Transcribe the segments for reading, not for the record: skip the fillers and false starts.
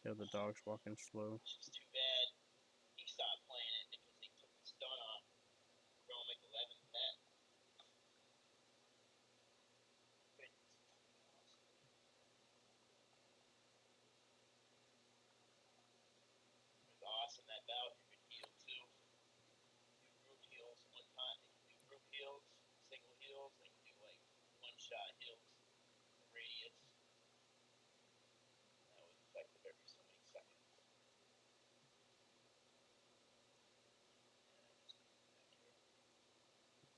Yeah, the dog's walking slow. It's just too bad he stopped playing it because they took the stun off. We're going like 11 10. It was awesome. That Valkyrie could heal too. Do group heals one time. They can do group heals, single heals. They can do like one shot heals, radius. That was effective every so many seconds.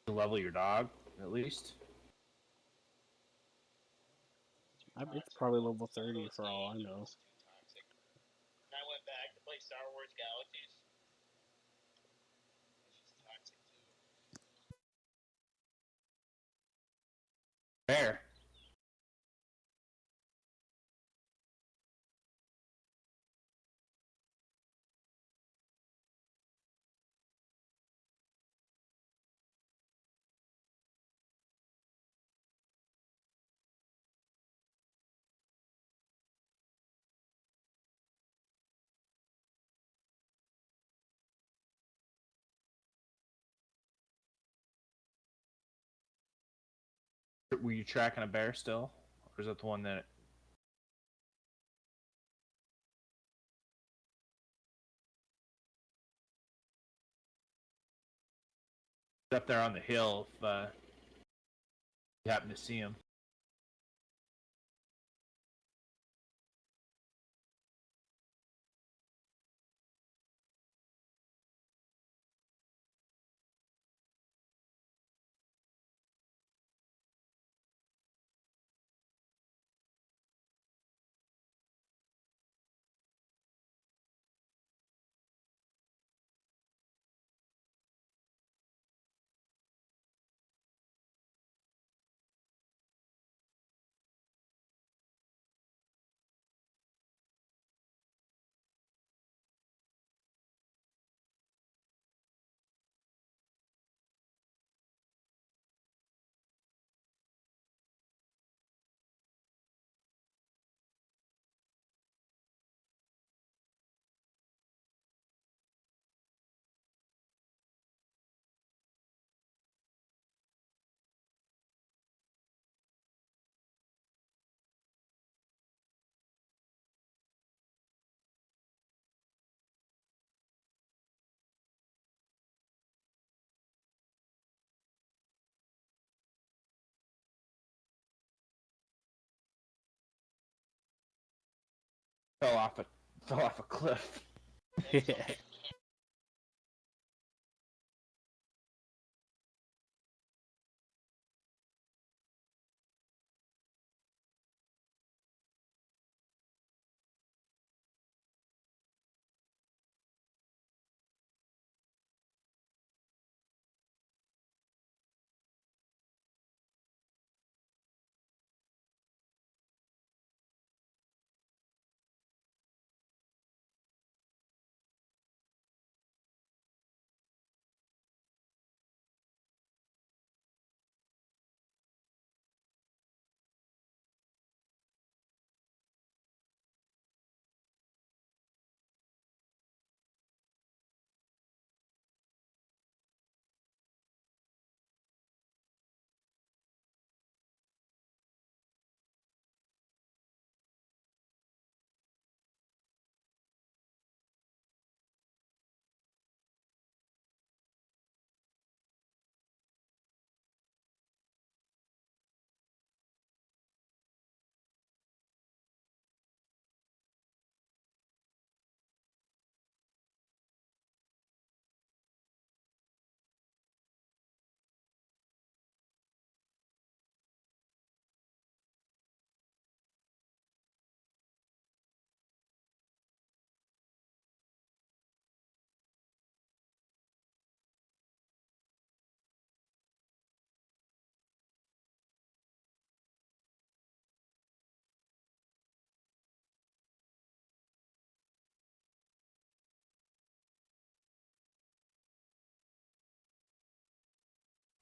To level your dog, at least. It's too It's toxic. probably level Some of 30 those for all I games are know. just too toxic. When I went back to play Star Wars Galaxies, it's just toxic too. Fair. Were you tracking a bear still? Or is that the one that up there on the hill if you happen to see him? Fell off a fell off a cliff. Excellent.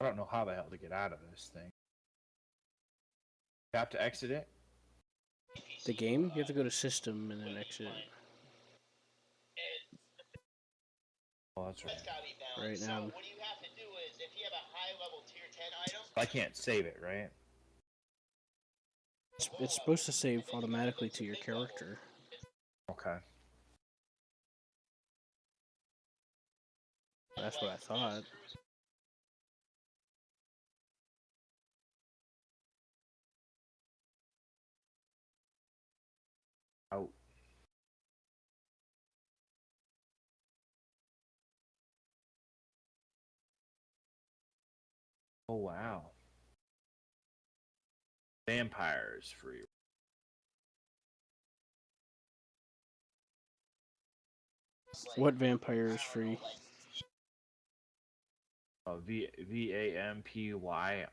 I don't know how the hell to get out of this thing. You have to exit it. The game? You have to go to system and then exit. Oh, that's right. That's gotta be balanced. Right So now. what you have to do is, if you have a high level tier 10 item, I can't save it, right? It's supposed to save automatically to your character. Okay. That's what I thought. Out. Oh wow. Vampires free. What vampire is free? VAMPYYR.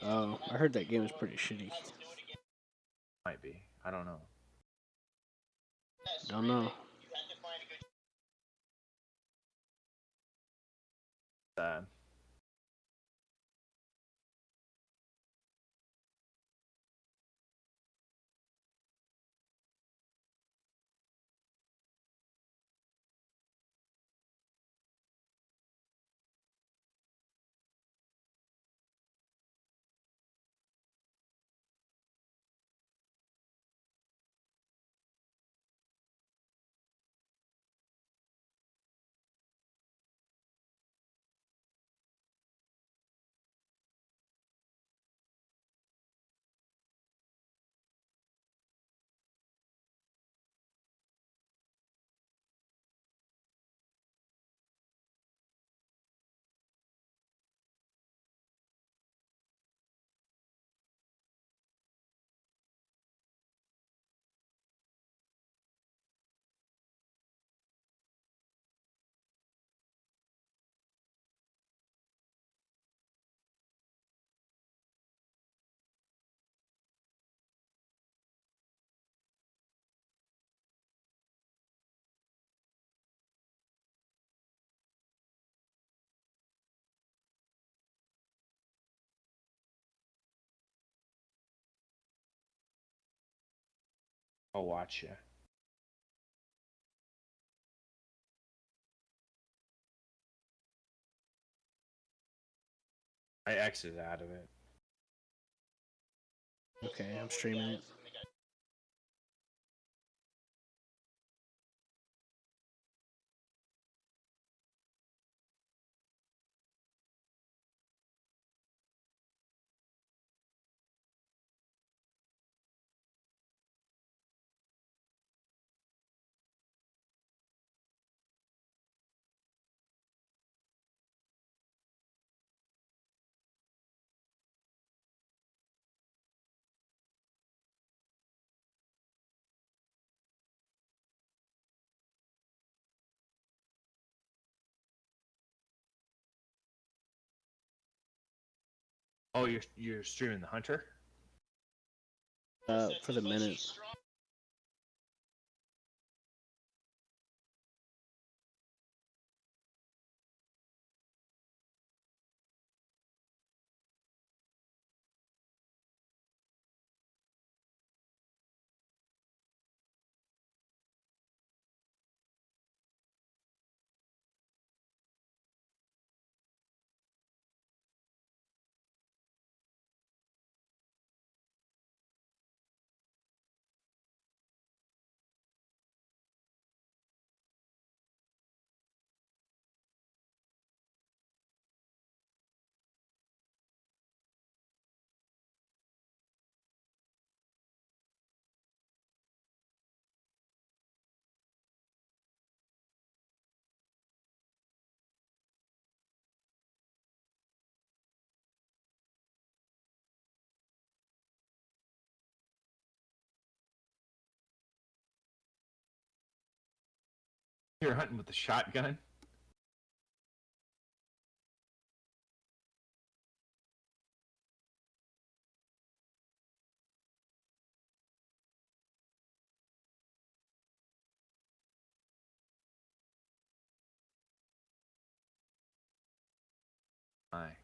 Oh, I heard that game is pretty shitty. Might be. I don't know. Don't know. Uh, I'll watch you. I exited out of it. Okay, I'm streaming it. Oh, you're streaming the hunter? For the minute. You're hunting with the shotgun? Aye.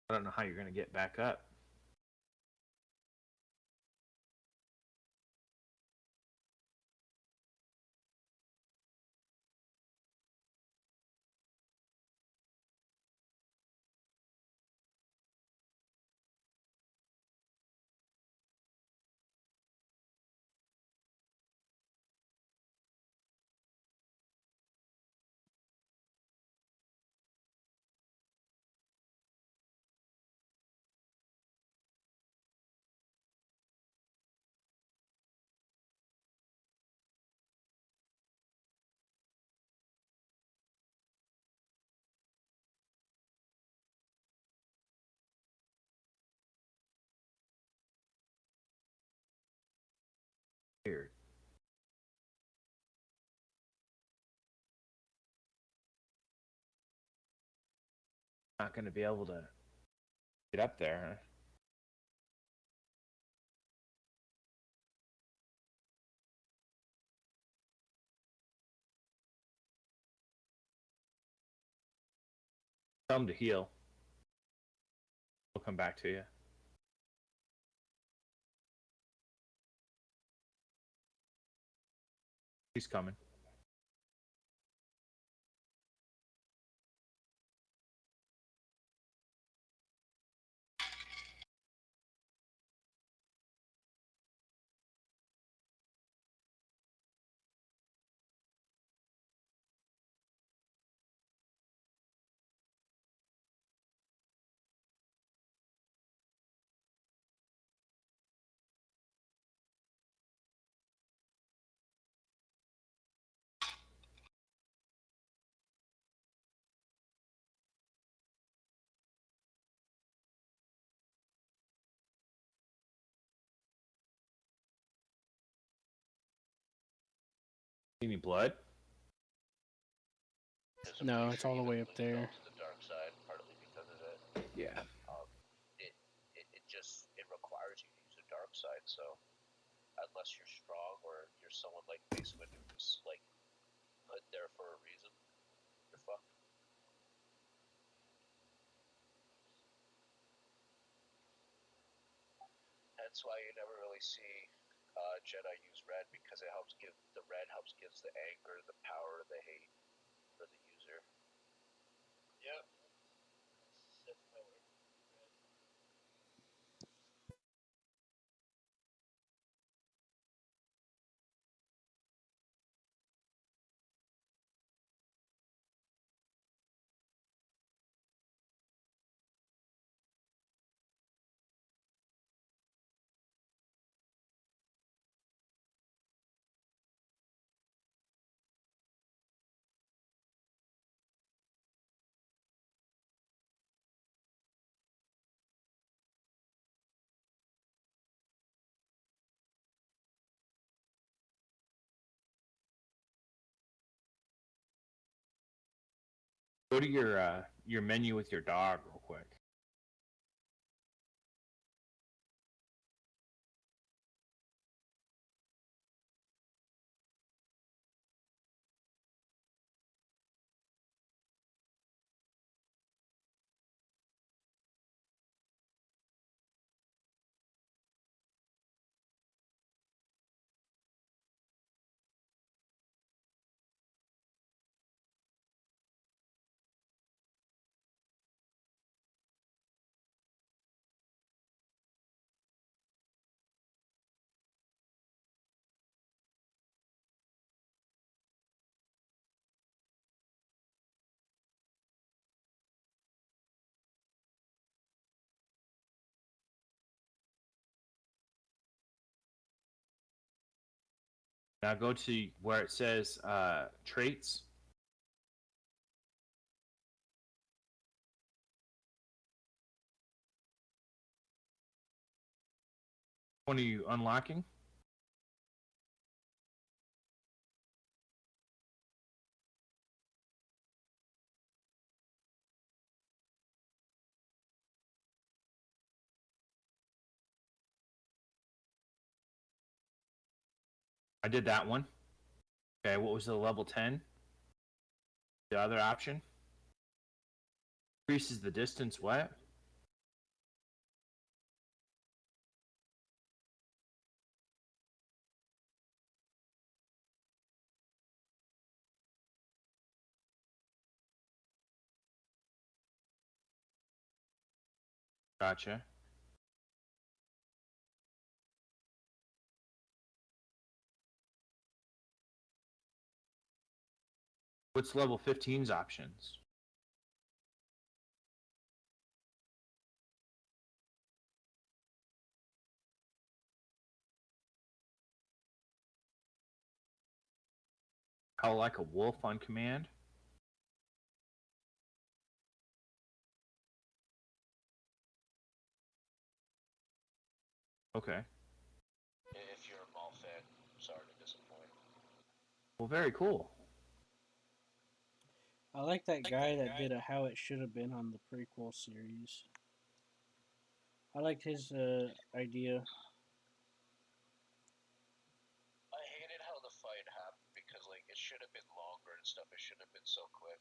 I don't know how you're gonna get back up. Weird. Not gonna be able to get up there, huh? Tell him to heal. We'll come back to you. He's coming. Any blood? Yeah, so No, pretty it's sure all the even way up when you go there. to the dark side, partly because of it, Yeah. um, it just it requires you to use the dark side. So unless you're strong or you're someone like Mace Windu who's like put there for a reason, you're fucked. That's why you never really see Jedi use red because it helps give the red helps gives the anger, the power, the hate for the user. Yep. Sith color. Red. Go to your menu with your dog real quick. Now go to where it says traits. What are you unlocking? I did that one. Okay, what was the level 10? The other option? Increases the distance what? Gotcha. What's level 15's options? How like a wolf on command? Okay. If you're a Maul fan, sorry to disappoint. Well, very cool. I like that guy that did a How It Should Have Been on the prequel series. I liked his idea. I hated how the fight happened because like it should have been longer and stuff. It should have been so quick.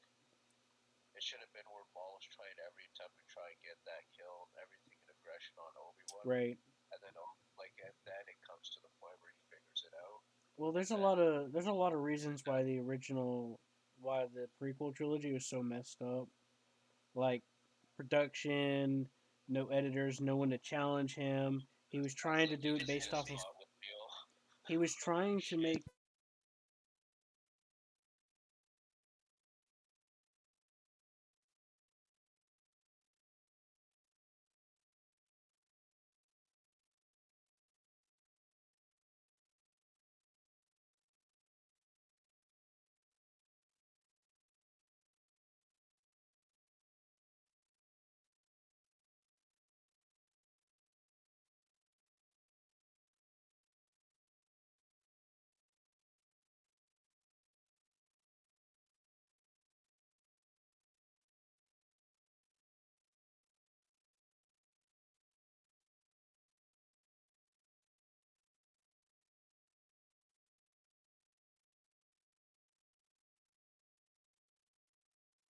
It should have been where Maul was trying every time to try and get that kill, everything in aggression on Obi Wan, Right. and then and then it comes to the point where he figures it out. Well, And then there's a lot of reasons why the prequel trilogy was so messed up. Like production, no editors, no one to challenge him. He was trying to do it easy based as off of. thought with Neil. He was Holy trying to shit. make.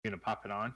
You gonna pop it on?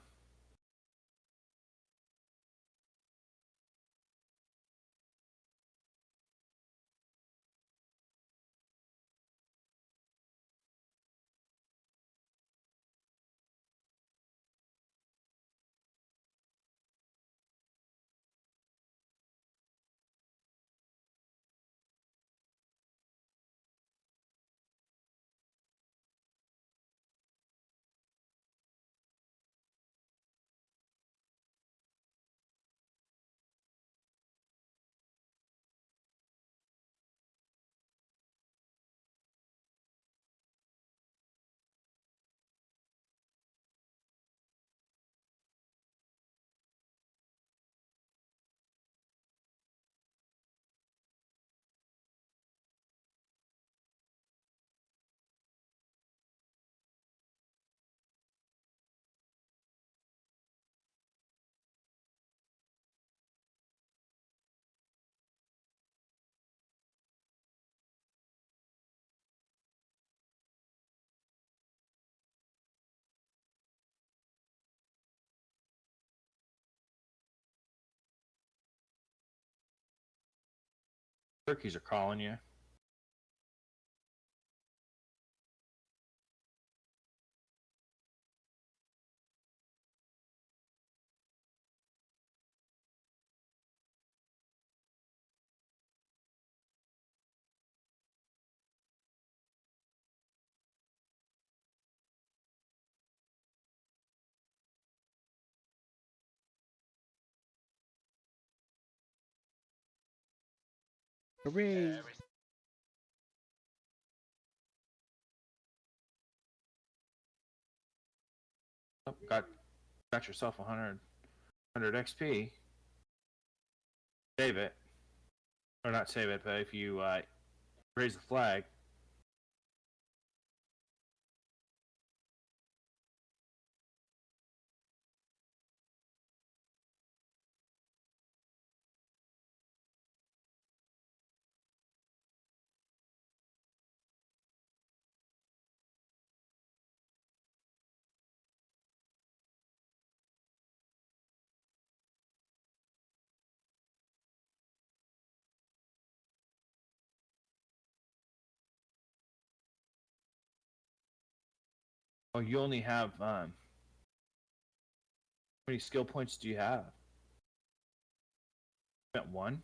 Turkeys are calling you. Hooray! Everything. Oh, got yourself 100 XP. Save it, or not save it, but if you raise the flag, oh, you only have how many skill points do you have? spent one.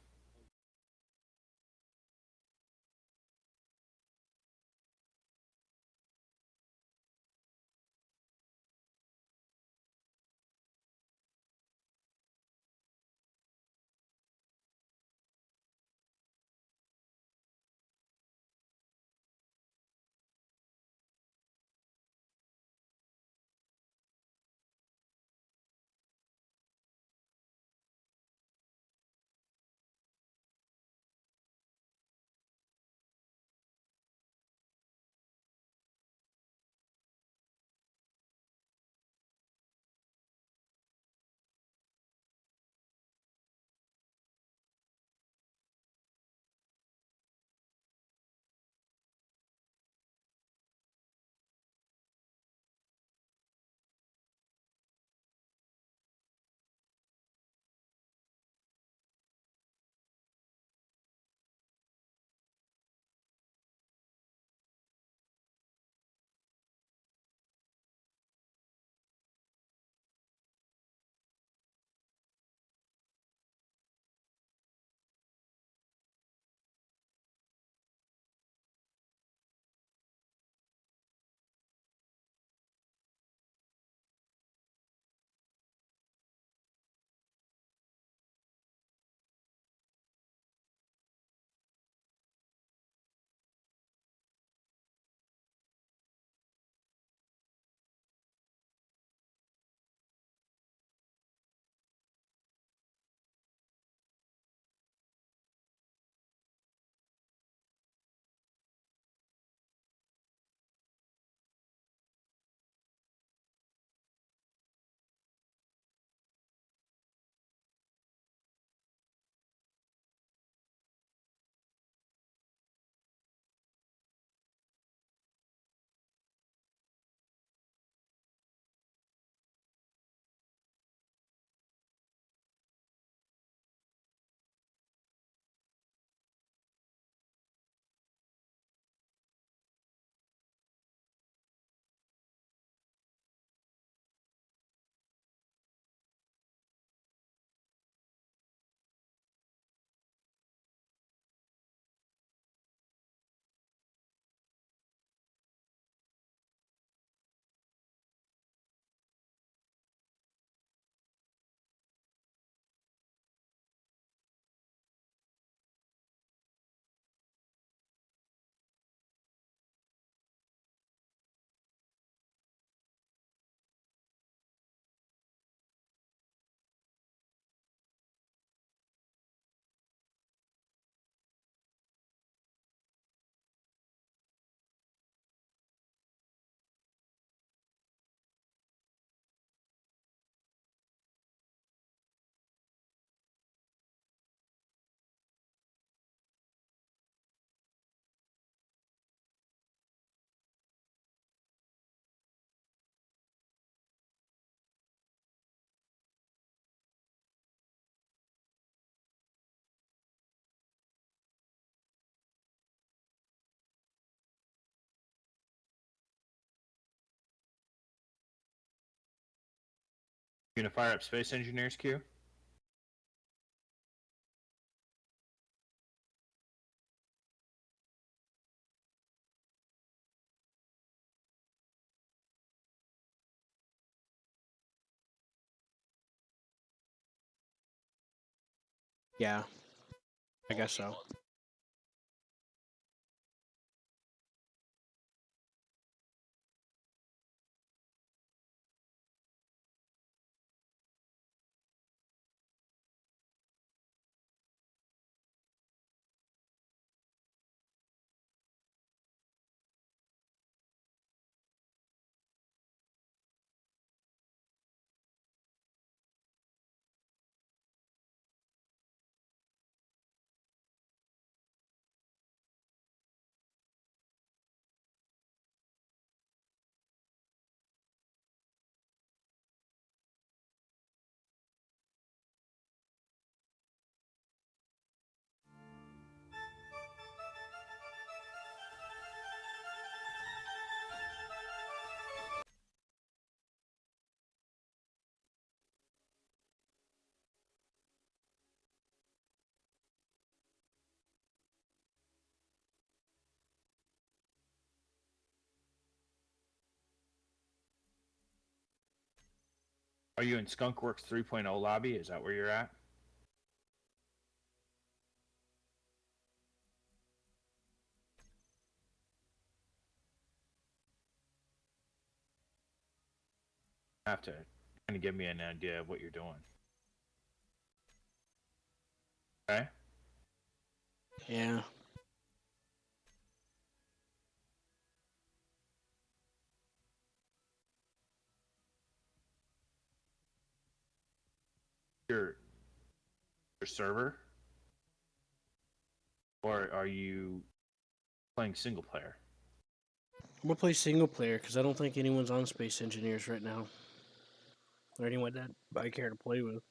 You gonna fire up Space Engineers queue? Yeah, I guess so. Are you in Skunkworks 3.0 lobby? Is that where you're at? Have to kind of give me an idea of what you're doing. Okay. Yeah. Your server, or are you playing single player? I'm gonna play single player because I don't think anyone's on Space Engineers right now, or anyone that I care to play with.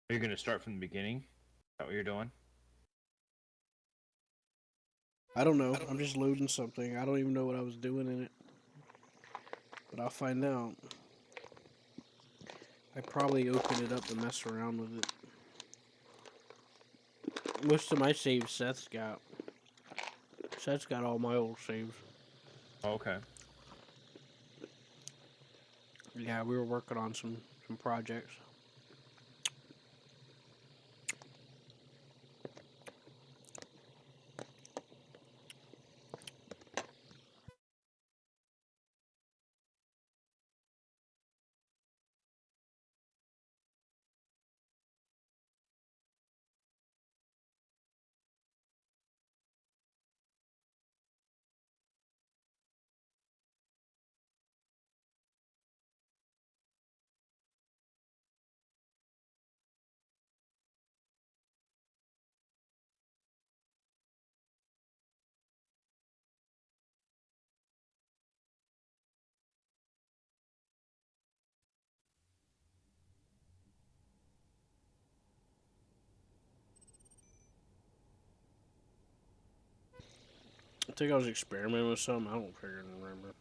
Are you going to start from the beginning? Is that what you're doing? I don't know. I'm just loading something. I don't even know what I was doing in it, but I'll find out. I probably opened it up to mess around with it. Most of my saves Seth's got. Seth's got all my old saves. Oh, okay. Yeah, we were working on some projects. I think I was experimenting with something. I don't figure remember.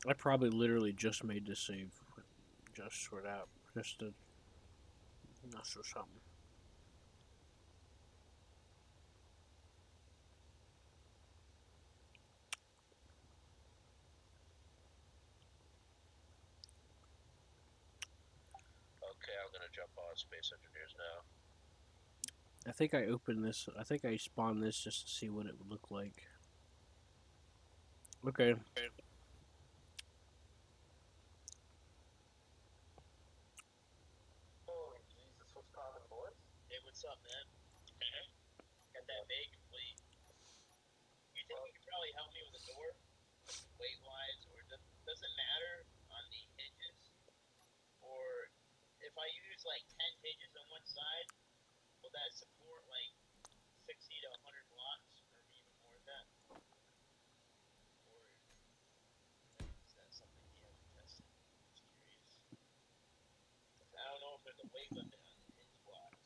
I probably literally just made this save just for that, just to mess with something. Okay, I'm gonna jump on Space Engineers now. I think I opened this. I think I spawned this just to see what it would look like. Okay. Holy Jesus, what's poppin', boys? Hey, what's up, man? Got that bacon fleet. You think you could probably help me with a door? Weight wise, or does it matter on the hinges? Or if I use like 10 hinges on one side, will that support like 60 to 100 blocks, or even more than that? Or is that something you haven't tested? I'm just curious. I don't know if there's a weight limit on the hinge blocks.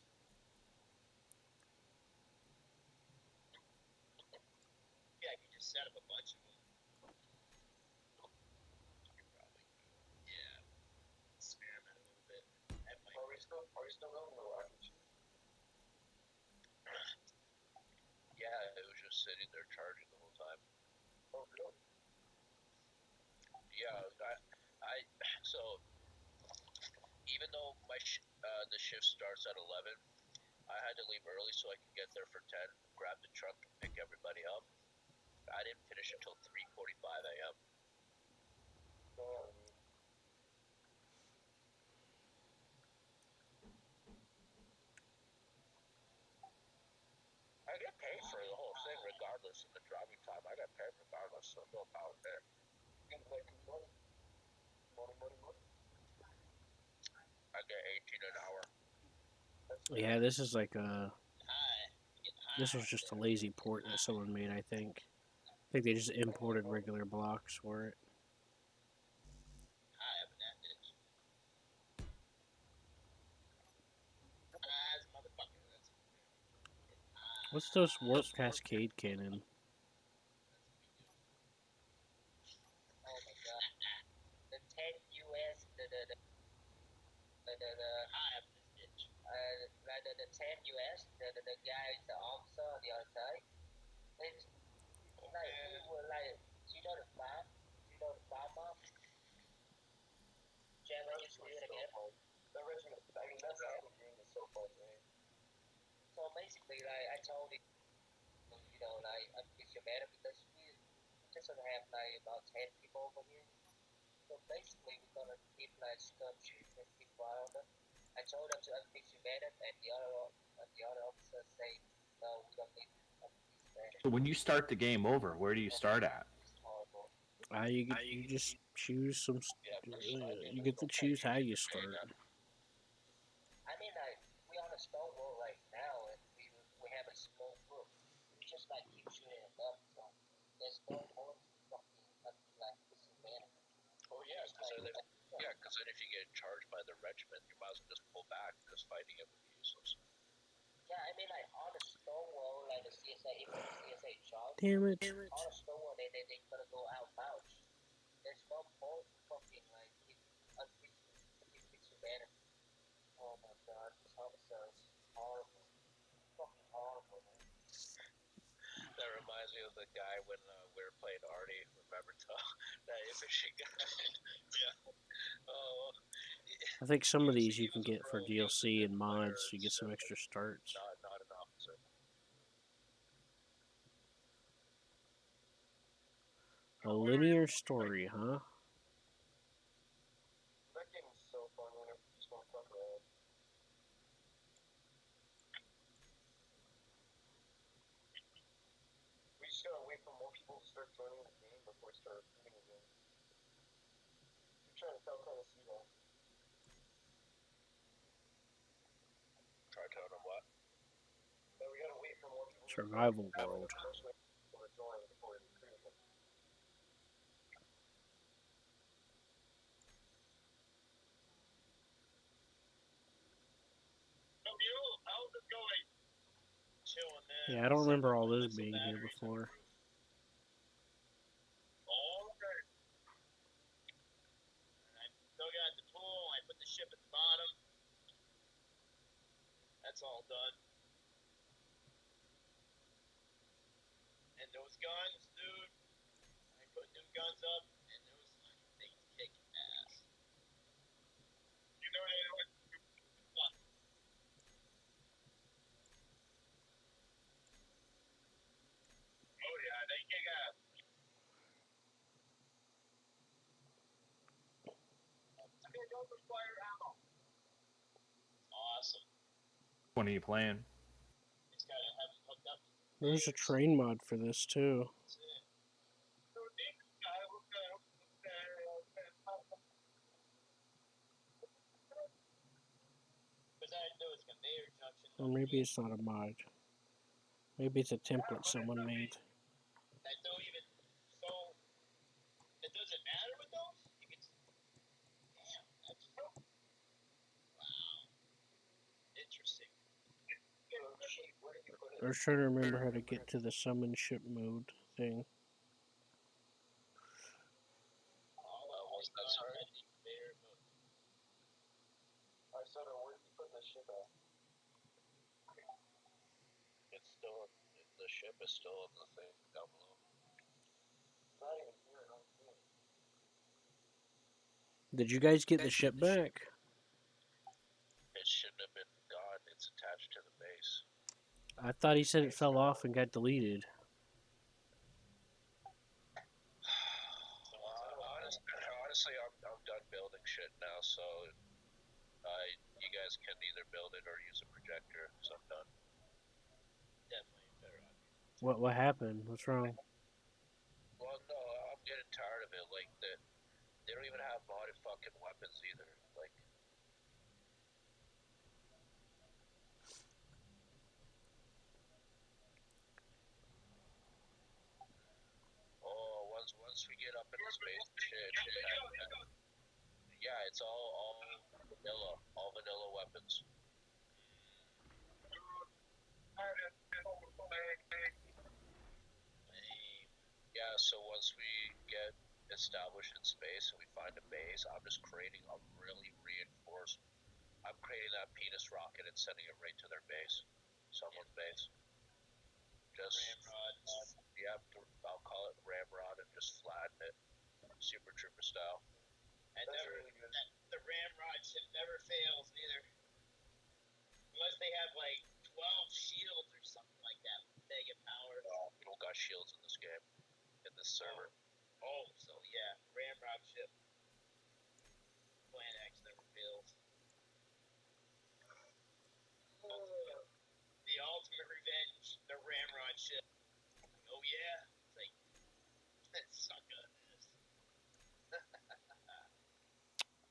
Yeah, you just set up a bunch of them. You probably could. Yeah. Experiment a little bit. Are we still going to watch? Yeah, it was just sitting there charging the whole time. Oh, really? Yeah, I so even though the shift starts at 11, I had to leave early so I could get there for 10, grab the truck, and pick everybody up. I didn't finish until 3:45 a.m. I get paid for the whole thing regardless of the driving time. I got paid regardless, so no power there. Money. I get 18 an hour. Yeah, this is like High. Getting this high was up just a there. lazy port that someone made. I think. I think they just imported regular blocks for it. High up in that bitch. High as a motherfucker. That's What's those warp high. cascade cannon? Oh my god. The 10 US, the high up in this bitch. Like the 10 US, the guy is the officer on the other side. It's like we were like, do you know the farm? Do you know the farm mom? Jalen, you see it again? The regiment, I mean, that's how the game is so fun, man. So basically, like, I told him, you know, like, I'm with your man because we just gonna have like about 10 people over here. So basically, we're gonna keep like scum shooting and keep around them. I told them to unfix your man and the other officer say, no, we don't need to unfix man. So when you start the game over, where do you start at? It's horrible. You just choose some. Yeah, You get to choose how you start. I mean, like, we on a stone wall right now, and we have a small group. We just like keep shooting it up, so there's no point fucking like missing man. Oh yeah, because then if you get charged by the regiment, you might as well just pull back because fighting it would be useless. Yeah, I mean, like on the stone wall, like the CSA, if the CSA charge, Damn it! on the stone wall, they gonna go outbound. There's no point fucking like keep fixing man. Oh my god, this officer is horrible. Fucking horrible, man. That reminds me of the guy when we were playing Artie. Remember that infantry guy? Yeah. Oh. I think some of these you can get for DLC and mods. You get some extra starts. Not an officer. A linear story, huh? That game is so fun when you just want to fuck around. We just gotta wait for more people to start joining the game before we start recruiting again. I'm trying to tell Tennessee that. Try telling them what? That we gotta wait for more people Survival world. to join before we recruit them. So, Mule, how's it going? Chilling, man. Yeah, I don't remember all this being here before. Oh, okay. I still got the pool. I put the ship at the bottom. That's all done. And those guns, dude. I put new guns up, and those things kick ass. You know what? Oh yeah, they kick ass. They don't require ammo. Awesome. When are you playing? It's gotta have it hooked up. There's a train mod for this too. That's it. So Nick, because I know it's conveyor junction. Or maybe it's not a mod. Maybe it's a template someone made. I don't even. So it doesn't matter with those. You can. Damn, that's so. Wow. Interesting. Where did you put it? I was trying to remember how to get to the summon ship mode thing. That's hard. Alright, so where did you put the ship at? It's still. The ship is still in the thing down below. Not even here. I don't see it. Did you guys get the ship back? It shouldn't have been gone. It's attached to the base. I thought he said it fell off and got deleted. Honestly, I'm done building shit now, so you guys can either build it or use a projector, so I'm done. Definitely better option. What happened? What's wrong? Well, no, I'm getting tired of it. Like, they don't even have modded fucking weapons either. Like, get up into space and shit, yeah, it's all vanilla weapons. Yeah, so once we get established in space and we find a base, I'm just creating a really reinforced. I'm creating that penis rocket and sending it right to their base, someone's base. Just ramrod. Yeah, I'll call it ramrod and just flatten it, super trooper style. And that's never really good. The ramrod ship never fails either, unless they have like 12 shields or something like that, mega power. Oh, we don't got shields in this game, in this server. Oh, so yeah, ramrod ship. Plan X never fails. The ultimate revenge, the ramrod ship. Oh yeah, it's like suck on this.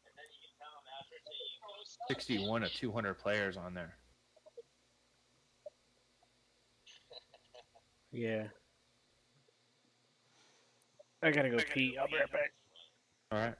And then you can tell them after say you go 61 of 200 players on there. Yeah. I gotta go pee. I'll be right back. All right.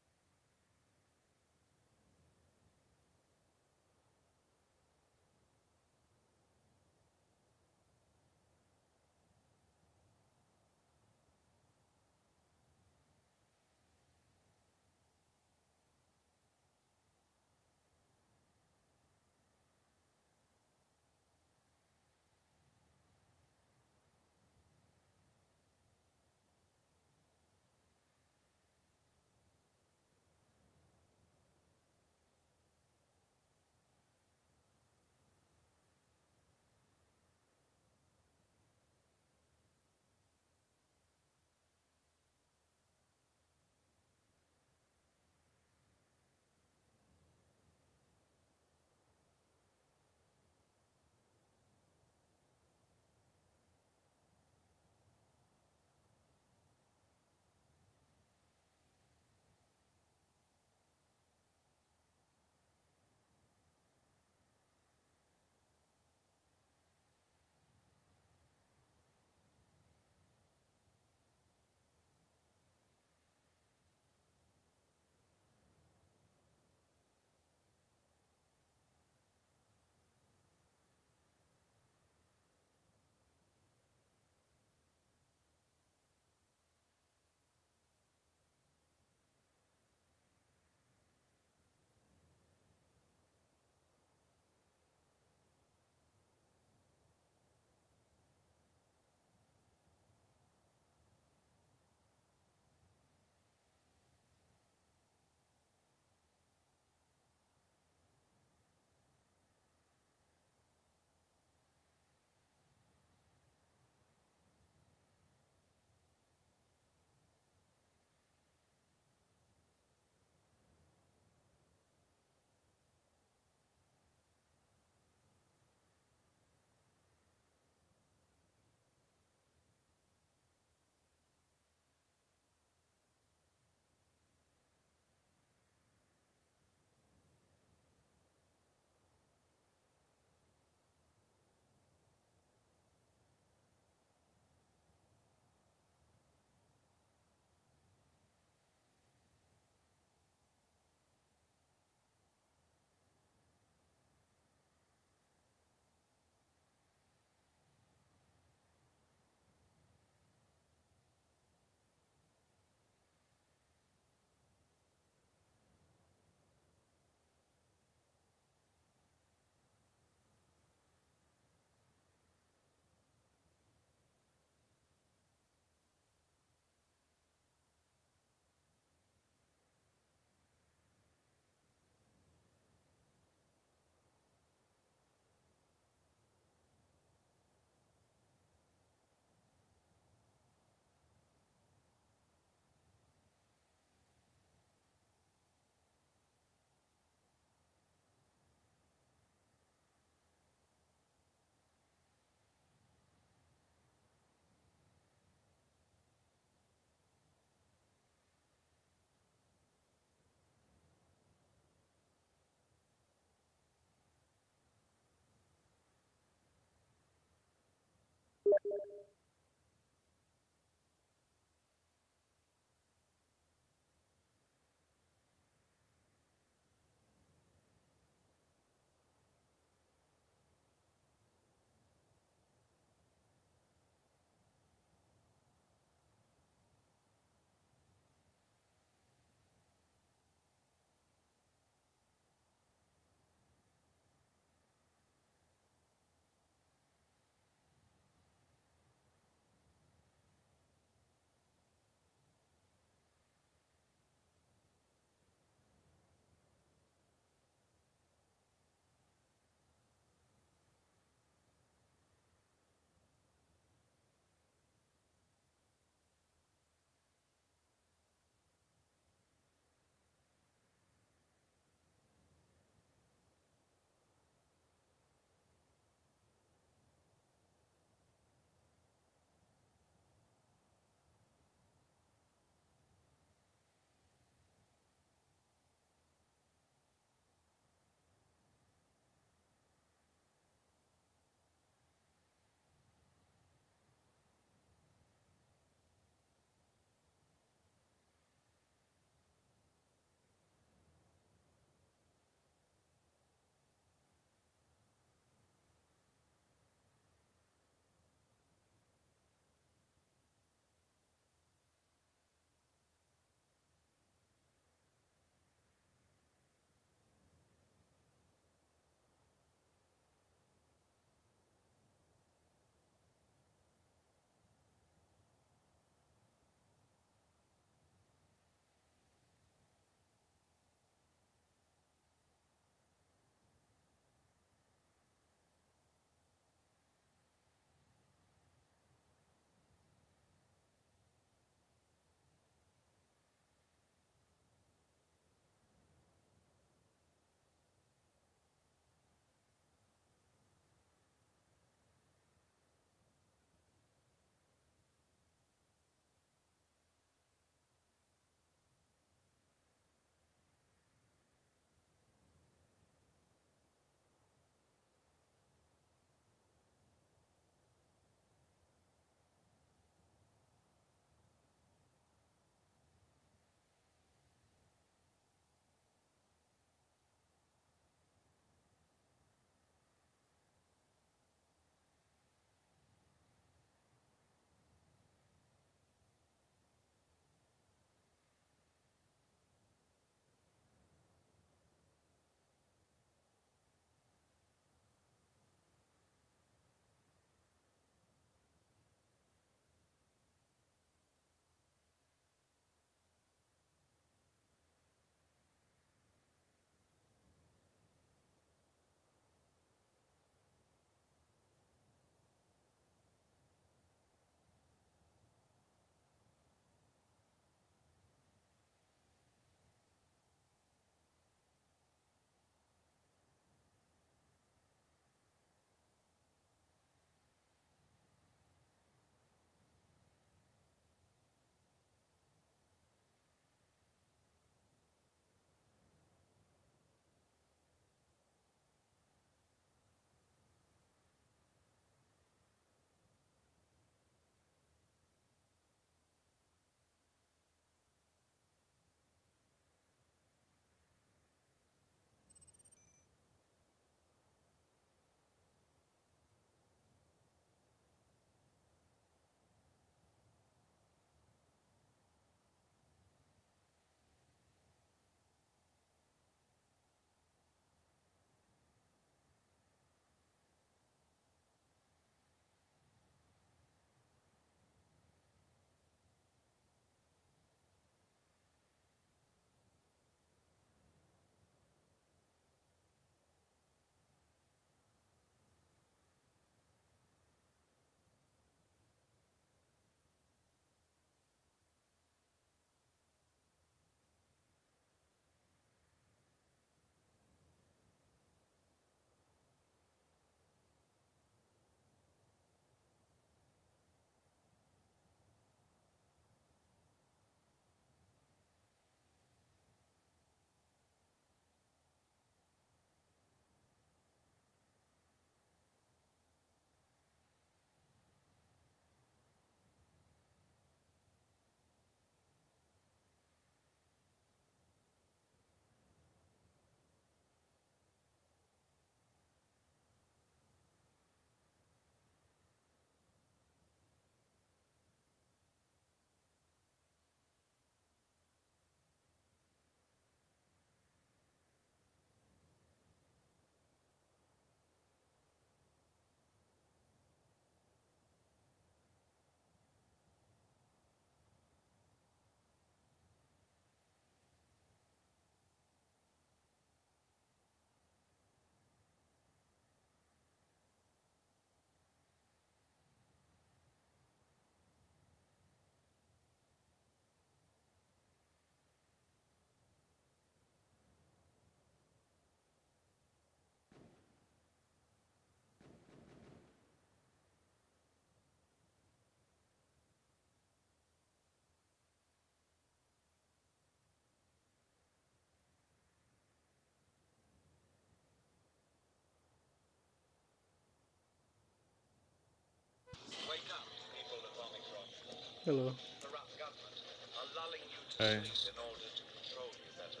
Hello. corrupt government are lulling you to Hey. sleep in order to control you better.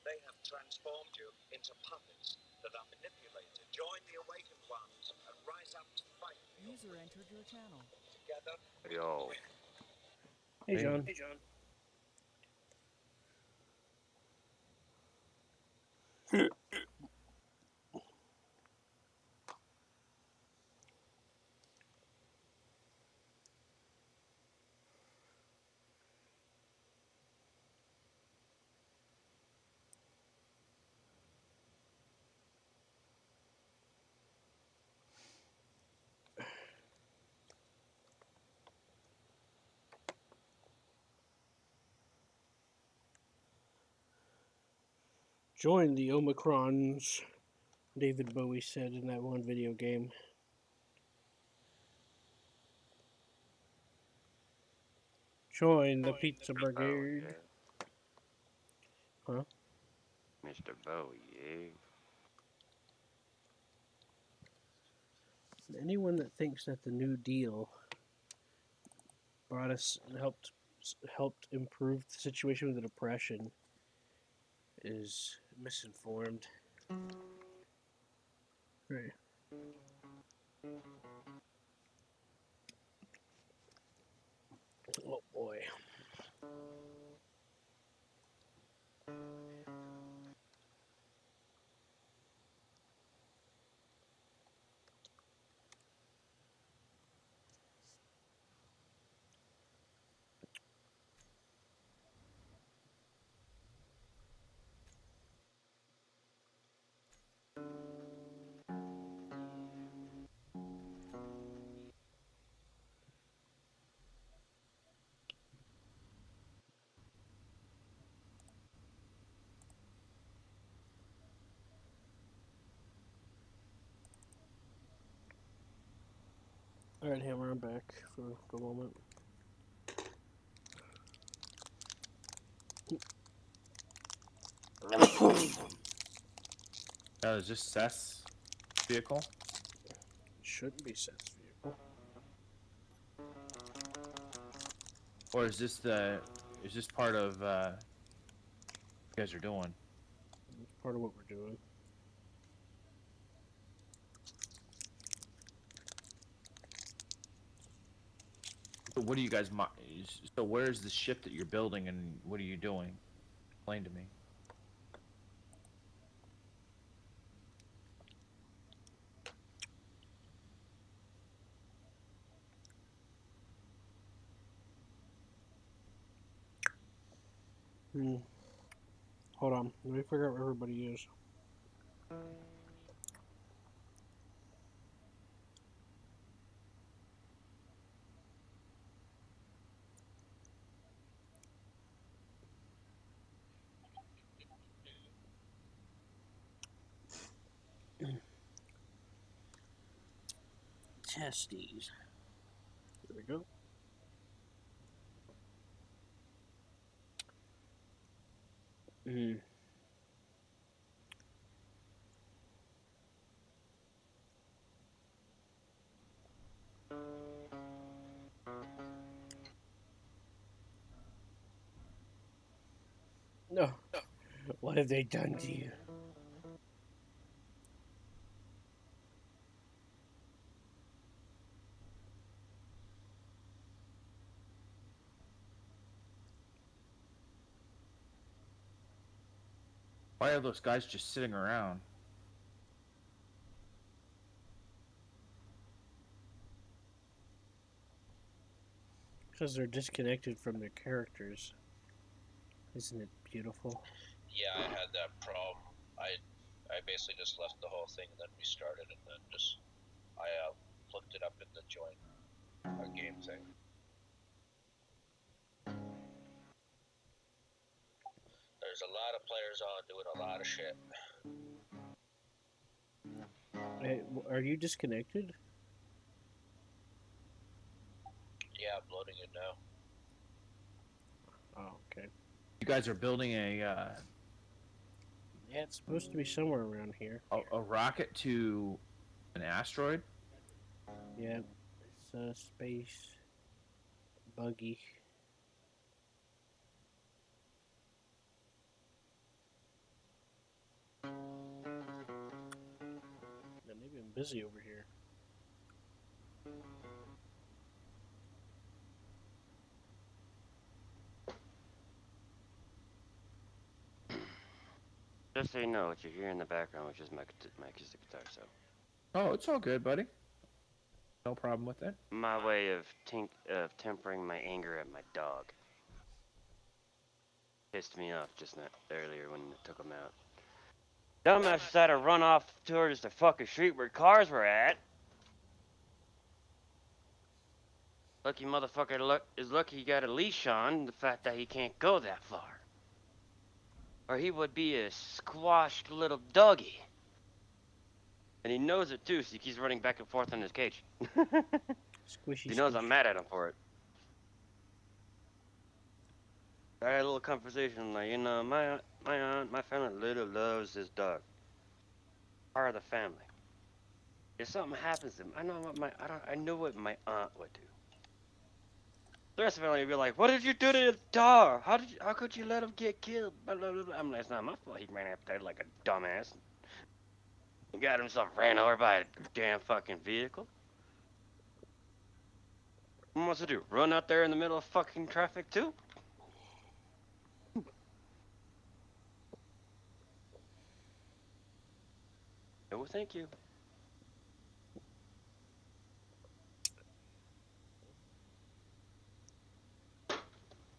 They have transformed you into puppets that are manipulated. Join the awakened ones and rise up to fight for your User freedom. entered your channel. Together, Yo, Hey, Hey. John. Join the Omicrons, David Bowie said in that one video game. Join the Pizza Brigade. yeah. Huh? Mr. Bowie, yeah. Anyone that thinks that the New Deal brought us and helped improve the situation with the depression is misinformed. Right. Oh boy. Alright, Hammer, I'm back for a moment. Is this Seth's vehicle? Shouldn't be Seth's vehicle. Or is this part of what you guys are doing? It's part of what we're doing. So what do you guys so where's the ship that you're building and what are you doing? Explain to me. Hold on. Let me figure out where everybody is. Testes. There we go. No. What have they done to you? Why are those guys just sitting around? Because they're disconnected from their characters. Isn't it beautiful? Yeah, I had that problem. I basically just left the whole thing and then restarted and then just I looked it up in the join game thing. There's a lot of players on doing a lot of shit. Hey, are you disconnected? Yeah, I'm loading it now. Oh, okay. You guys are building Yeah, it's supposed to be somewhere around here. a rocket to an asteroid? Yeah, it's space. buggy. Man, they've been busy over here. Just so you know, what you hear in the background, which is my acoustic guitar, so. Oh, it's all good, buddy. No problem with that. My way of tempering my anger at my dog. Pissed me off just earlier when I took him out. Dumbass decided to run off towards the fucking street where cars were at. Lucky motherfucker is lucky he got a leash on, the fact that he can't go that far. Or he would be a squashed little doggy. And he knows it too, so he keeps running back and forth in his cage. Squishy, He knows squishy. I'm mad at him for it. I had a little conversation, like, my aunt, my family little loves this dog. Part of the family. If something happens to him, I know what my aunt would do. The rest of the family would be like, "What did you do to the dog? How could you let him get killed?" Blah, blah, blah. I'm like, it's not my fault. He ran after there like a dumbass. He got himself ran over by a damn fucking vehicle. What wants to do? Run out there in the middle of fucking traffic too? No, thank you.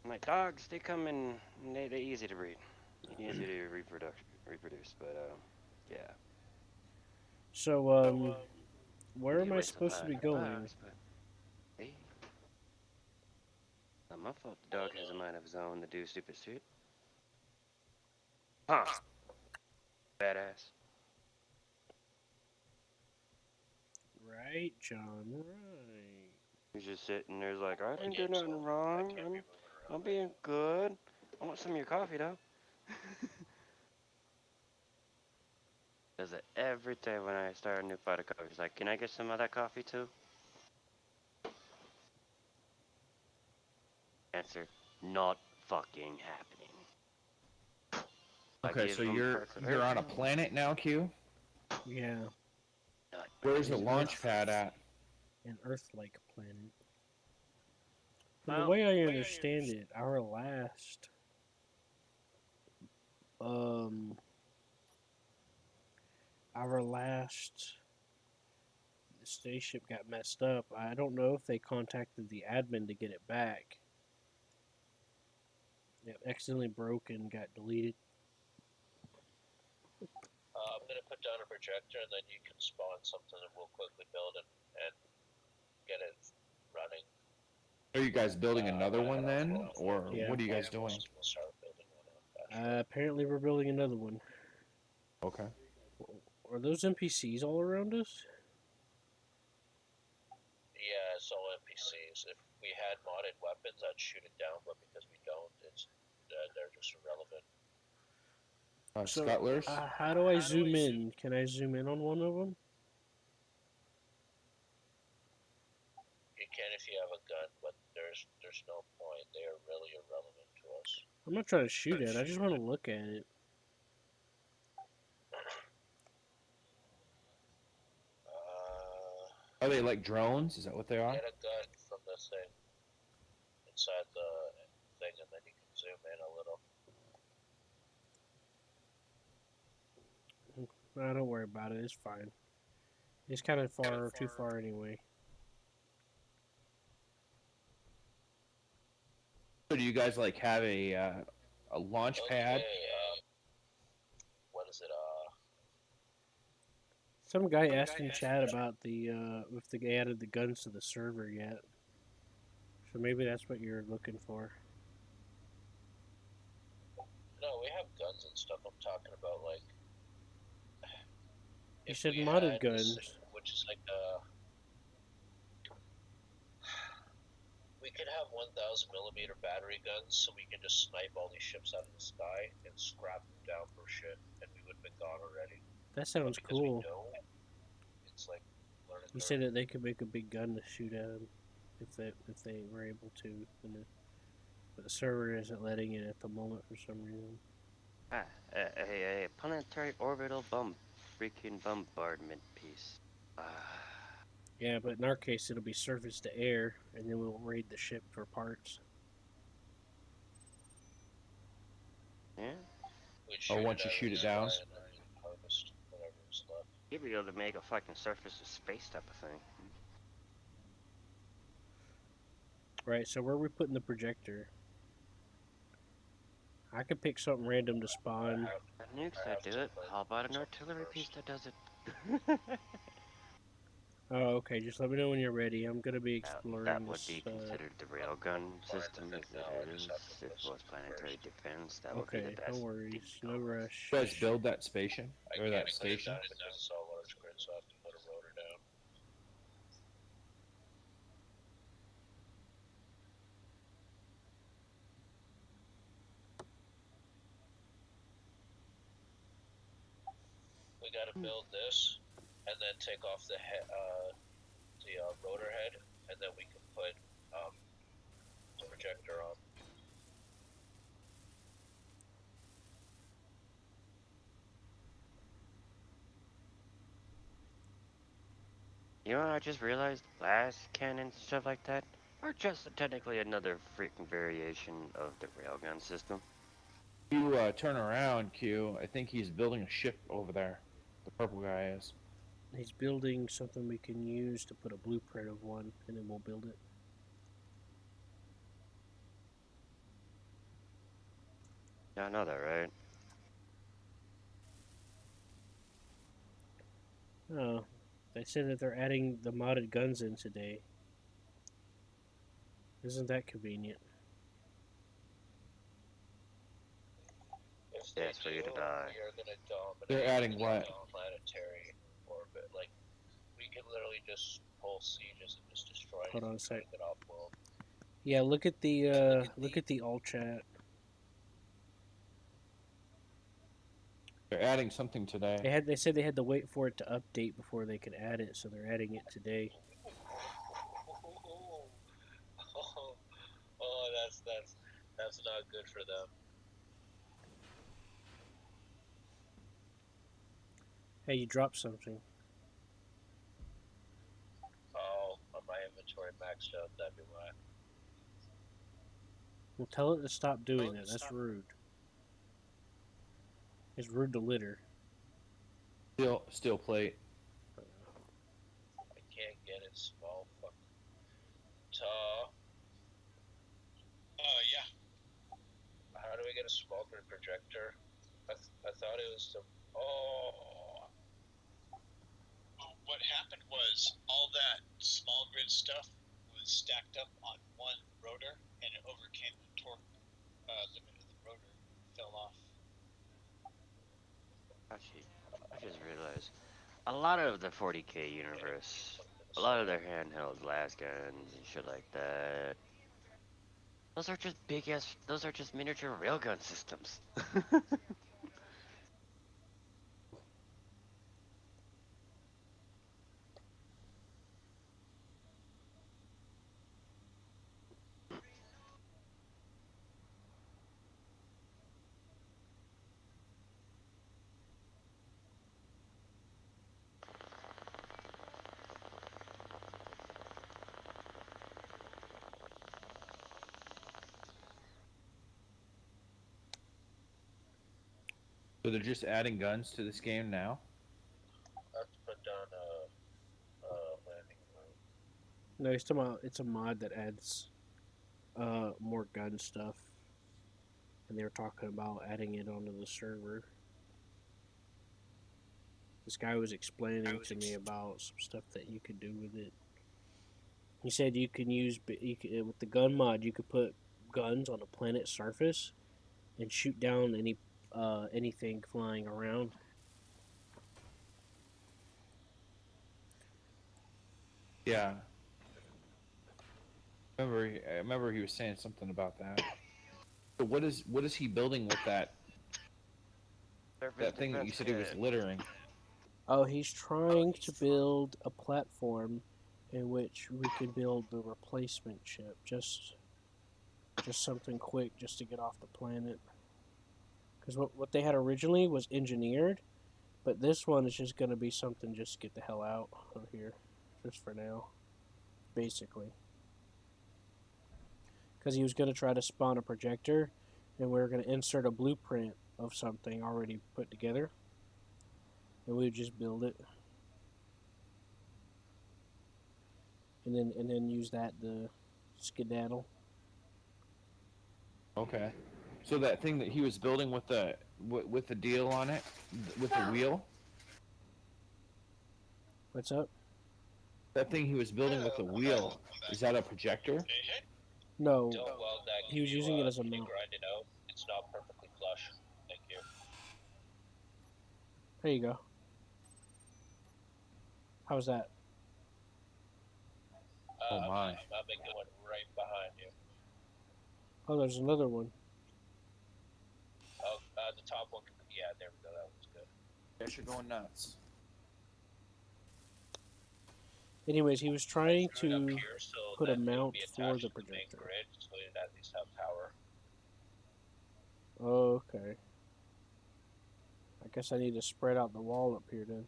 My dogs, they come in, they're easy to breed. Easy to reproduce, but, yeah. So, where Be am a I waste of supposed to be going? $5, but, hey. Not my fault the dog has a mind of his own to do stupid shit. Huh. Badass. Right, John, right. He's just sitting there like, I didn't do nothing wrong. I'm being good. I want some of your coffee, though. Does it every day when I start a new pot of coffee. He's like, can I get some of that coffee, too? Answer, not fucking happening. Okay, so you're on a planet now, Q? Yeah, Where's the launch pad at? an Earth-like planet. From the way I understand it, our last spaceship got messed up. I don't know if they contacted the admin to get it back. It accidentally broke and got deleted. I'm gonna put down a projector, and then you can spawn something, and we'll quickly build it and get it running. Are you guys building another one then? Or Yeah. what are you guys doing? We'll start building one. Apparently, we're building another one. Okay. Are those NPCs all around us? Yeah, it's all NPCs. If we had modded weapons, I'd shoot it down, but because we don't, they're just irrelevant. Scuttlers? How do I zoom in? Can I zoom in on one of them? You can if you have a gun, but there's no point. They are really irrelevant to us. I'm not trying to shoot it. I just want to look at it. Are they like drones? Is that what they are? Get a gun from this thing inside the thing, and then you can zoom in a little. No, don't worry about it. It's fine. It's kind of too far anyway. So do you guys like have a launch pad? Okay, what is it? Some guy asked in chat about if they added the guns to the server yet. So maybe that's what you're looking for. No, we have guns and stuff. I'm talking about like. You said modded guns. Which is like we could have 1,000mm battery guns, so we can just snipe all these ships out of the sky and scrap them down for shit, and we would have been gone already. That sounds Because we cool. know, it's like learning. He said that they could make a big gun to shoot at them if they were able to, but the server isn't letting it at the moment for some reason. A planetary orbital freaking bombardment piece. Yeah, but in our case, it'll be surface to air, and then we'll raid the ship for parts. Yeah, We'd Oh, shoot once it you out shoot of it the down? sky and then harvest whatever was left. you'd be able to make a fucking surface of space type of thing. Right. So where are we putting the projector? I could pick something random to spawn. Nukes I that have do to it. put How about an something artillery piece first. that does it? Oh, okay. Just let me know when you're ready. I'm gonna be That exploring would this. be considered the railgun Fine system with it if now, it I is. just have to If put it was something planetary first. defense, that would be the Okay, no best worries, no decal. rush. You guys build that station I or can't that put it station? down because it's all large grid, so I have to put a rotor down. We gotta build this, and then take off the rotor head, and then we can put the projector on. You know what I just realized? Blast cannons and stuff like that are just technically another freaking variation of the railgun system. You turn around, Q. I think he's building a ship over there. The purple guy is. He's building something we can use to put a blueprint of one, and then we'll build it. Yeah, I know that, right? Oh, they said that they're adding the modded guns in today. Isn't that convenient? If Yeah, they it's for do, you to die. we are gonna dominate. They're adding what? The planetary orbit. Like, we can literally just pull sieges and just destroy Hold on a anything sec. trying to get off world. Yeah, look at the all chat. They're adding something today. They said they had to wait for it to update before they could add it, so they're adding it today. Oh, that's not good for them. Hey, you dropped something. Oh, my inventory maxed out. That'd be why. Well, tell it to stop doing that. That's rude. It's rude to litter. Steel plate. I can't get it small. Fuck. Yeah. How do we get a small grid projector? I thought it was the. Oh. What happened was all that small grid stuff was stacked up on one rotor, and it overcame the torque limit of the rotor, fell off. Actually, I just realized a lot of the 40k universe, a lot of their handheld las guns and shit like that. Those are just those are just miniature railgun systems. So they're just adding guns to this game now. I have to put down a landing mode. No, it's a mod that adds more gun stuff, and they were talking about adding it onto the server. This guy was explaining to me about some stuff that you could do with it. He said you can use with the gun mod. You could put guns on a planet's surface and shoot down anything flying around. Yeah. I remember he was saying something about that. So what is he building with that thing that you said he was littering? Oh, he's trying to build a platform in which we could build the replacement ship, just something quick, just to get off the planet. Because what they had originally was engineered, but this one is just gonna be something just to get the hell out of here, just for now, basically. Because he was gonna try to spawn a projector, and we were gonna insert a blueprint of something already put together, and we would just build it, and then use that to skedaddle. Okay. So that thing that he was building with the deal on it, with the wheel, What's up? that thing he was building with the wheel, is that a projector? No, Don't weld that. he was using it as a mount. Grind it out. It's not perfectly flush. Thank you. There you go. How's that? Oh my. I'm making one right behind you. Oh, there's another one. Oh, the top one. Yeah, there we go. That one's good. Guess you're going nuts. Anyways, he was trying Screw it up to here so put a that it'll mount be for attached the to main projector. grid, so it at least have power. Okay. I guess I need to spread out the wall up here then.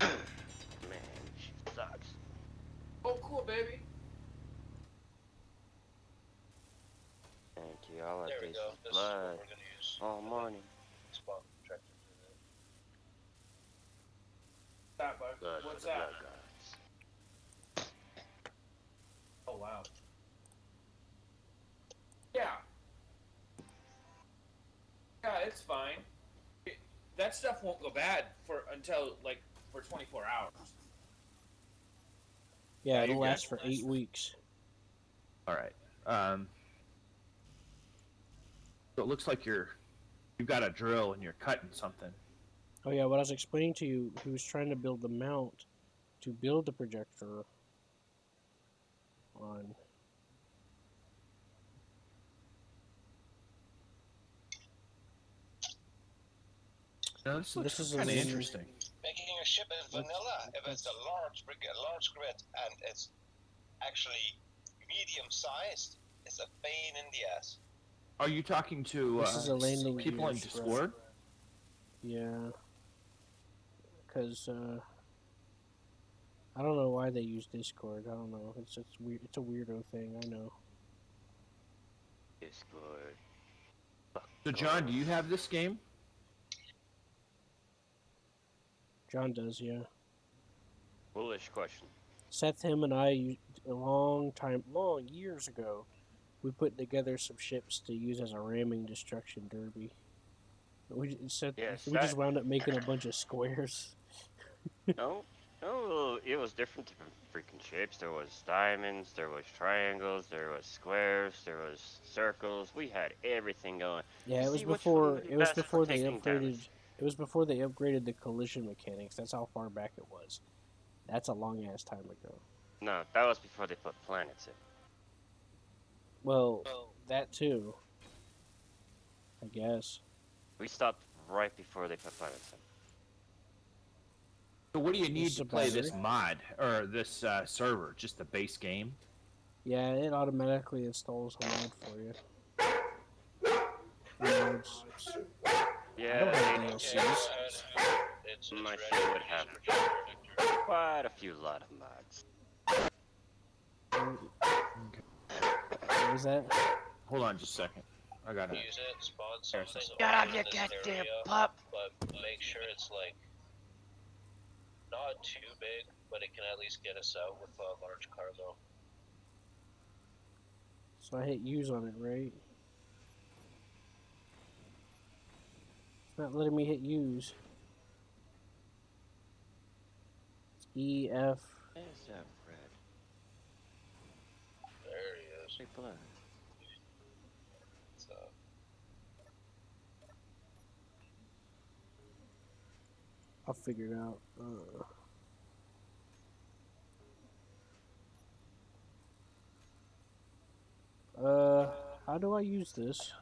Man, she sucks. Oh, cool, baby. Thank you. All I There we taste go. is This is blood what we're gonna use. all morning. Spawn projectors in it. That, bud. Blood for What's the that? blood gods. Oh wow. Yeah. Yeah, it's fine. That stuff won't go bad until like for 24 hours. Yeah, Yeah, it'll you're last good. for 8 weeks. All right. So it looks like you've got a drill and you're cutting something. Oh yeah, what I was explaining to you, he was trying to build the mount to build the projector on. Now, this looks This is a kind of lady- interesting. Making a ship is vanilla if it's a large grid and it's actually medium sized. It's a pain in the ass. Are you talking to This is a landing people in gear Discord? Yeah. Because, I don't know why they use Discord. I don't know. It's weird. It's a weirdo thing. I know. Discord. So, John, do you have this game? John does, yeah. Foolish question. Seth, him, and I, long years ago, we put together some ships to use as a ramming destruction derby. We Yes, we just wound up making a bunch of squares. No, it was different freaking shapes. There was diamonds, there was triangles, there was squares, there was circles. We had everything going. Yeah, it was See which before. one would be It was best for before they taking upgraded. damage. It was before they upgraded the collision mechanics. That's how far back it was. That's a long ass time ago. No, that was before they put planets in. Well, that too. I guess. We stopped right before they put planets in. So, what do you need This to is a play this battery. mod or this server? Just the base game? Yeah, it automatically installs a mod for you. Mods. Yeah, don't have they- DLCs. It's My ready shit to would use have projector. quite a few lot of mods. What was that? Hold on just a second. I got it. Use it, spawn There's something. Shut up, in you this goddamn area, pup! But make sure it's like not too big, but it can at least get us out with a large cargo. So I hit use on it, right? It's not letting me hit use. It's E, F. There's that red. Big blood. So, I'll figure it out. How do I use this?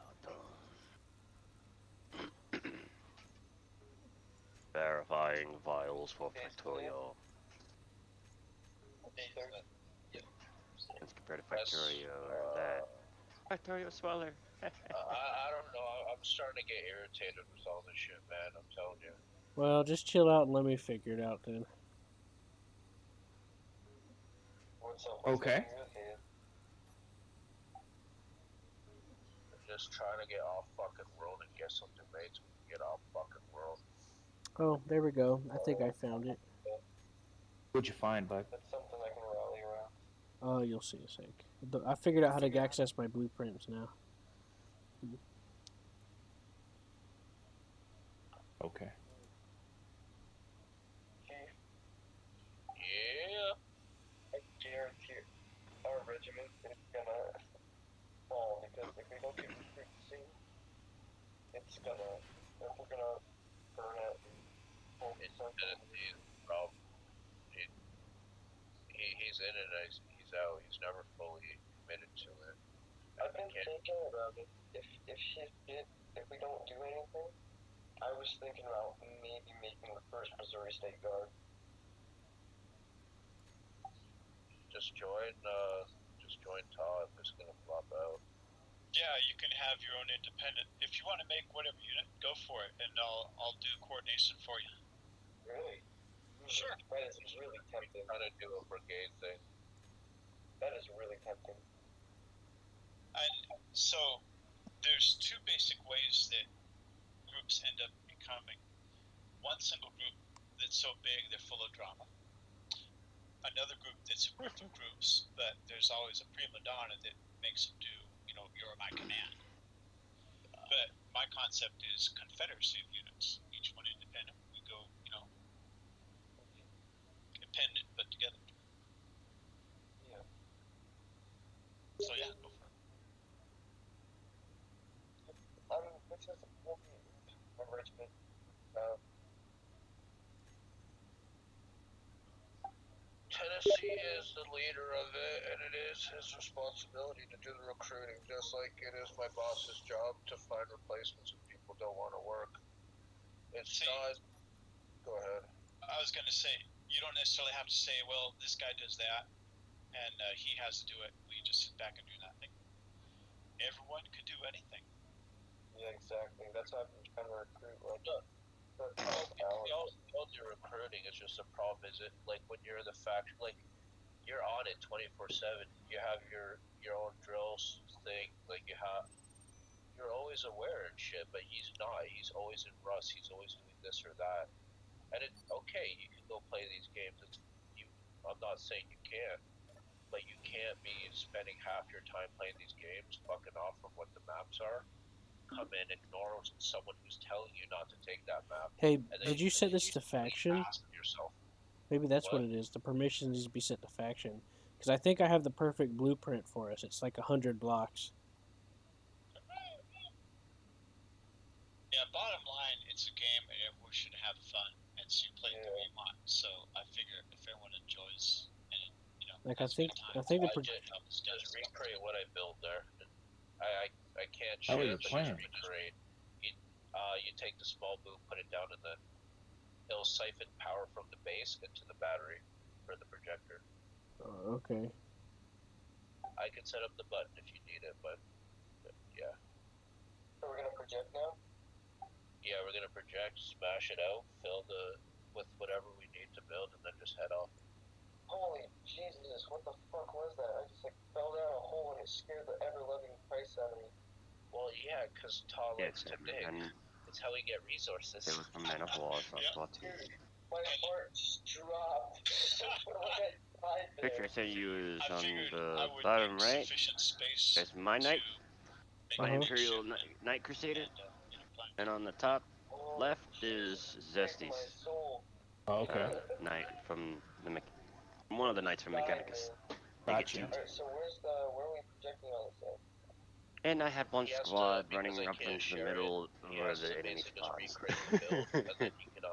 Verifying files for Factorio. Let's compare to Factorio or that. Factorio smaller. I don't know. I'm starting to get irritated with all this shit, man. I'm telling you. Well, just chill out and let me figure it out then. What's up? Okay. I'm just trying to get off fucking world and get something made so we can get off fucking world. Oh, there we go. I think I found it. What'd you find, bud? That's something I can rally around. Oh, you'll see a sec. I figured out how to access my blueprints now. Okay. Yeah. I guarantee our regiment is gonna fall because if we don't get recruit soon, it's gonna, if we're gonna burn it and hold It's something. the problem. He's in it. He's out. He's never fully committed to it. I've been thinking about it. If we don't do anything, I was thinking about maybe making the first Missouri State Guard. Just join Todd. It's gonna flop out. Yeah, you can have your own independent. If you want to make whatever unit, go for it, and I'll do coordination for you. Really? Sure. That is really tempting. Trying to do a brigade thing. That is really tempting. And so there's two basic ways that groups end up becoming. One single group that's so big they're full of drama. Another group that's a group of groups, but there's always a prima donna that makes them do, you're my command. But my concept is confederacy of units, each one independent. We go, independent but together. Yeah. So yeah, go for it. Which is a regiment. Tennessee is the leader of it, and it is his responsibility to do the recruiting, just like it is my boss's job to find replacements if people don't want to work. It's not. Go ahead. I was going to say, you don't necessarily have to say, well, this guy does that, and he has to do it. We just sit back and do nothing. Everyone could do anything. Yeah, exactly. That's why I've been trying to recruit. All your recruiting is just a problem. Is it like when you're in the factory, like you're on it 24/7. You have your own drills thing. Like you're always aware and shit. But he's not. He's always in rust. He's always doing this or that. And it's okay. You can go play these games. I'm not saying you can't, but you can't be spending half your time playing these games, fucking off from what the maps are. Come in, ignore someone who's telling you not to take that map. Hey, did you set this to faction? Yourself. Maybe that's what it is. The permissions needs to be set to faction. Because I think I have the perfect blueprint for us. It's like 100 blocks. Yeah, bottom line, it's a game and everyone should have fun. And so you play it the way you want. So I figure if everyone enjoys and Like I think just recreate what I built there. I can't How are share you but playing? just recreate. You take the small boom, put it down, and then it'll siphon power from the base into the battery for the projector. Okay. I can set up the button if you need it, but yeah. So we're gonna project now? Yeah, we're gonna project, smash it out, fill with whatever we need to build, and then just head off. Holy Jesus, what the fuck was that? I just fell down a hole and it scared the ever-loving Christ out of me. Well, yeah, because Todd likes to dig. And it's how we get resources. it was from Man of War, so I thought too. My heart just dropped. Picture I sent you is I on figured the I would bottom make right. sufficient space That's my knight, to my make a Imperial makeshift Knight Crusader, plan. and on the top left is Zesty's Okay. knight from one of the knights from Mechanicus. Gotcha. Alright, so where are we projecting on the same. And I had one He has to, squad because running I up can't into the share it, middle he where has the to enemy basically just spots. recreate the build, and then he can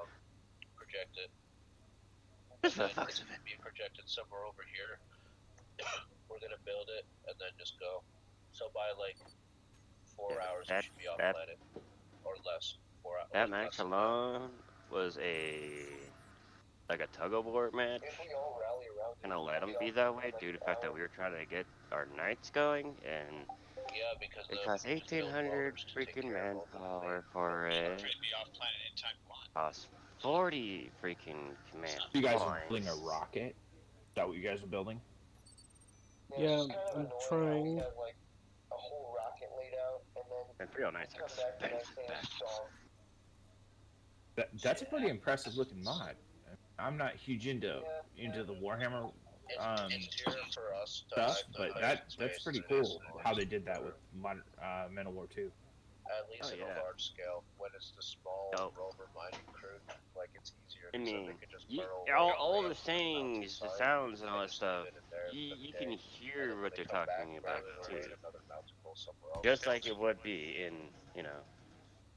project it. Just for And the then fucks it of can it. be projected somewhere over here. We're gonna build it and then just go. So by like 4 Yeah, hours, that you should be off that planet, or less. 4 hours. that Like match less than that. alone was like a tug of war match. If we all rally around And it, I let we them all be that in way like due to an the fact that hour. we were trying to get our knights going, and Yeah, because it then we cost can just build 1,800 welders to take freaking care of all the manpower main for Be it. free to be off planet anytime you want. Cost 40 freaking command You guys are building a points. rocket? Is that what you guys are building? Yeah, Yeah, it's just kind of I'm annoying how trying. we have like a whole rocket laid out, and then And 309 we are come back the next expensive day and it's bastards. gone. That's a pretty impressive looking mod. I'm not huge into Yeah. the Warhammer It's dearer for us to stuff, hide the but hiding that's space pretty than it is cool how they did that for with modern Men of War 2. at least Oh, in a yeah. large scale. When it's the small Nope. rover mining crew, like it's easier I because then mean, they could just you, burrow all away the on the sayings, the mountainside, sounds, and and all they that just stuff, leave it in there you, for the you day. can And hear then when what they they're come back, talking about, rather than too. raid another mountain pool somewhere else, Just they'll like just it would be in,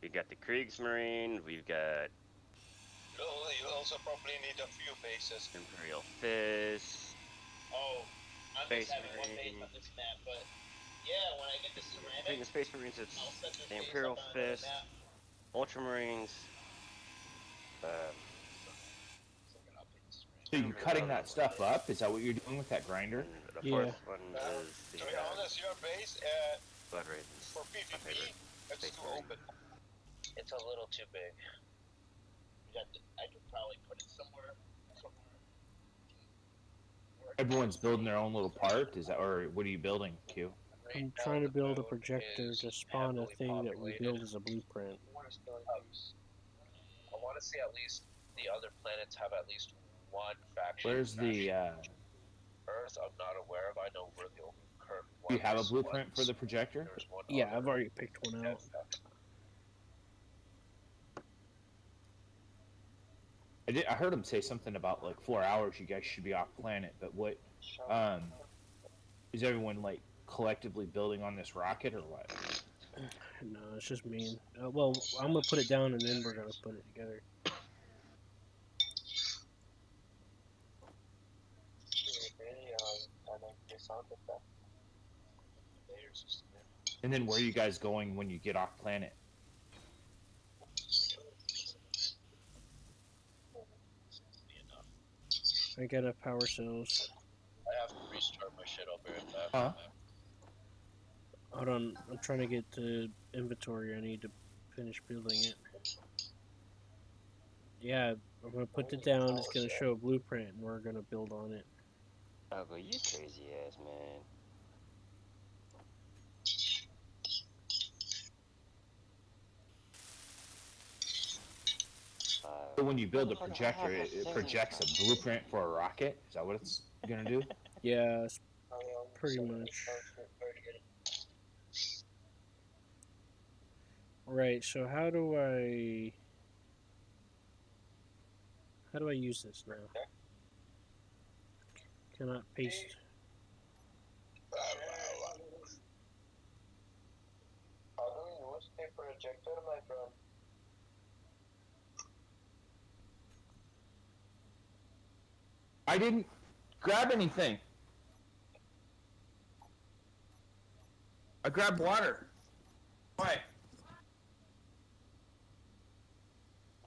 we got the Kriegsmarine, we've got You also probably need a few bases. Imperial Fist, Oh, I'm Space just having one base Marine. on this map, but yeah, when I get to Between the ceramic, Space Marines, I'll it's set this the base up Imperial on another Fist, map. Ultramarines, So I you're don't remember cutting what the that other one stuff is. up? Is that what you're doing with that grinder? And the Yeah. fourth one is the To be honest, your base Blood Ravens. for My PvP, favorite. it's Space too Marine. open. It's a little too big. I could probably put it somewhere. Everyone's building their own little part. Is that, or what are you building, Q? I'm trying to build a projector to spawn a thing that we build as a blueprint. I want to see at least the other planets have at least one faction. Where's the? Earth? I'm not aware of. I know we're the only current one. Do you have a blueprint for the projector? There's one Yeah, other. I've already picked one out. I heard him say something about like 4 hours. You guys should be off planet. But what? Is everyone like collectively building on this rocket or what? No, it's just me. Well, I'm gonna put it down and then we're gonna put it together. And then where are you guys going when you get off planet? I got enough power cells. I have to restart my shit. I'll be right back. Huh? Hold on, I'm trying to get to inventory. I need to finish building it. Yeah, I'm gonna put it down. It's gonna show a blueprint, and we're gonna build on it. Oh, but you crazy ass man. So when you build a projector, it projects a blueprint for a rocket. Is that what it's gonna do? Yeah, it's pretty much. Right. So how do I use this now? Cannot paste. How do you use a projector, my friend? I didn't grab anything. I grabbed water. Why?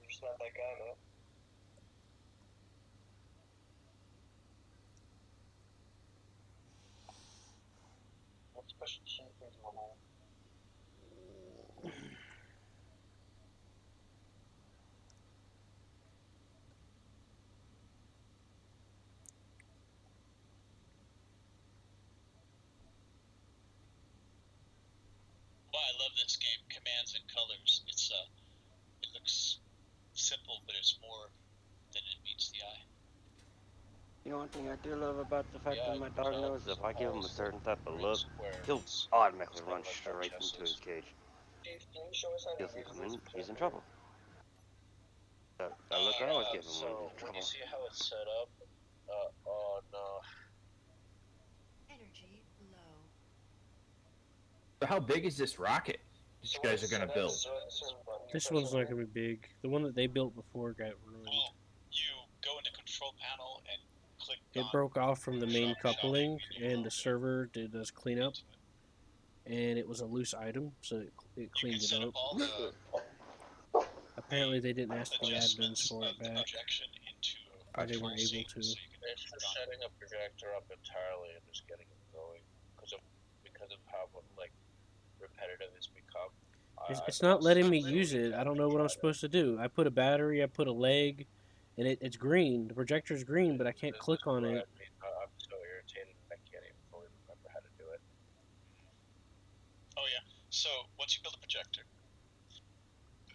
You're just not that guy, man. What's special cheese is my home? Well, I love this game, Commands and Colors. It looks simple, but it's more than it meets the eye. You know one thing I do love about the fact Yeah, that my dog so knows if I give him a certain type of green look, squares. he'll It's automatically kinda run like straight chesses. into his cage. Steve, can you show us how He to doesn't use come this in, he's in projector? trouble. That look I always give him So when he's in when trouble. you see how it's set up on Energy low. So how big is this rocket that you guys are gonna build? This one's not gonna be big. The one that they built before got ruined. Well, you go into control panel and click It on broke off from the main Sharage, coupling, and you and the server does cleanup, into it. and it was a loose item, so it You cleaned can it set up. up all the Apparently, they didn't ask the admins adjustments for of it the back, projection into or a they weren't control able scene, to. so you can It's just setting a projector up entirely and just getting it going because of how like repetitive it's become. It's not letting me use it. I don't know what I'm supposed to do. I put a battery, I put a leg, and it's green. The projector's green, but I can't This click is on what it. I mean. I'm so irritated. I can't even fully remember how to do it. Oh yeah. So once you build a projector,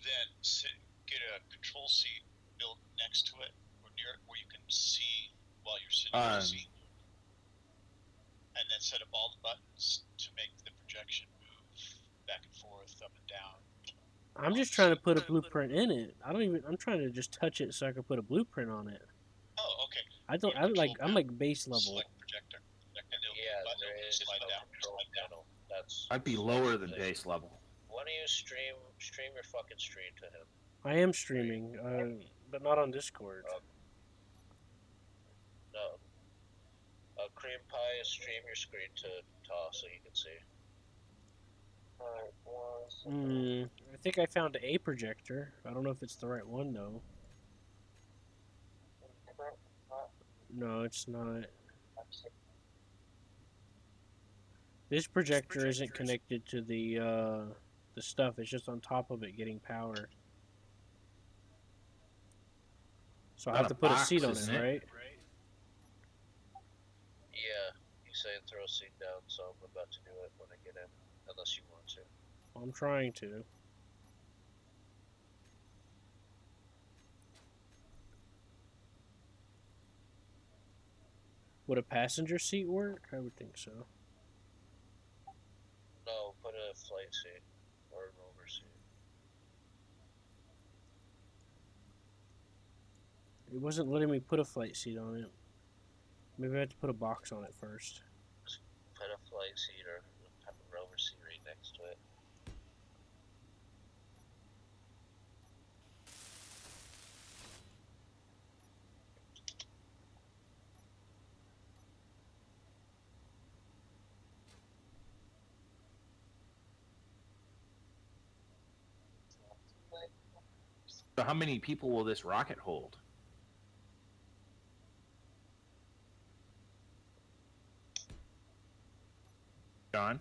then get a control seat built next to it or near it where you can see while you're sitting in the seat, and then set up all the buttons to make the projection move back and forth, up and down. I'm just trying to put a blueprint in it. I'm trying to just touch it so I can put a blueprint on it. Oh, okay. I don't. I'm like base level. Select projector, and there'll be Yeah, a button there that is slide no down, control slide down. panel. That's. I'd be lower than base level. Why don't you stream your fucking stream to him? I am streaming, but not on Discord. No. Cream Pie, stream your screen to Toss so you can see. Alright, I think I found a projector. I don't know if it's the right one though. No, it's not. This projector isn't connected to the stuff. It's just on top of it getting power. So I have to put a seat on it, right? Yeah, you say throw a seat down, so I'm about to do it when I get in, unless you want to. I'm trying to. Would a passenger seat work? I would think so. No, put a flight seat or an rover seat. It wasn't letting me put a flight seat on it. Maybe I have to put a box on it first. Put a flight seat or have a rover seat right next to it. So how many people will this rocket hold? John?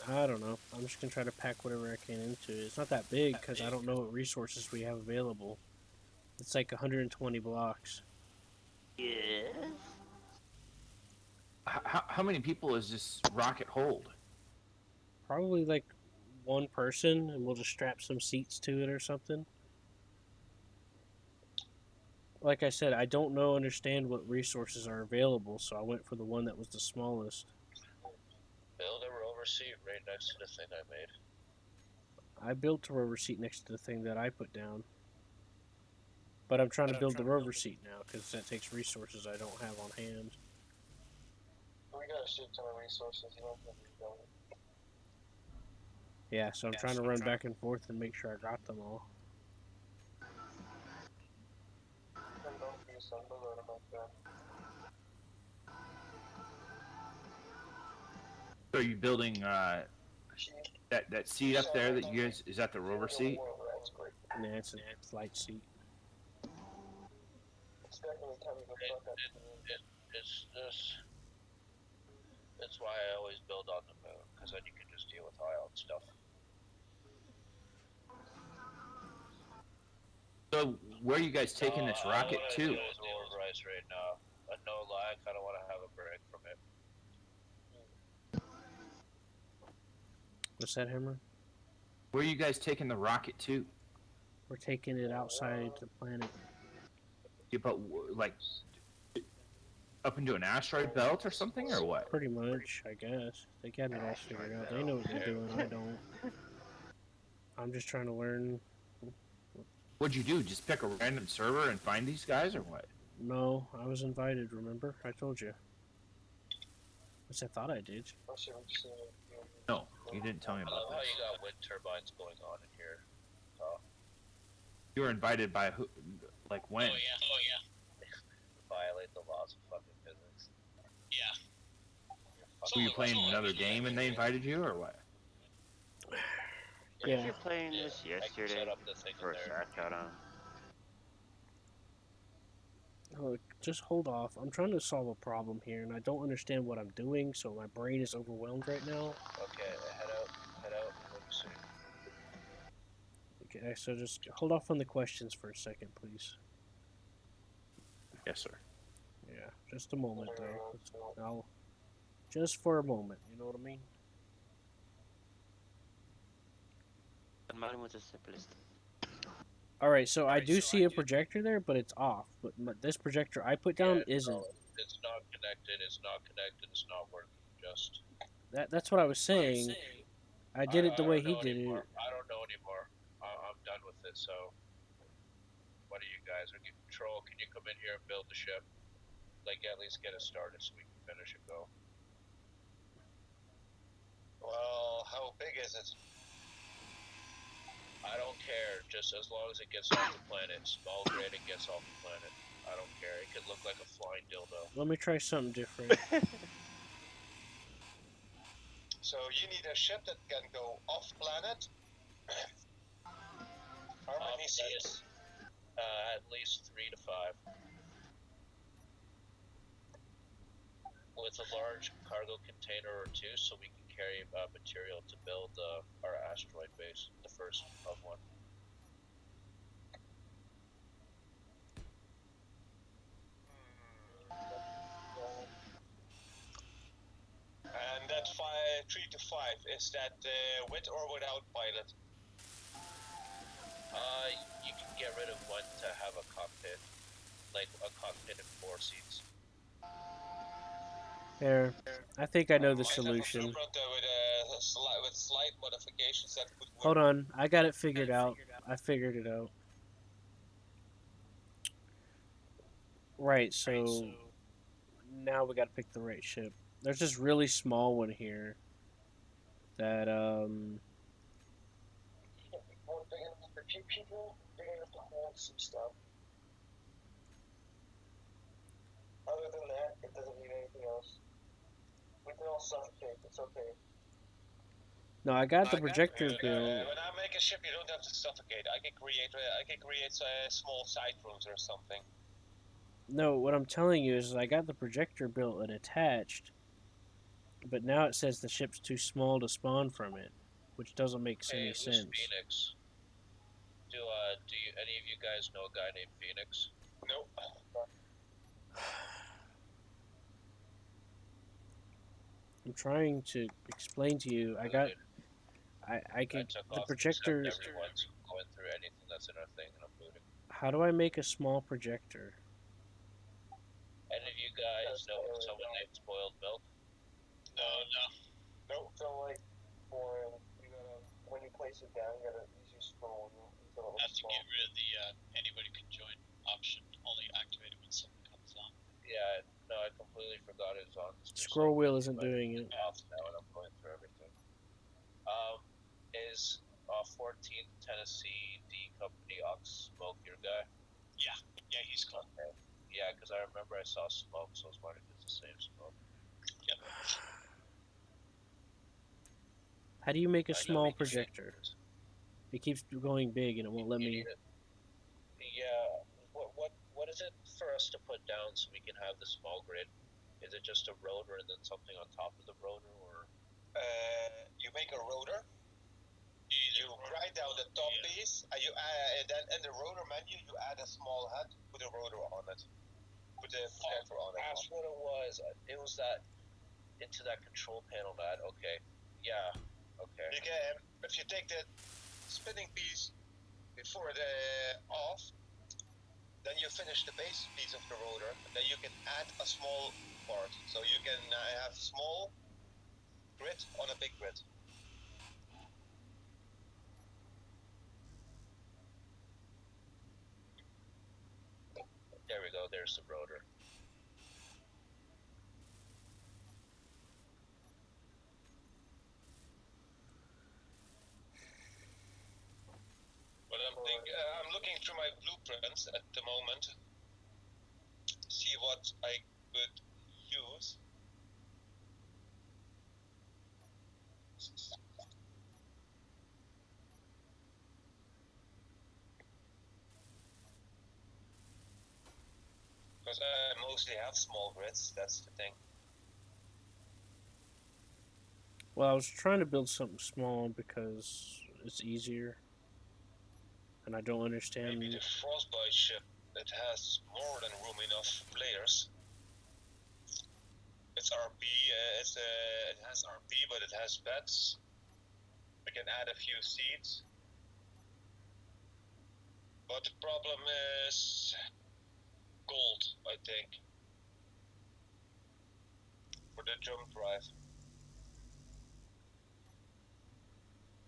I don't know. I'm just going to try to pack whatever I can into it. It's not that big because I don't know what resources we have available. It's like 120 blocks. Yes. How many people does this rocket hold? Probably like one person, and we'll just strap some seats to it or something. Like I said, I don't understand what resources are available, so I went for the one that was the smallest. Build a rover seat right next to the thing I made. I built a rover seat next to the thing that I put down. But I'm trying to build the rover seat now, because that takes resources I don't have on hand. We got a shit ton of resources, you don't have to build it. Yeah, so I'm trying to run back and forth and make sure I got them all. So are you building that seat up there that you guys, is that the rover seat? Yeah, it's a flight seat. It's why I always build on the moon, because then you can just deal with ion stuff. So where are you guys taking this rocket to? I don't want to deal with Overrise right now. No lie, I kind of want to have a break from it. What's that, Hammer? Where are you guys taking the rocket to? We're taking it outside the planet. Yeah, but like up into an asteroid belt or something, or what? Pretty much, I guess. They got it all figured out. They know what they're doing. I don't. I'm just trying to learn. What'd you do? Just pick a random server and find these guys, or what? No, I was invited, remember? I told you. At least I thought I did. No, you didn't tell me I about love how this. you got wind turbines going on in here. You were invited by who? Like when? Oh yeah. Violate the laws of fucking physics. Yeah. Were you Solar- playing solar another energy, game and they invited you, or what? Did Yeah. you playing this I can set yesterday? up the thing in First there. I shot on. Look, just hold off. I'm trying to solve a problem here, and I don't understand what I'm doing, so my brain is overwhelmed right now. Okay, head out. Let me see. Okay, so just hold off on the questions for a second, please. Yes, sir. Yeah, just a moment though. I'll just for a moment. You know what I mean? But mine was the simplest. All right, so I do see a projector there, but it's off. But this projector I put down isn't. No, it's not connected. It's not connected. It's not working. Just. That's what I was saying. I did it the way he did anymore. it. I don't know anymore. I'm done with it. So, what are you guys? Are you control? Can you come in here and build the ship? Like at least get it started so we can finish and go. Well, how big is it? I don't care. Just as long as it gets off the planet, small grade, it gets off the planet. I don't care. It could look like a flying dildo. Let me try something different. So you need a ship that can go off planet. How many seats? At least 3 to 5. With a large cargo container or 2, so we can carry material to build our asteroid base, the first of one. And that 3 to 5, is that with or without pilot? You can get rid of one to have a cockpit, like a cockpit and 4 seats. There, I think I know the I have a solution. blueprint with slight modifications that would work. Hold on, I got it figured out. I figured it out. Right, so now we gotta pick the right ship. There's this really small one here that One big enough for 2 people, big enough to hold some stuff. Other than that, it doesn't need anything else. We can all suffocate, it's okay. no, I got the projector built. When I make a ship, you don't have to suffocate. I can create small side rooms or something. No, what I'm telling you is I got the projector built and attached, but now it says the ship's too small to spawn from it, which doesn't make any Who's sense. Phoenix? Do you any of you guys know a guy named Phoenix? Nope. I'm trying to explain to you. I can took the off projector. except everyone's going through anything that's in our thing, and I'm booting. How do I make a small projector? Any of you guys know someone named Spoiled Milk? Nope. So like, for you gotta when you place it down, you gotta use your scroll until it Have looks to small. get rid of the anybody can join option. Only activate it when something comes on. Yeah, no, I completely forgot it was on. Scroll wheel isn't doing it. Off now, and I'm going through everything. Is 14th Tennessee D Company Ox Smoke your guy? Yeah, he's cool. Okay. Yeah, because I remember I saw smoke, so I was wondering if it's the same smoke. Yep. How do you make a I know small we can projector? It keeps going big and it won't let me. Yeah. What is it for us to put down so we can have the small grid? Is it just a rotor and then something on top of the rotor, or? You make a rotor. You grind down the top piece, and then in the rotor menu you add a small head, put a rotor on it, put a projector on it. That's what it was. It was that into that control panel. That okay. Yeah. Okay. You can, if you take the spinning piece before the off, then you finish the base piece of the rotor, and then you can add a small part. So you can have small grid on a big grid. There we go. There's the rotor. I'm looking through my blueprints at the moment. See what I could use. Because I mostly have small grids, that's the thing. Well, I was trying to build something small because it's easier, and I don't understand. Maybe the Frostbite ship, it has more than room enough players. It's RP, it has RP, but it has beds. We can add a few seats. But the problem is gold, I think, for the jump drive.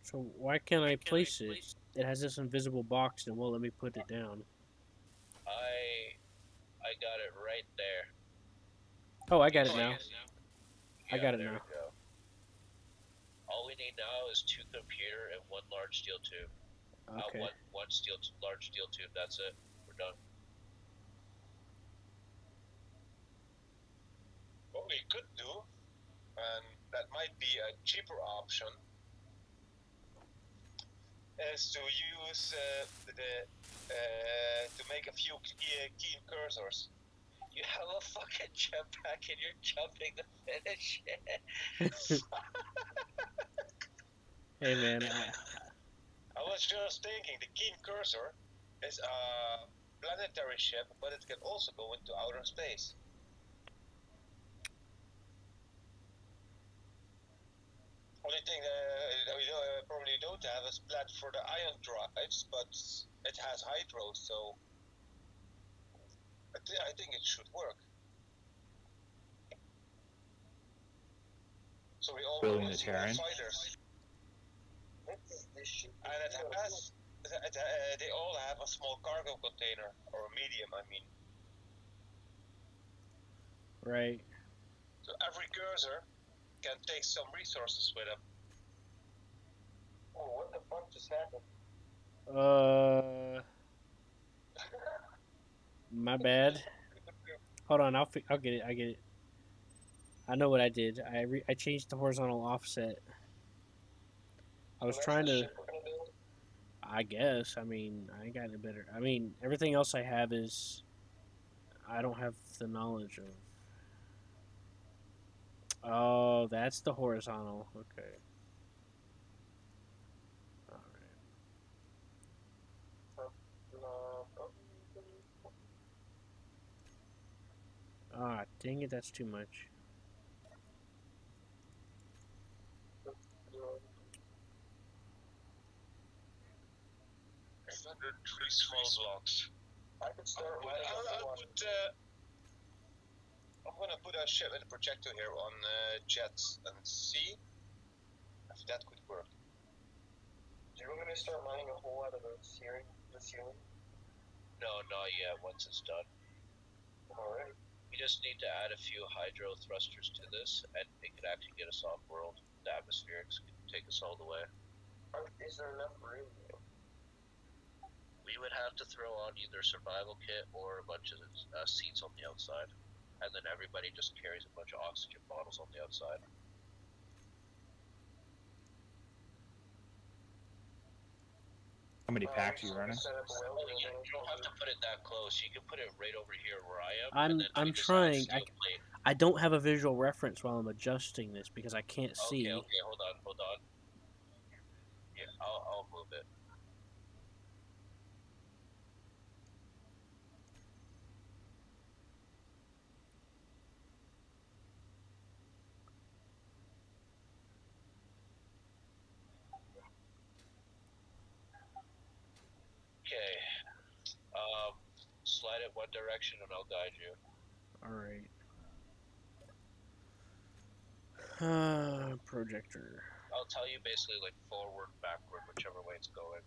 So why can't I place it? It has this invisible box and won't let me put it down. I got it right there. Oh, I got it now. I got it there now. we go. All we need now is 2 computer and 1 large steel tube. Okay. One large steel tube. That's it. We're done. What we could do, and that might be a cheaper option, is to use to make a few keen cursors. You have a fucking jetpack and you're jumping to finish it. Hey man, I was just thinking the keen cursor is a planetary ship, but it can also go into outer space. Only thing we probably don't have is plat for the ion drives, but it has hydro, so I think it should work. So we all Building the see Terran. fighters. And it has, they all have a small cargo container, or a medium, I mean. right. So every cursor can take some resources with them. Oh, what the fuck just happened? My bad. Hold on, I'll get it. I get it. I know what I did. I changed the horizontal offset. I was trying to. I guess. I mean, I ain't got any better. I mean, everything else I have is. I don't have the knowledge of. Oh, that's the horizontal. Okay. Ah, dang it, that's too much. Three small blocks. I could start with I'm gonna put a ship and a projector here on jets and see if that could work. Do you want me to start mining a hole out of the ceiling? No, not yet. Once it's done. Alright. We just need to add a few hydro thrusters to this, and it could actually get us off world. The atmospherics could take us all the way. Is there enough room? We would have to throw on either a survival kit or a bunch of seats on the outside, and then everybody just carries a bunch of oxygen bottles on the outside. How many packs are you running? You don't have to put it that close. You can put it right over here where I am. I'm trying. I don't have a visual reference while I'm adjusting this because I can't see. Okay, hold on. Yeah, I'll move it. Okay. Slide it one direction and I'll guide you. Alright. Projector. I'll tell you basically like forward, backward, whichever way it's going.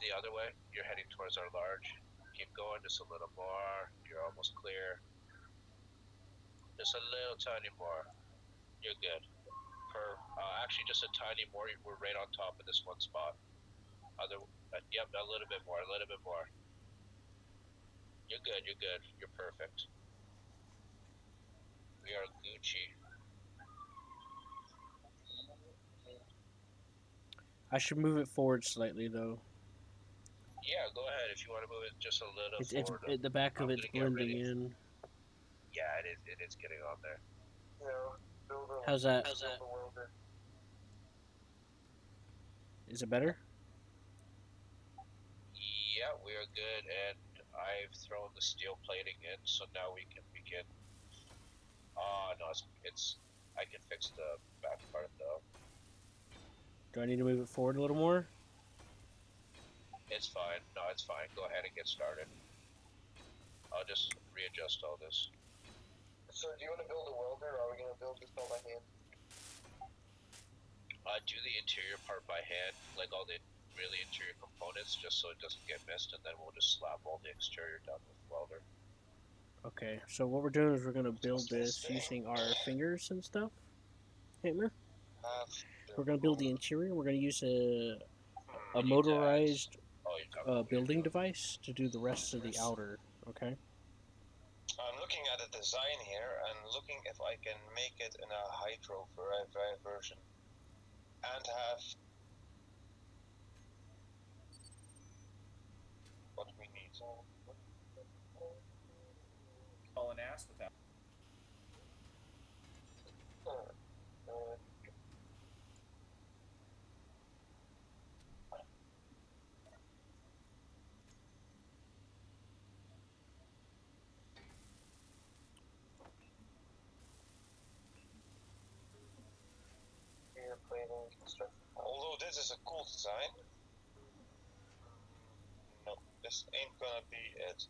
The other way, you're heading towards our large. Keep going just a little more. You're almost clear. Just a little tiny more. You're good. Actually just a tiny more. We're right on top of this one spot. Other, yep, a little bit more, a little bit more. You're good, you're good, you're perfect. We are Gucci. I should move it forward slightly though. Yeah, go ahead if you want to move it just a little It's forward. the back of I'm it's gonna get blending ready. in. Yeah, it is getting on there. Yeah, build a, How's that? build a welder. Is it better? Yeah, we are good, and I've thrown the steel plating in, so now we can begin. No, it's I can fix the back part though. Do I need to move it forward a little more? It's fine. No, it's fine. Go ahead and get started. I'll just readjust all this. So do you want to build a welder, or are we going to build this all by hand? Do the interior part by hand, like all the really interior components, just so it doesn't get missed, and then we'll just slap all the exterior down with welder. Okay, so what we're doing is we're gonna build this using our fingers and stuff. Hammer. We're gonna build the interior. We're gonna use a motorized Oh, you're talking about building weird. device to do the rest of the outer. Okay. I'm looking at a design here and looking if I can make it in a hydro version and have what we need. Call and ask without. Here, plating, construction. Although this is a cool design, no, this ain't gonna be it.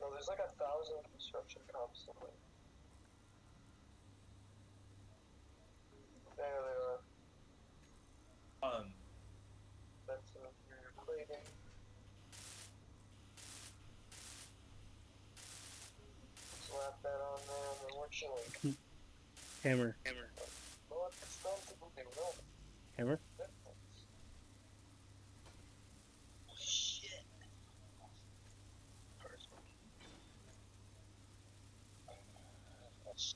No, there's like 1,000 construction constantly. There they are. That's some interior plating. Slap that on there, and then we're chilling. Hammer. Well, it's time to move it around. Hammer. Oh, shit. That's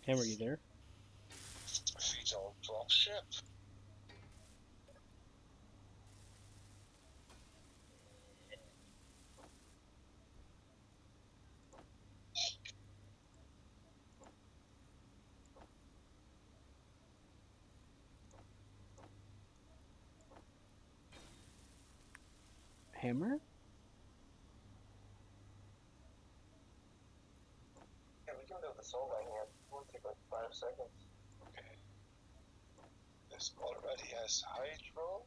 Hammer, you there? Feet all drop ship. Hammer. Yeah, we can build this all by hand. It won't take like 5 seconds. Okay. This already has hydro.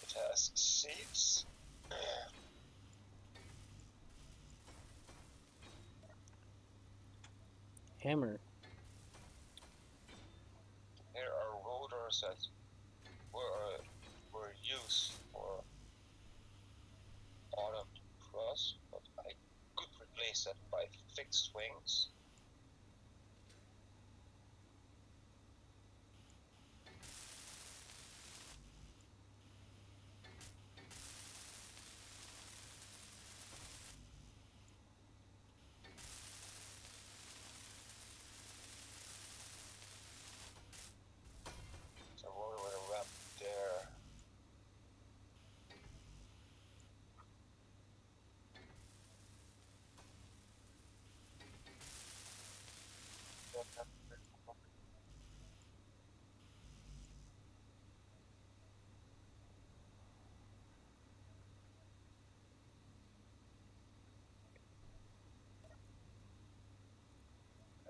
It has seats. Hammer. Here are rotors that were used for autumn cross, but I could replace that by fixed wings. So rotor with a ramp there.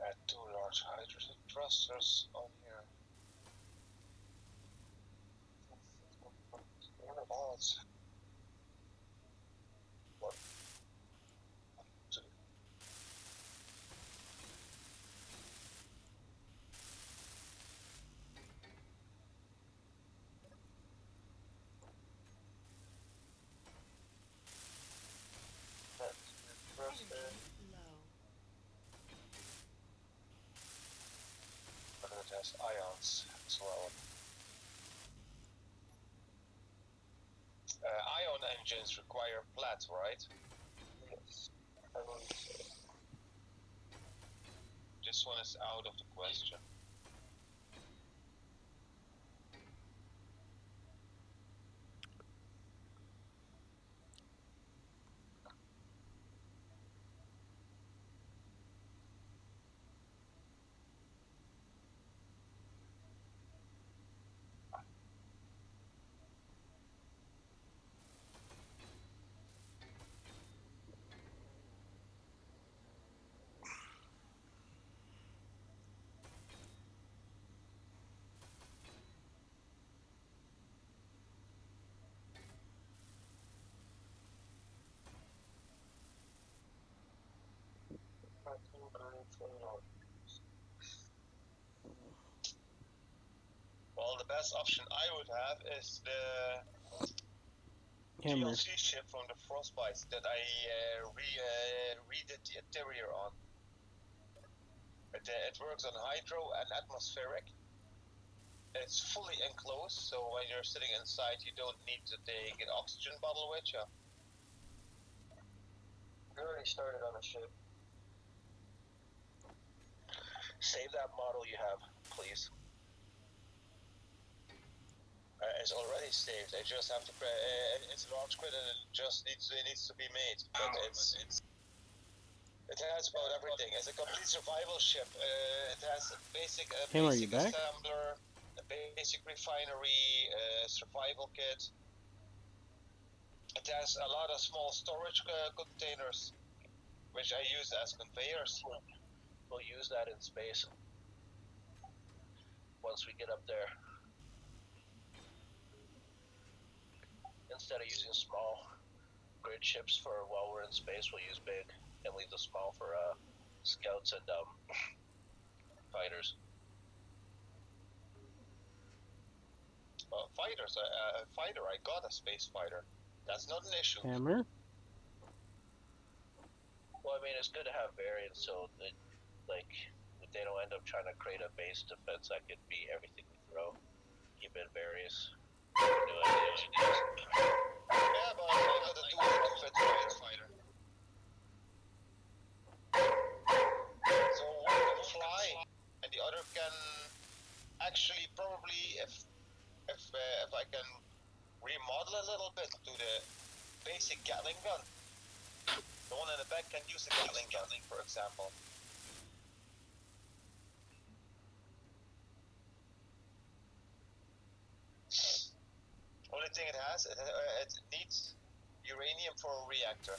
Add 2 large hydrogen thrusters on here. Odd. What? 2. has ions as well. Ion engines require plat, right? Yes, I believe so. This one is out of the question. Platinum grades and not. Well, the best option I would have is the Hammer. GLC ship from the Frostbite that I redid the interior on. It works on hydro and atmospheric. It's fully enclosed, so when you're sitting inside, you don't need to take an oxygen bottle with you. We already started on a ship. Save that model you have, please. It's already saved. I just have to. It's a large credit, and it just needs to be made. But it has about everything. It's a complete survival ship. It has a basic Hammer, are you basic back? assembler, a basic refinery, survival kit. It has a lot of small storage containers, which I use as conveyors. We'll use that in space once we get up there. Instead of using small grid ships for while we're in space, we'll use big and leave the small for scouts and fighters. Fighters, fighter. I got a space fighter. That's not an issue. Hammer. Well, I mean, it's good to have variants, so that, like, if they don't end up trying to create a base defense that could be everything we throw. Keep it various. New ideas. Yeah, but I got a dual defense fighter. So one can fly, and the other can actually probably, if I can remodel a little bit to the basic Gatling gun. The one in the back can use a Gatling gun, for example. Only thing it has, it needs uranium for a reactor.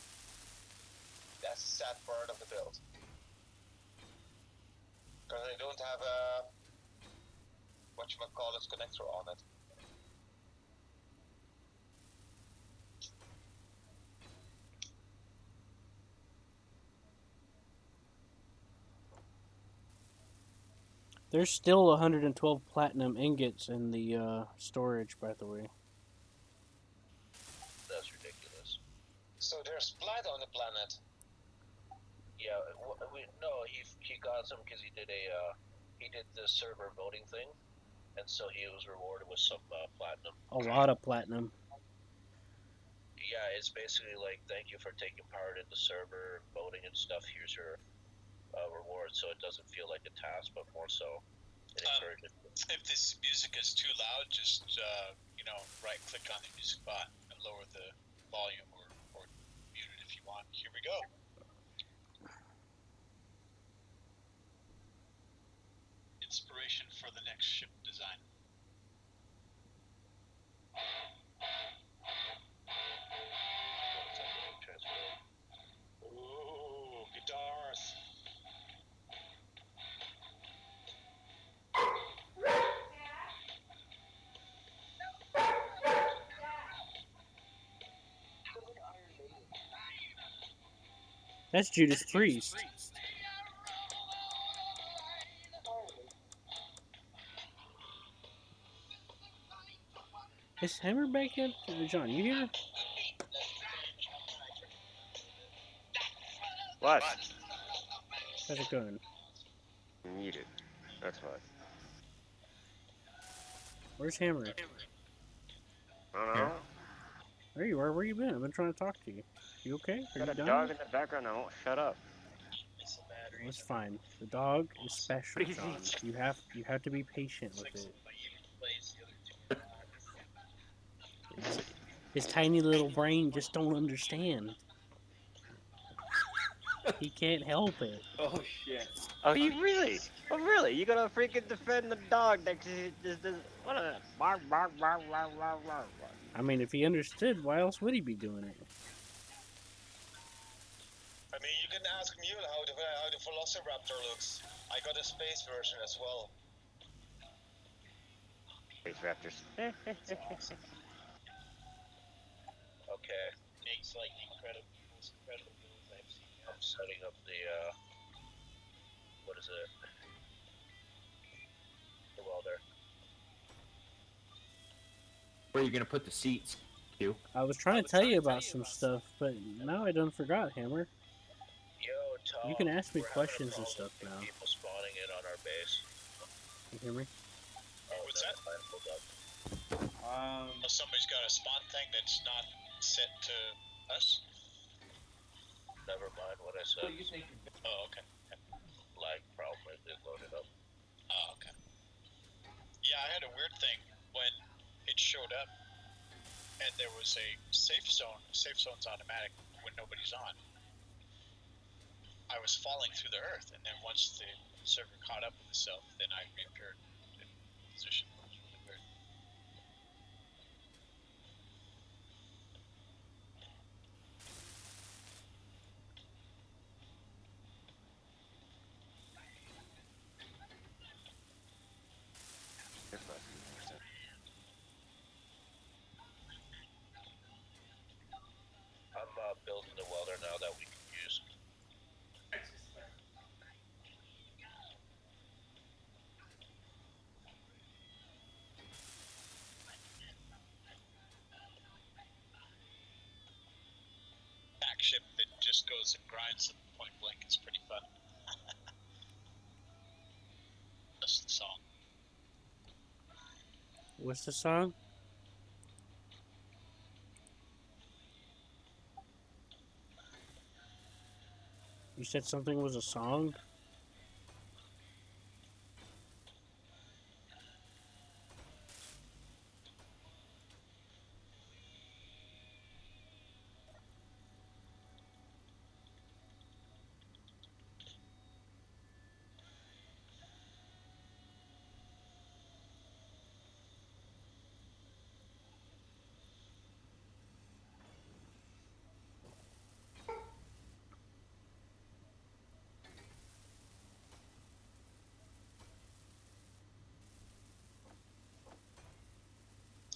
That's the sad part of the build. Because they don't have a whatchamacallit connector on it. There's still 112 platinum ingots in the storage, by the way. That's ridiculous. So there's plat on the planet. Yeah, he got some because he did the server voting thing, and so he was rewarded with some platinum. A lot of platinum. Yeah, it's basically like thank you for taking part in the server voting and stuff. Here's your reward, so it doesn't feel like a task, but more so it encourages. If this music is too loud, just right click on the music bot and lower the volume or mute it if you want. Here we go. Inspiration for the next ship design. Ooh, guitars. That's Judas Priest. Is Hammer back yet? John, you here? What? How's it going? Muted. That's why. Where's Hammer? I don't know. There you are. Where you been? I've been trying to talk to you. You okay? Are Got you a done? dog in the background that won't shut up. It's the batteries. That's fine. The dog is special, What is John. he- You have to be patient with it. My even plays the other two are not. His tiny little brain just don't understand. He can't help it. Oh shit! Oh, you really? Oh, really? You gonna freaking defend the dog that just what a bark, bark, bark, bark, bark, bark. I mean, if he understood, why else would he be doing it? I mean, you can ask Mule how the Velociraptor looks. I got a space version as well. Space raptors. Okay, Makes like most incredible moves I've seen. I'm setting up the what is it? The welder. Where are you gonna put the seats, Q? I was trying to tell you about some stuff, but now I done forgot, Hammer. Yo, Tom. You can ask me we're having a questions and problem stuff with now. People spawning in on our base. You hear me? Oh, What's that's fine. Hold up. Well, somebody's got a spawn thing that's not set to us. Never mind what I said. Oh, okay. Lag problem as it loaded up. Oh, okay. Yeah, I had a weird thing when it showed up, and there was a safe zone. Safe zone's automatic when nobody's on. I was falling through the earth, and then once the server caught up with itself, then I reappeared in position. It was really weird. I'm building the welder now that we can use. Back ship that just goes and grinds at point blank is pretty fun. That's the song. What's the song? You said something was a song?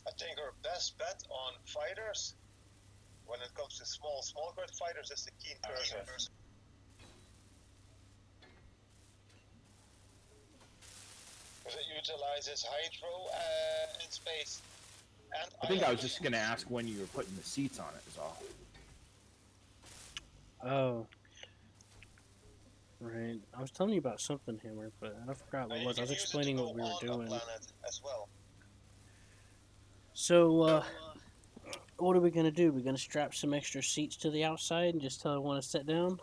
I think our best bet on fighters, when it comes to small bird fighters, is the Keen Cursor. Because it utilizes hydro in space. And I think I was just gonna ask when you were putting the seats on it. Is all. Oh. Right. I was telling you about something, Hammer, but I forgot what it was. I was explaining what we were doing. As well. So, what are we gonna do? We're gonna strap some extra seats to the outside and just tell everyone to sit down?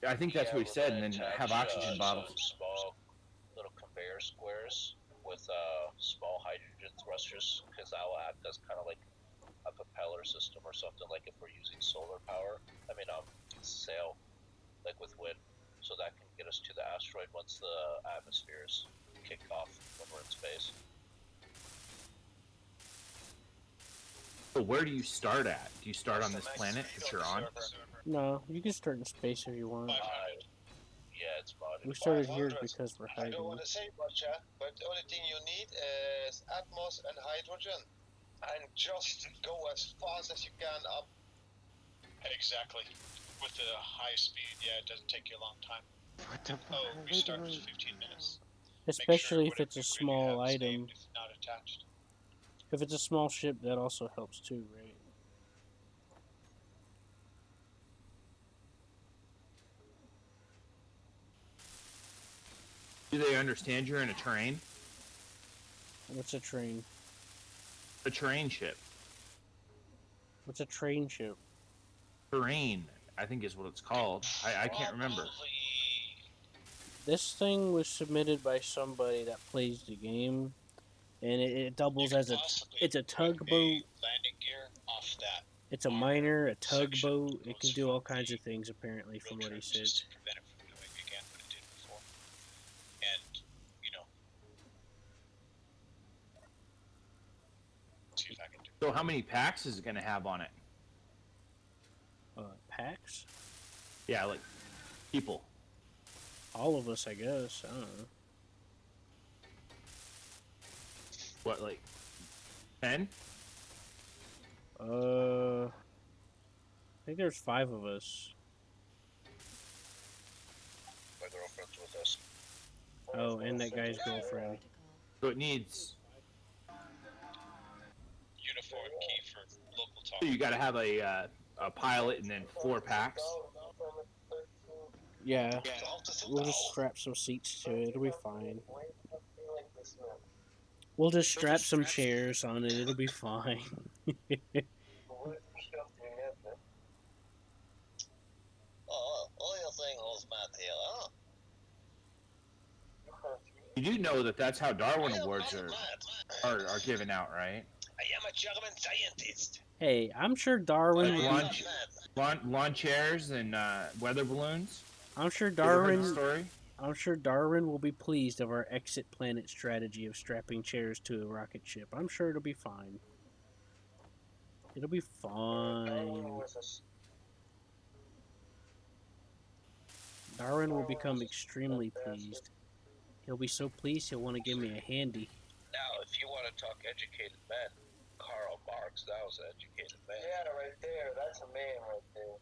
I think that's what he we're said, gonna and then attach, have oxygen some bottles. small little conveyor squares with small hydrogen thrusters, because that will act as kind of like a propeller system or something, like if we're using solar power. I mean, sail, like with wind, so that can get us to the asteroid once the atmosphere is kicked off when we're in space. So where do you start at? Do you start on this planet that you're on? No, you can start in space if you want. Yeah, it's modded. We started here 500. because we're I don't hiding. want to say much, but the only thing you need is atmos and hydrogen. And just go as fast as you can up. Exactly. With the high speed, yeah, it doesn't take you a long time. What the fuck Oh, are we they start with doing? 15 minutes. Especially Make if sure it's a whatever small you have is item. named, if not attached. If it's a small ship, that also helps too, right? Do they understand you're in a terrain? What's a train? A terrain ship. What's a train ship? Terrain, I think is what it's called. I can't remember. This thing was submitted by somebody that plays the game, and it doubles as it's a tugboat. Landing gear off that. It's a miner, a tugboat. It can do all kinds of things apparently, from what he said. Just to prevent it from doing again what it did before. And, you know, see if I can do So how many packs is it going to have on it? Packs? Yeah, like people. All of us, I guess. I don't know. What, like 10? I think there's 5 of us. my girlfriend's with us. Oh, and that guy's girlfriend. So it needs. Uniform key for local talk. So you got to have a pilot and then 4 packs. Yeah, we'll just strap some seats to it. It'll be fine. We'll just strap some chairs on it. It'll be fine. All your thing holds Matt here, huh? You do know that that's how Darwin Awards are given out, right? I am a German scientist. Hey, I'm sure Darwin. Like lawn chairs and weather balloons. I'm sure You ever heard the Darwin. story? I'm sure Darwin will be pleased of our exit planet strategy of strapping chairs to a rocket ship. I'm sure it'll be fine. It'll be fine. Darwin will become extremely pleased. He'll be so pleased he'll want to give me a handy. Now, if you want to talk educated men, Karl Marx, that was an educated man. Yeah, right there. That's a man right there.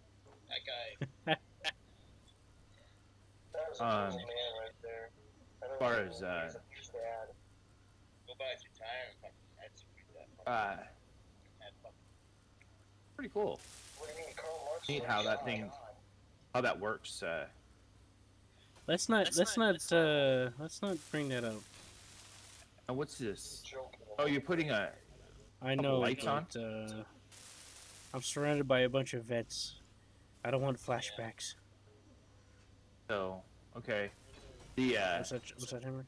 That guy. That was a man right there. As far as Go back to time and execute that. Pretty cool. What do you mean, Karl Marx? Neat how how that works. Let's not bring that up. Now what's this? Oh, you're putting a. I know, lights on? but I'm surrounded by a bunch of vets. I don't want flashbacks. So okay. The What's that, Hammer?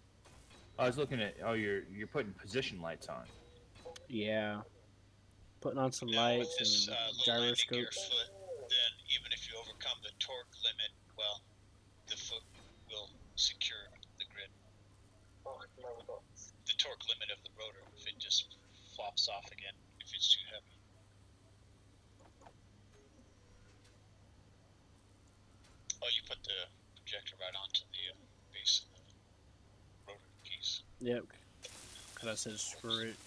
I was looking at. Oh, you're putting position lights on. Yeah. Putting on some Now, lights with this, and little landing gear gyroscopes. foot, then even if you overcome the torque limit, well, the foot will secure the grid. The torque limit of the rotor, if it just flops off again, if it's too heavy. Oh, you put the projector right onto the base of the rotor piece. Yep. Cause I said screw it.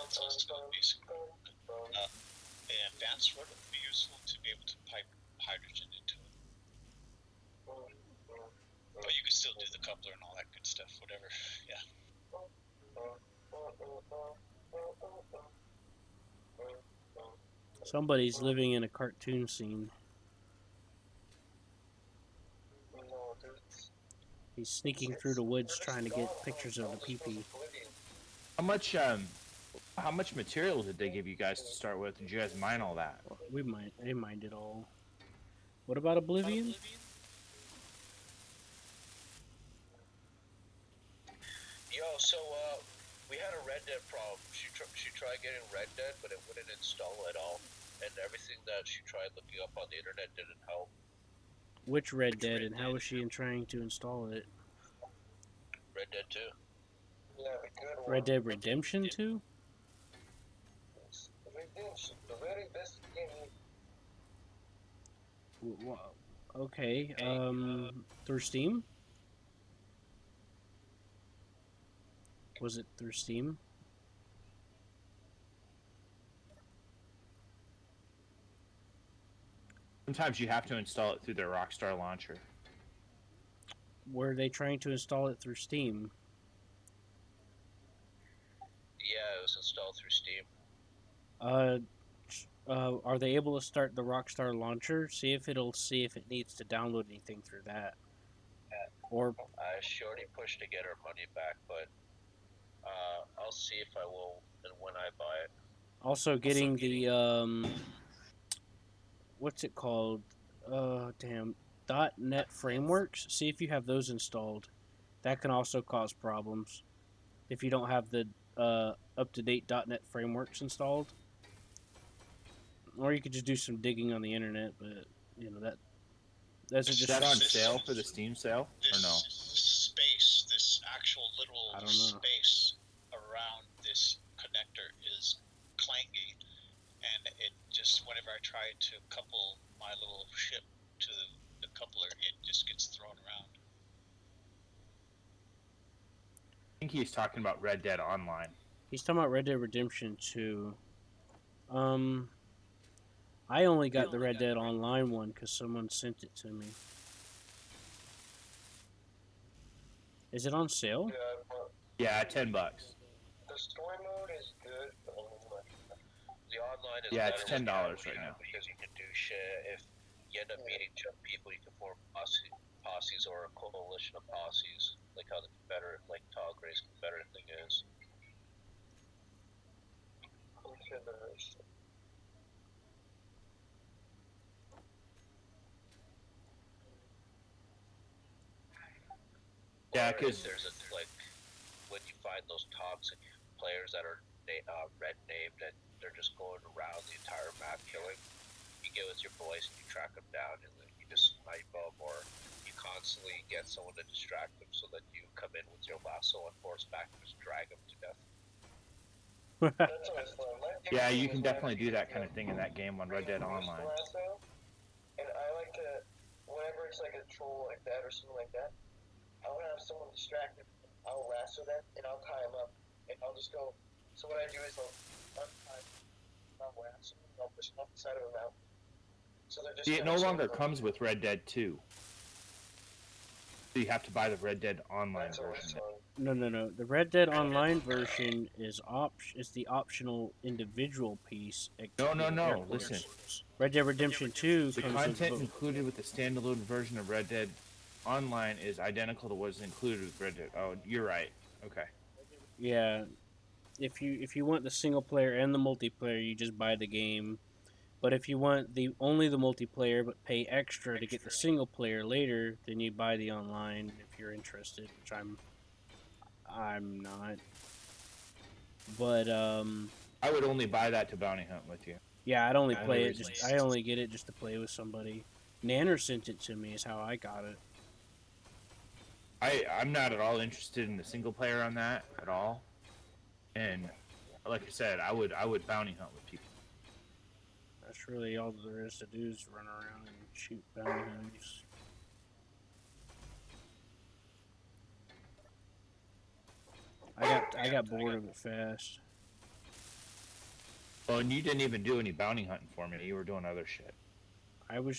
It's also basically an advanced rotor would be useful to be able to pipe hydrogen into it. But you could still do the coupler and all that good stuff, whatever. Yeah. Somebody's living in a cartoon scene. He's sneaking through the woods trying to get pictures of the pee-pee. How much material did they give you guys to start with? Did you guys mine all that? They mined it all. What about Oblivion? Yo, so we had a Red Dead problem. She tried getting Red Dead, but it wouldn't install at all, and everything that she tried looking up on the internet didn't help. Which Red Dead, and how is she trying to install it? Red Dead 2. Yeah, the good one. Red Dead Redemption 2? Redemption, the very best game. Okay, through Steam? Was it through Steam? Sometimes you have to install it through their Rockstar launcher. Were they trying to install it through Steam? Yeah, it was installed through Steam. Are they able to start the Rockstar launcher? See if it needs to download anything through that. Or Shorty pushed to get her money back, but I'll see if I will and when I buy it. Also, getting the what's it called? Damn, .NET frameworks. See if you have those installed. That can also cause problems if you don't have the up-to-date .NET frameworks installed. Or you could just do some digging on the internet, but you know that's Is just. that on sale for the Steam sale or no? Space, this actual I little don't know. space around this connector is clangy, and it just whenever I try to couple my little ship to the coupler, it just gets thrown around. I think he's talking about Red Dead Online. He's talking about Red Dead Redemption 2. I only got the Red Dead Online one because someone sent it to me. Is it on sale? Yeah, but Yeah, $10. the story mode is good. But The online is Yeah, it's better $10 right now. because you can do shit. If you end up meeting jump people, you can form posses or a coalition of posses, like how the Confederate, like Tall Gray's Confederate thing is. Yeah, Or if 'cause- there's a like when you find those toxic players that are red named and they're just going around the entire map killing, you get with your boys and you track them down and then you just snipe them, or you constantly get someone to distract them so that you come in with your lasso and horseback and just drag them to death. That's always fun. Yeah, you can definitely do that kind of thing in that game on Red Dead Online. Lasso, and I like to, whenever it's like a troll like that or something like that, I'll have someone distracted. I'll lasso them and I'll tie them up, and I'll just go. So what I do is I'll untie them, I'll lasso them, and I'll push them up the side of a mountain. So they're just. See, it no kinda longer so- comes with Red Dead 2. So you have to buy the Red Dead Online That's always version. fun. No. The Red Dead Online version is the optional individual piece. No. Listen, Red Dead Redemption 2 the comes content with included with the standalone version of Red Dead Online is identical to what is included with Red Dead. Oh, you're right. Okay. yeah. If you want the single player and the multiplayer, you just buy the game. But if you want only the multiplayer but pay extra to get the single player later, then you buy the online if you're interested, which I'm not. But I would only buy that to bounty hunt with you. yeah, I'd only Yeah, play no it. reason. I only get it just to play with somebody. Nanner sent it to me. Is how I got it. I'm not at all interested in the single player on that at all. And like I said, I would bounty hunt with people. That's really all there is to do is run around and shoot bounty hunters. I got bored of it fast. Well, and you didn't even do any bounty hunting for me. You were doing other shit. I was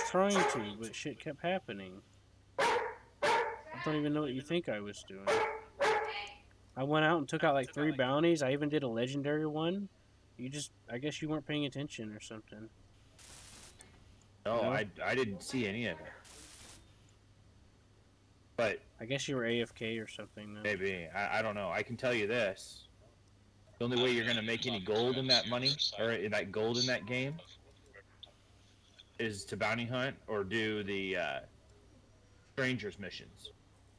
trying to, but shit kept happening. I don't even know what you think I was doing. I went out and took out like 3 bounties. I even did a legendary one. I guess you weren't paying attention or something. No, No? I didn't see any of it. But I guess you were AFK or something. Though. maybe I don't know. I can tell you this: the only way you're gonna make any gold in that money or in that gold in that game is to bounty hunt or do the strangers missions.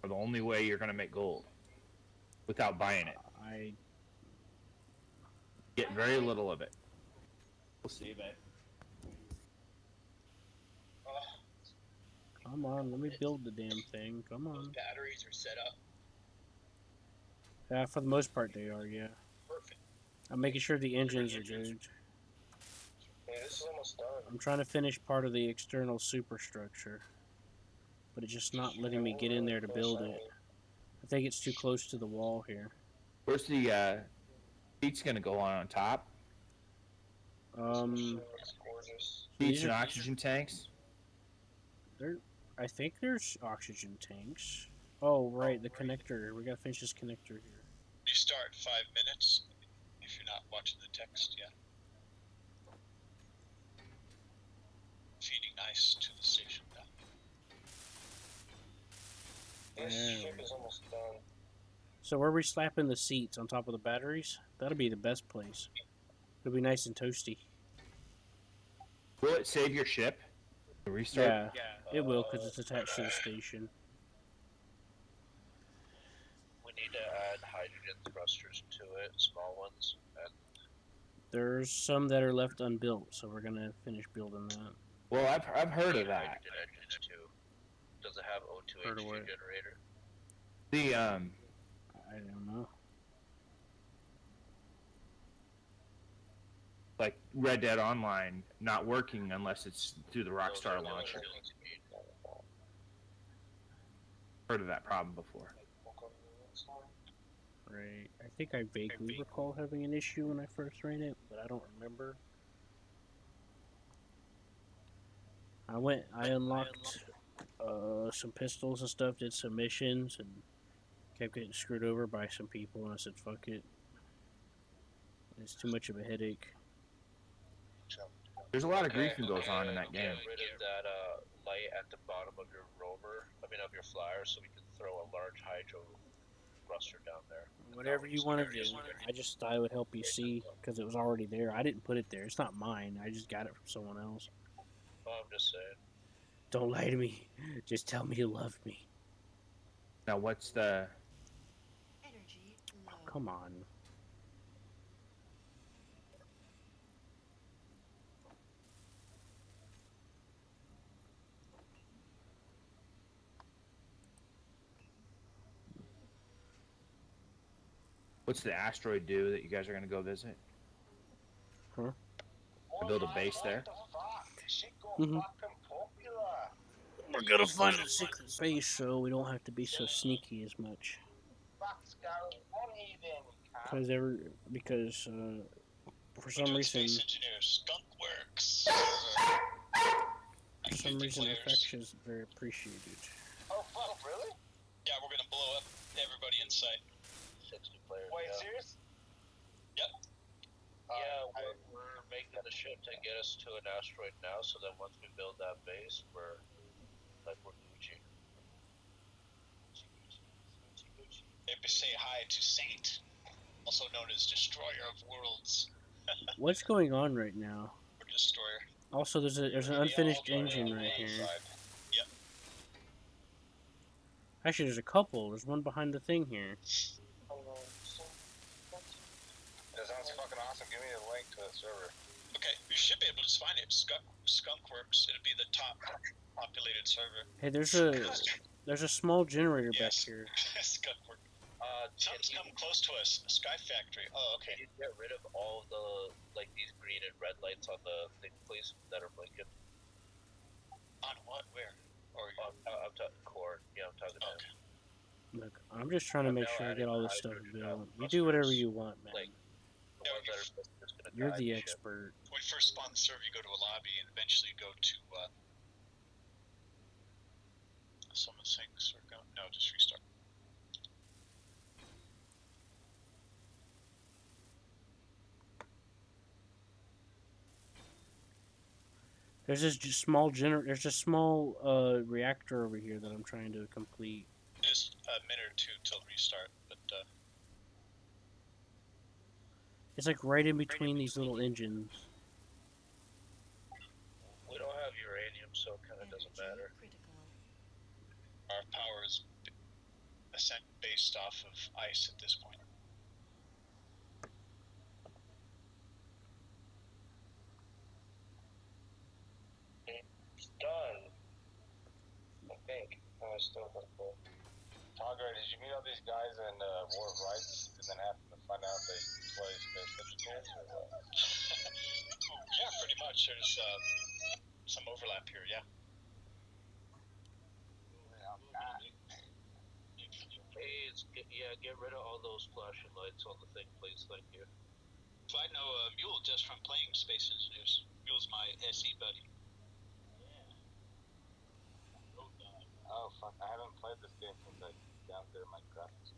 Are the only way you're gonna make gold without buying it. I Get very little of it. We'll see, but come on, let me build the damn thing. Come on. Batteries are set up Yeah, for the most part they are. Yeah. perfect. I'm making sure the engines are good. Hey, this is almost done. I'm trying to finish part of the external superstructure, but it's just not letting me get in there to build it. I think it's too close to the wall here. where's the seats gonna go on top? It's gorgeous. Seats These and are- oxygen tanks. I think there's oxygen tanks. Oh, right, the connector. We gotta finish this connector here. You start 5 minutes if you're not watching the text yet. Feeding ice to the station now. This Yeah. ship is almost done. So where are we slapping the seats on top of the batteries? That'll be the best place. It'll be nice and toasty. Will it save your ship? To restart? Yeah, it will because it's attached to the station. We need to add hydrogen thrusters to it, small ones, and There's some that are left unbuilt, so we're gonna finish building that. Well, I've heard of that. hydrogen engines too. Does it have O2 Heard of H2 what? generator? The I don't know. like Red Dead Online not working unless it's through the Rockstar Those are launcher. the ones you need. Heard of that problem before. Right. I think I vaguely recall having an issue when I first ran it, but I don't remember. I unlocked some pistols and stuff, did some missions, and kept getting screwed over by some people, and I said, fuck it. It's too much of a headache. There's a lot of griefing goes on in that game. Get rid of that light at the bottom of your rover, of your flyer, so we can throw a large hydro thruster down there. Whatever you want to do. I just thought it would help you see, because it was already there. I didn't put it there. It's not mine. I just got it from someone else. Oh, I'm just saying. Don't lie to me. Just tell me you love me. Now, what's the? Energy low. Come on. What's the asteroid do that you guys are gonna go visit? Huh? To build a base there. Mhm. We're gonna find a secret base so we don't have to be so sneaky as much. Because for some reason, Space Engineer Skunk Works. FX is very appreciated. Oh, fuck, really? Yeah, we're gonna blow up everybody in sight. 60 players. Wait, yeah. serious? Yep. Yeah, we're making the ship to get us to an asteroid now, so then once we build that base, we're Gucci. Maybe say hi to Saint, also known as Destroyer of Worlds. What's going on right now? Or Destroyer. Also, there's an unfinished engine right here. Yep. Actually, there's a couple. There's one behind the thing here. That sounds fucking awesome. Give me a link to the server. Okay, you should be able to find it. Skunk Works. It'll be the top populated server. Hey, there's a small generator back Yes. here. Skunk Works. Something's coming close to us. A Sky Factory. Oh, okay. Can you get rid of all the, these green and red lights on the thing, please, that are blinking? On what? Where? Or I'm talking core. Yeah, I'm talking about. okay. Look, I'm just trying to make sure I get all this stuff built. You do whatever you want, man. Like, the ones that are just gonna You're guide the ship. expert. When we first spawn the server, you go to a lobby and eventually go to some of the things are going. No, just restart. There's this There's a small reactor over here that I'm trying to complete. There's a minute or two till restart, but It's like right in between these little engines. We don't have uranium, so it kind of doesn't matter. Critical. our power is based off of ice at this point. It's done. I think. I still got the. Tagar, did you meet all these guys in War of Rights and then happen to find out they play space engineers or what? Yeah, pretty much. There's some overlap here. Yeah. Hey, get rid of all those flashing lights on the thing, please. Thank you. So I know Mule just from playing Space Engineers. Mule's my SE buddy. Oh, fuck. I haven't played this game since I downgraded my graphics.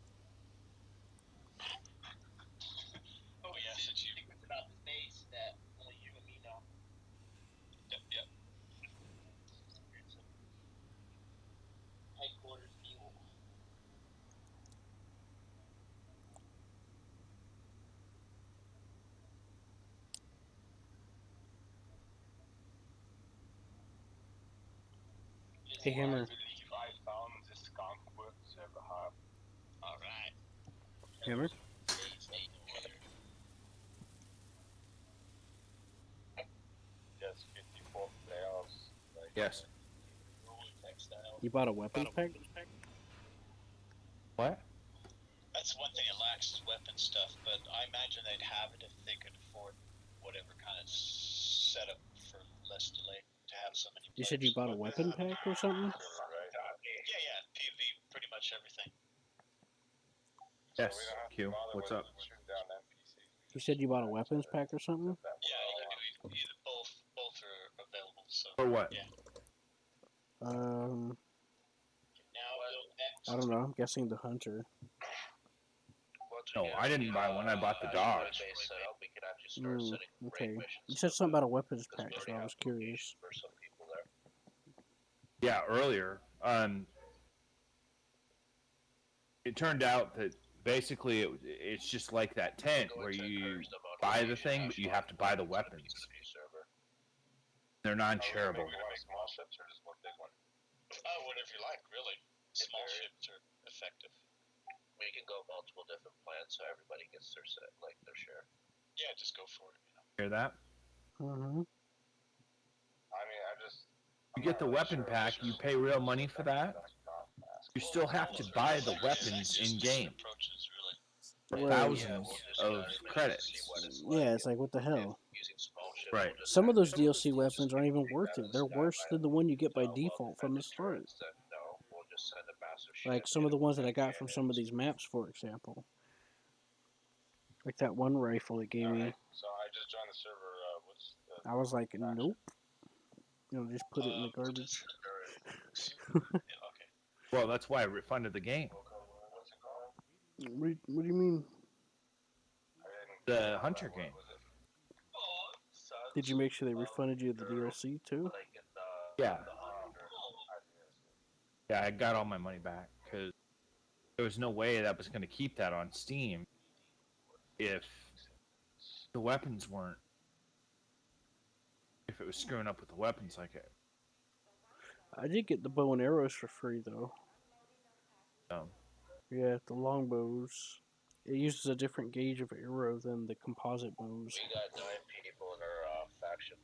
Oh yeah, since you. Secrets about the space that only you and me know. Yep, yep. Headquarters evil. Hey, Hammer. I believe I found the skunk work server hub. All right. Hammer? Please, hey, order. Just 54 players. Like, Yes. Textile. You bought a weapons pack? What? That's one thing it lacks is weapon stuff, but I imagine they'd have it if they could afford whatever kind of setup for less delay to have so many. You said you bought a weapon pack or something? Yeah, PV, pretty much everything. Yes. we don't have to Q. bother What's with up? shooting down NPCs. You said you bought a weapons pack or something? Yeah, you can do either both are available. So For what? yeah. Now go next. I don't know. I'm guessing the hunter. No, I didn't buy one. I bought the dog. We could actually start Mm, setting okay. raid missions You said up something about a weapons because pack, we so already I have was curious. locations for some people there. Yeah, earlier. It turned out that basically it's just like that tent where you buy the thing, but you have to buy the weapons. They're non-shareable. Small ships or just one big one? Whatever you like, really. Small ships are effective. We can go multiple different plans so everybody gets their set, like their share. Yeah, just go for it. Hear that? Mm-hmm. I mean, You get the weapon pack, you pay real money for that. You still have to buy the weapons in game for Right. thousands of credits. Yeah, it's like, what the hell? Right. Some of those DLC weapons aren't even worth it. They're worse than the one you get by default from the start. Like some of the ones that I got from some of these maps, for example. Like that one rifle it gave me. So I just joined the server. What's the I was like, nope. You know, just put it in the garbage. Okay. Well, that's why I refunded the game. what's it called? What do you mean? The Hunter game. Did you make sure they refunded you the DLC too? Yeah. Yeah, I got all my money back because there was no way that was going to keep that on Steam if the weapons weren't. If it was screwing up with the weapons like it. I did get the bow and arrows for free though. Yeah, the longbows. It uses a different gauge of arrow than the composite bows. We got 9 people in our faction.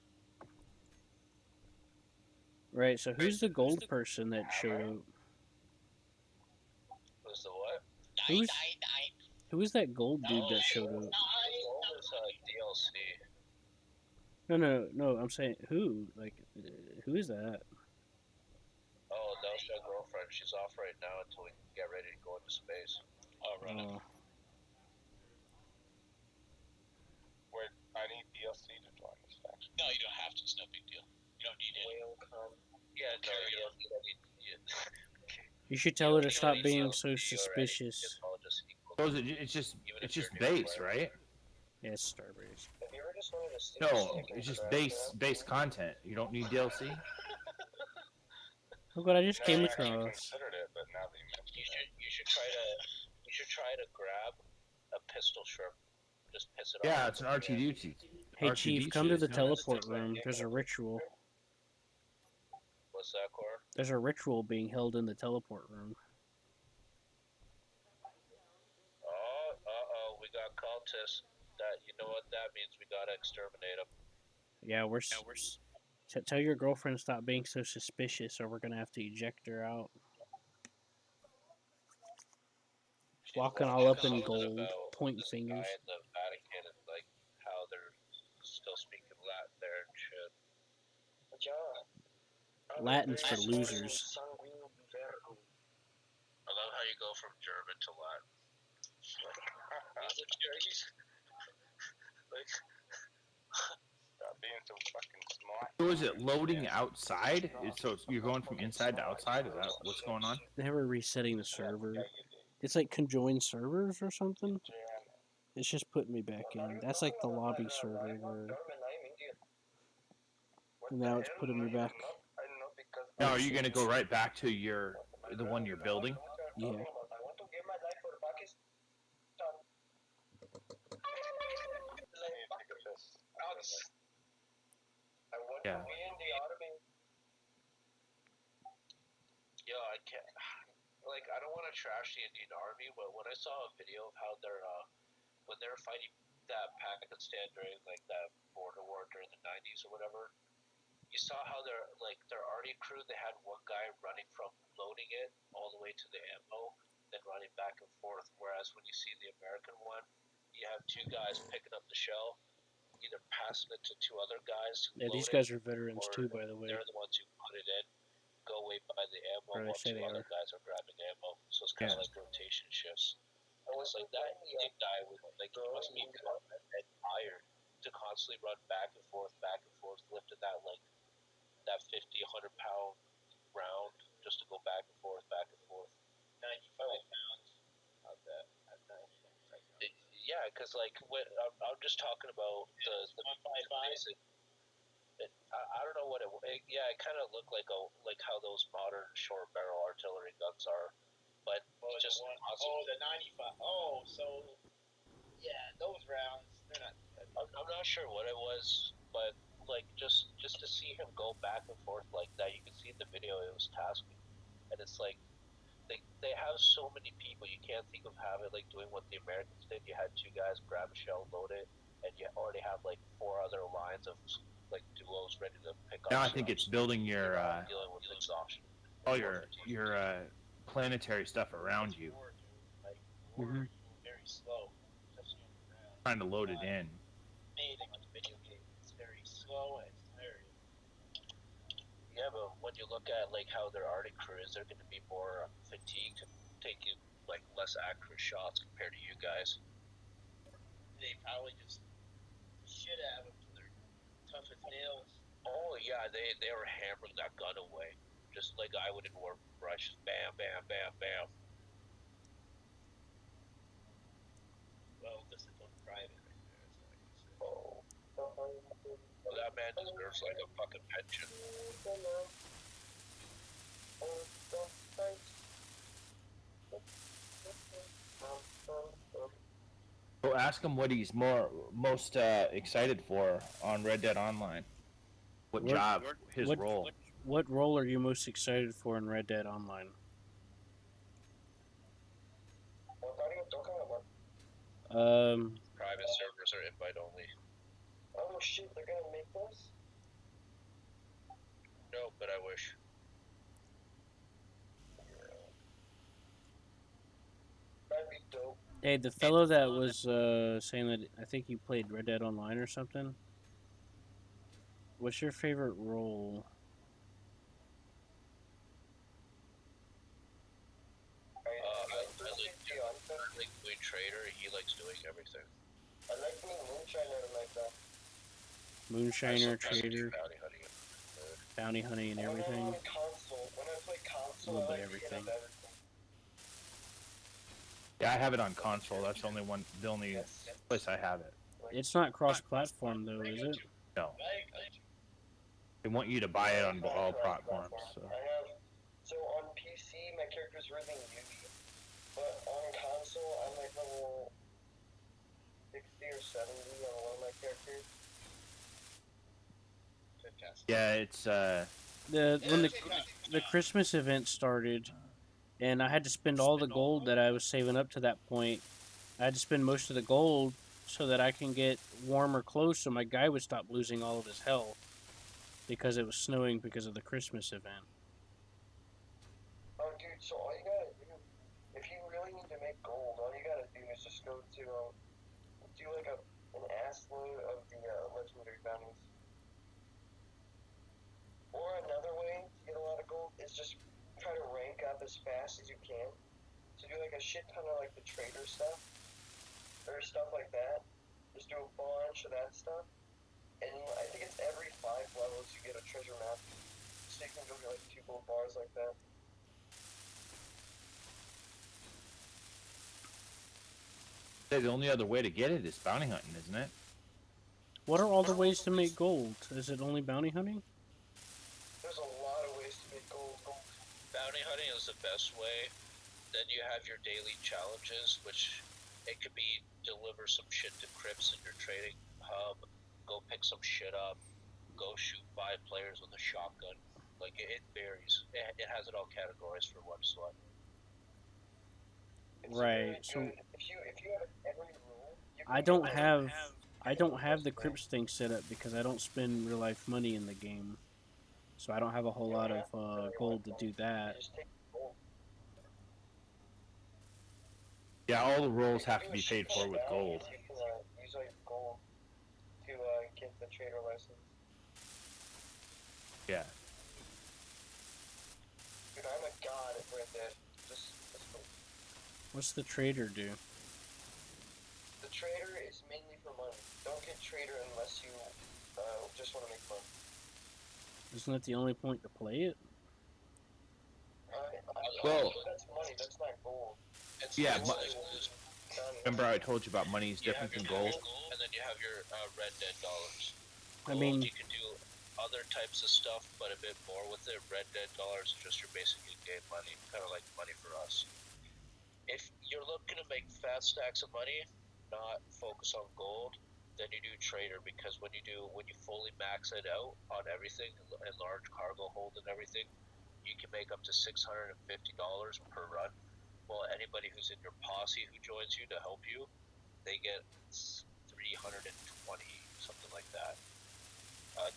Right, so who's the gold person that showed up? Who's the what? Who's who is that gold dude that showed up? Gold is DLC. No. I'm saying who? Like, who is that? Oh, that was my girlfriend. She's off right now until we get ready to go into space. Oh, right. Wait, I need DLC to join this faction. No, you don't have to. It's no big deal. You don't need it. Yeah, no, you don't need it. You should tell her to stop being so suspicious. It's just base, right? Yeah, it's Starbase. No, it's just base content. You don't need DLC. Look what I just came I across. considered it, but now that you mention it. You should try to grab a pistol shrimp. Just piss it off. Yeah, it's an RTD. Hey Chief, come to the teleport room. There's a ritual. What's that, Cora? There's a ritual being held in the teleport room. Oh, we got cultists. You know what that means? We gotta exterminate them. Yeah, tell your girlfriend to stop being so suspicious, or we're gonna have to eject her out. Walking all up in gold, pointing fingers. In the Vatican and like how they're still speaking Latin there and shit. Latin's for losers. I love how you go from German to Latin. Stop being so fucking smart. So is it loading outside? So you're going from inside to outside? Is that what's going on? They were resetting the server. It's like conjoined servers or something. It's just putting me back in. That's like the lobby server. And now it's putting me back. Now, are you going to go right back to the one you're building? Yeah. Yeah. I can't. Like, I don't want to trash the Indian Army, but when I saw a video of how they're when they were fighting that Pakistan during like that border war during the '90s or whatever, you saw how their army crew, they had one guy running from loading it all the way to the ammo, then running back and forth. Whereas when you see the American one, you have two guys picking up the shell, either passing it to two other guys who Yeah, load these it, guys are veterans or too, by the way. they're the ones who put it in, go away by the ammo Or they while say two they other are. guys are grabbing ammo. So it's kind of Yeah. like rotation shifts. And it's like that Indian guy with like he must be tired to constantly run back and forth, lifting that like that 50, 100 pound round just to go back and forth, 95 pounds. Not that. Yeah, because like when I'm just talking about the basic. I don't know what yeah, it kind of looked like how those modern short barrel artillery guns are, but just the 95. Oh, so yeah, those rounds they're not. I'm not sure what it was, but like just to see him go back and forth like that, you can see in the video it was tasking, and it's like they have so many people. You can't think of having like doing what the Americans did. You had two guys grab a shell, load it, and you already have like four other lines of like duos ready to pick up. Now I think it's building your dealing with exhaustion. all your planetary stuff around you, Mhm. Very slow. trying to load it in. Video game. It's very slow and tiring. Yeah, but when you look at like how their Arctic crews, they're going to be more fatigued and taking like less accurate shots compared to you guys. They probably just shit out of them till they're tough as nails. Oh yeah, they were hammering that gun away, just like I would in Warcraft. Just bam, bam, bam, bam. Well, this is on private right there, so I can say. Well, that man deserves like a fucking pension. So ask him what he's most excited for on Red Dead Online. What job, his what- role. What role are you most excited for in Red Dead Online? Private servers are invite only. Oh shit, they're gonna make this? No, but I wish. That'd be dope. Hey, the fellow that was saying that I think you played Red Dead Online or something. What's your favorite role? I like doing trader. He likes doing everything. I like being moonshiner like that. Moonshiner, Sometimes I do trader, bounty hunting. bounty hunting, and everything. When I play console, Little I bit like to hit everything. up everything. Yeah, I have it on console. That's the only place I have it. It's not cross-platform though, is it? No. They want you to buy it on all platforms. So. So on PC, my character's really newbie, but on console, I'm like level 60 or 70 on one of my characters. Fantastic. Yeah, it's When the Christmas event started, and I had to spend all the gold that I was saving up to that point. I had to spend most of the gold so that I can get warmer clothes, so my guy would stop losing all of his health because it was snowing because of the Christmas event. Oh, dude, so all you gotta do, if you really need to make gold, all you gotta do is just go to, do like an ass load of the legendary bounties. Or another way to get a lot of gold is just try to rank up as fast as you can. So do like a shit ton of like the trader stuff, or stuff like that. Just do a bunch of that stuff. And I think it's every 5 levels you get a treasure map. So you can go get like 2 gold bars like that. the only other way to get it is bounty hunting, isn't it? What are all the ways to make gold? Is it only bounty hunting? There's a lot of ways to make gold. Bounty hunting is the best way. Then you have your daily challenges, which it could be deliver some shit to crypts in your trading hub, go pick some shit up, go shoot 5 players with a shotgun. Like like it varies. It has it all categorized for one slot. It's Right, really so good. If you have every rule, you can I get don't like have I the don't have best the thing. crypts thing set up because I don't spend real life money in the game, so I don't have a whole You don't lot of have to really gold to like do You that. just take gold. Yeah, all the You rolls can have do to a be shit paid ton for of with gold. bounties. You can use all your gold to get the trader license. Yeah. Dude, I'm a god at Red Dead. Just What's the trader do? the trader is mainly for money. Don't get trader unless you just want to make money. Isn't that the only point to play it? Well- That's money. That's not gold. It's, Yeah, it's but- like, Remember I told you about money is you different have than your gold? gold, and then you have your Red Dead dollars. I Gold, mean, you can do other types of stuff, but a bit more with it. Red Dead dollars is just your basic in-game money, kind of like money for us. If you're looking to make fat stacks of money, not focus on gold, then you do trader, because when you fully max it out on everything and large cargo hold and everything, you can make up to $650 per run. Well, anybody who's in your posse who joins you to help you, they get 320, something like that,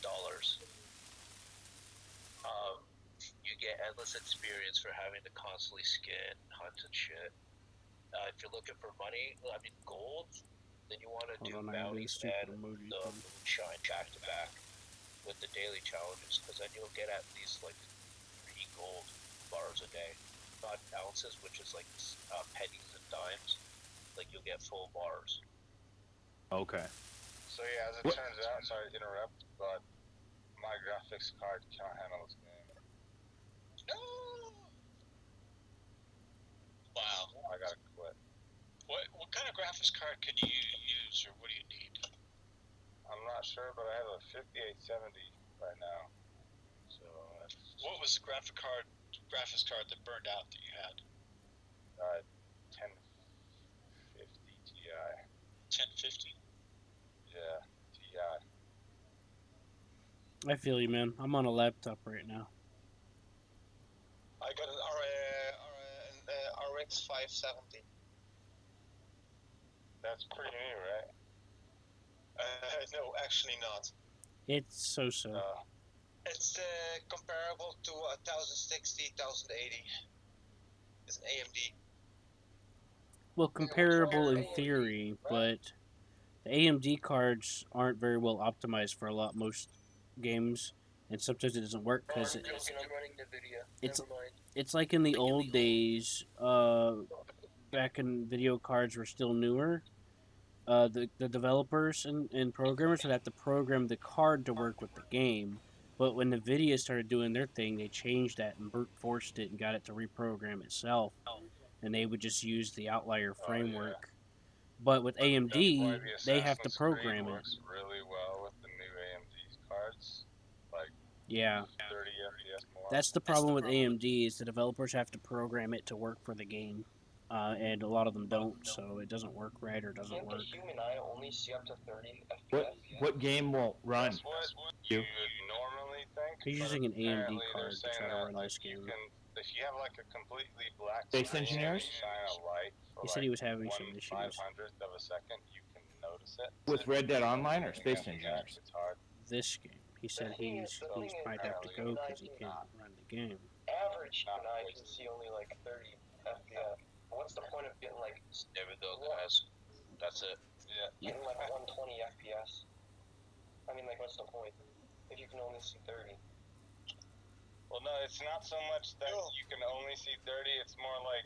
dollars. You get endless experience for having to constantly skin, hunt, and shit. If you're looking for money, I mean gold, then you want to do hold on, I gotta do the bounties stupid and emoji the thing. moonshine back to back with the daily challenges, because then you'll get at least like 3 gold bars a day, not ounces, which is like pennies and dimes. Like you'll get full bars. Okay. So yeah, as it What- turns out, sorry to interrupt, but my graphics card can't handle this game. No. Wow. I gotta quit. What kind of graphics card can you use, or what do you need? I'm not sure, but I have a 5870 right now. So that's What was the graphics card that burned out that you had? 1050 Ti. 1050. Yeah, Ti. I feel you, man. I'm on a laptop right now. I got an RX 570. That's pretty new, right? No, actually not. It's so. It's comparable to a 1060, 1080. It's an AMD. Well, comparable in theory, but the AMD cards aren't very well optimized for most games, and sometimes it doesn't work because I'm running NVIDIA. it's- Never mind. it's like in the old days, back when video cards were still newer. The developers and programmers would have to program the card to work with the game. But when NVIDIA started doing their thing, they changed that and brute forced it and got it to reprogram itself. And they would just use the outlier framework. But with That's AMD, why the they have to Assassin's Creed program it. works really well with the new AMD cards. Like Yeah, 30 FPS more. that's the problem with AMD is the developers have to program it to work for the game. And a lot of them don't, so it doesn't work right or doesn't Can't the work. human eye only see up to 30 What FPS? what game won't run? That's what you would normally think. He's but using an AMD apparently they're card to saying try to that, run like, this game. if you have like a completely black Space screen and Engineers? you shine a light for He like said he was having some 1/500th of a second, you can notice it. With Red Dead Online or Anything Space after that, Engineers? It's hard. This game. He said he's might have to go because he can't run the game. Average human eye can see only like 30 FPS. What's the point of getting like There we go, guys. That's it. getting like 120 FPS? I mean, like, what's the point if you can only see 30? Well, no, it's not so much that you can only see 30. It's more like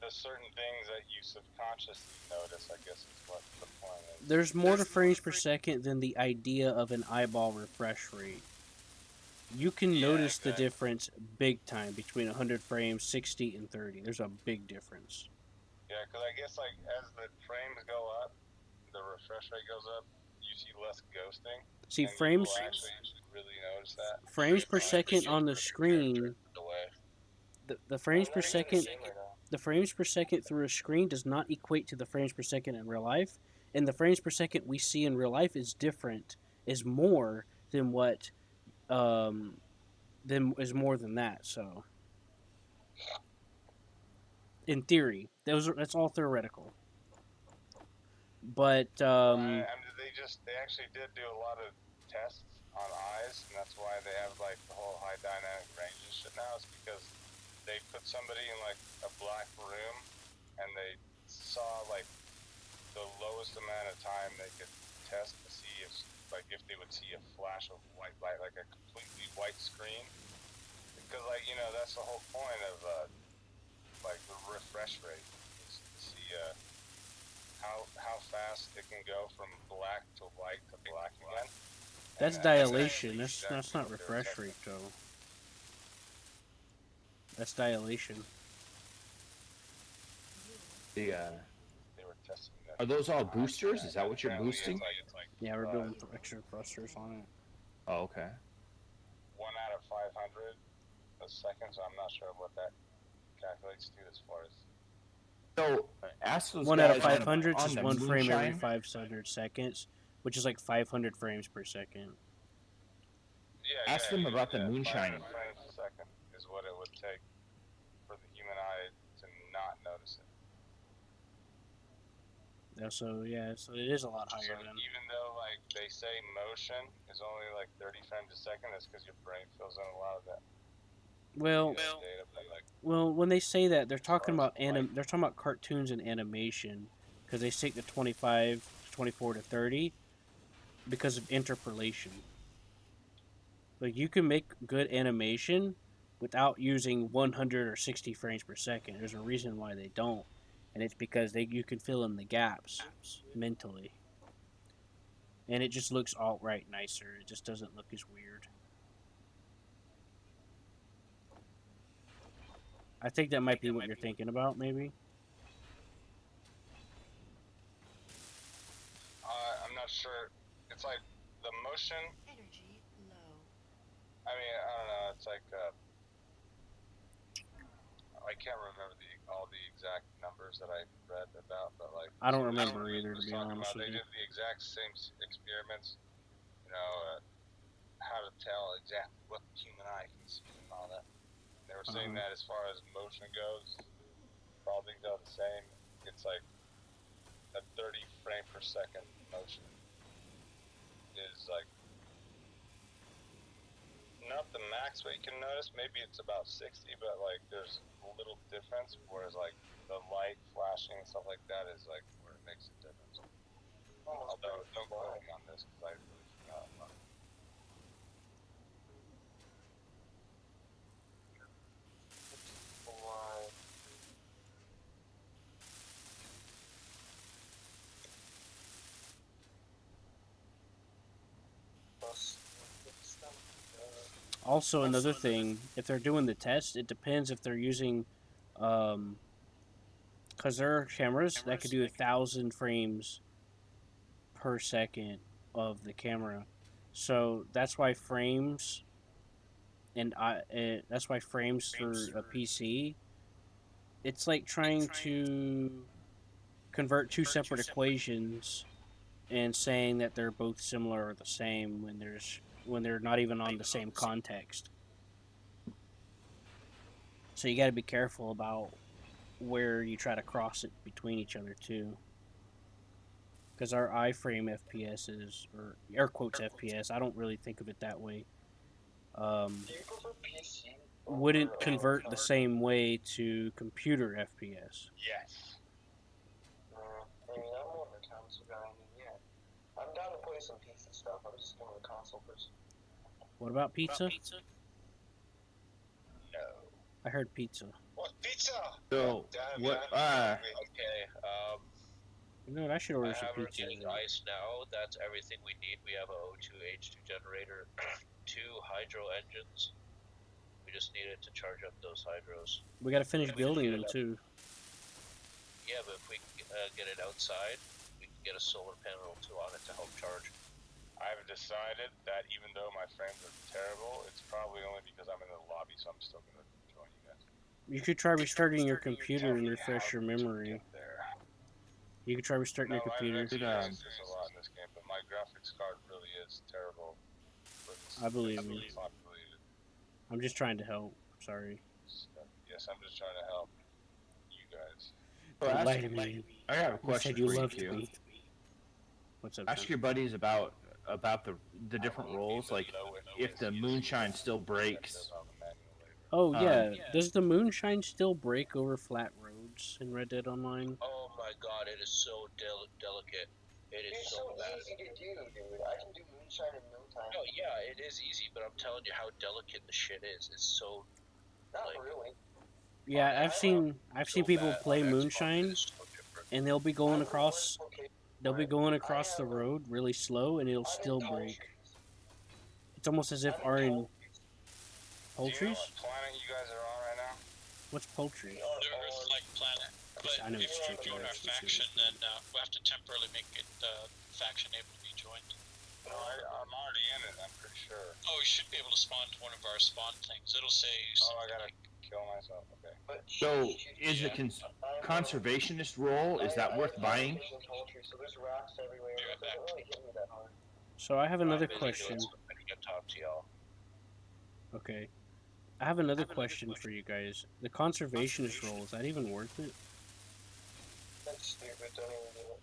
the certain things that you subconsciously notice, I guess is what the point is. There's more to frames per second than the idea of an eyeball refresh rate. You can Yeah, notice the exactly. difference big time between 100 frames, 60, and 30. There's a big difference. Yeah, because I guess like as the frames go up, the refresh rate goes up, you see less ghosting. See, and frames you will actually really notice that. frames per second on the screen, Away. the frames I'm per not even in the second game right now. the frames per second through a screen does not equate to the frames per second in real life, and the frames per second we see in real life is more than what then is more than that. So, in theory, that's all theoretical. But I mean, they actually did do a lot of tests on eyes, and that's why they have like the whole high dynamic range and shit now. It's because they put somebody in like a black room, and they saw like the lowest amount of time they could test to see if they would see a flash of white light, like a completely white screen. Because like that's the whole point of like the refresh rate is to see how fast it can go from black to white to black again. that's And dilation. exactly That's not what they were refresh testing. rate though. That's dilation. The They were testing that. are those all boosters? Is that what you're Apparently boosting? It's like Yeah, we're building extra thrusters on it. Oh, okay. 1 out of 500 a second, so I'm not sure what that calculates to as far as. So ask those 1 guys out of 500 on is the one frame every moonshine. 500 seconds, which is like 500 frames per second. Yeah, Ask them about the moonshine. 500 frames a second is what it would take for the human eye to not notice it. So it is a lot So higher than. even though like they say motion is only like 30 frames a second, that's because your brain fills in a lot of that Well, data. But like when they say that, they're talking far as about they're talking about cartoons and animation because they stick to 25 to 24 to 30 because of interpolation. Like you can make good animation without using 100 or 60 frames per second. There's a reason why they don't, and it's because you can fill in the gaps mentally, and it just looks outright nicer. It just doesn't look as weird. I think that might be what you're thinking about, maybe. I'm not sure. It's like the motion. Energy low. I mean, I don't know. It's like I can't remember all the exact numbers that I read about, but like I don't some remember was either, to be talking honest about with they you. did the exact same experiments. How to tell exactly what the human eye can see and all that. They were saying that as far as motion goes, all things are the same. It's like a 30 frame per second motion is like not the max what you can notice. Maybe it's about 60, but like there's a little difference. Whereas like the light flashing and stuff like that is like where it makes a difference. Although don't quote me on this because I really forgot about it. Also, another thing, if they're doing the test, it depends if they're using, because there are cameras that could do 1,000 frames per second of the camera. So that's why frames, that's why frames for a PC, it's like trying to convert two separate equations and saying that they're both similar or the same when they're not even on the same context. So you got to be careful about where you try to cross it between each other too. Because our iframe FPSs, or air quotes FPS, I don't really think of it that way. Do you prefer PC? Wouldn't convert the same way to computer FPS. Yes. I mean, I'm more of a console guy. I mean, yeah. I'm down to play some PC stuff. I'm just more of a console person. What about pizza? No. I heard pizza. What pizza? So Damn, what? yeah. Okay, You know what? I should order I some have our pizza. getting ice now. That's everything we need. We have a O2H2 generator, 2 hydro engines. We just needed to charge up those hydros. We got to finish building them too. Yeah, but if we can get it outside, we can get a solar panel too on it to help charge. I've decided that even though my frames are terrible, it's probably only because I'm in the lobby, so I'm still gonna join you guys. You could try restarting your computer and refresh your How to memory. get there. You could try restarting your computer. I've experienced this a lot in this game, but my graphics card really is terrible. For this I believe densely you. populated. I'm just trying to help. Sorry. Yes, I'm just trying to help you guys. Well, Don't lie to me. I have a You question said you for you loved too. me. What's up, Ask son? your buddies about the different roles. Like, if the moonshine still breaks. Oh yeah, does the moonshine still break over flat roads in Red Dead Online? Oh my god, it is so delicate. It is It's so so bad. easy to do, dude. I can do moonshine in no time. No, yeah, it is easy, but I'm telling you how delicate the shit is. It's so Not like really. Yeah, I've seen so people bad play on Xbox. It moonshine, is so different. and they'll be going across. They'll be going across the road really slow, and it'll I'm in still tall break. trees. It's almost as if I'm are in in tall trees. Do you know poultries. what planet you guys are on right now? What's poultry? We are The on- Earth-like planet. But I know if it's you chicken, join our that's what it faction, is. then we'll have to temporarily make it faction able to be joined. No, I'm already in it. I'm pretty sure. Oh, you should be able to spawn to one of our spawn things. It'll say. Oh, I gotta kill myself. Okay. But So, is the Yeah. conservationist role, is that worth buying? So there's rocks everywhere. Be right It doesn't back. really hit me that hard. So I have another I'm busy question. doing something. I can talk to y'all. Okay, I have another question for you guys. The conservationist role, is that even worth it? That's stupid. Don't even do it.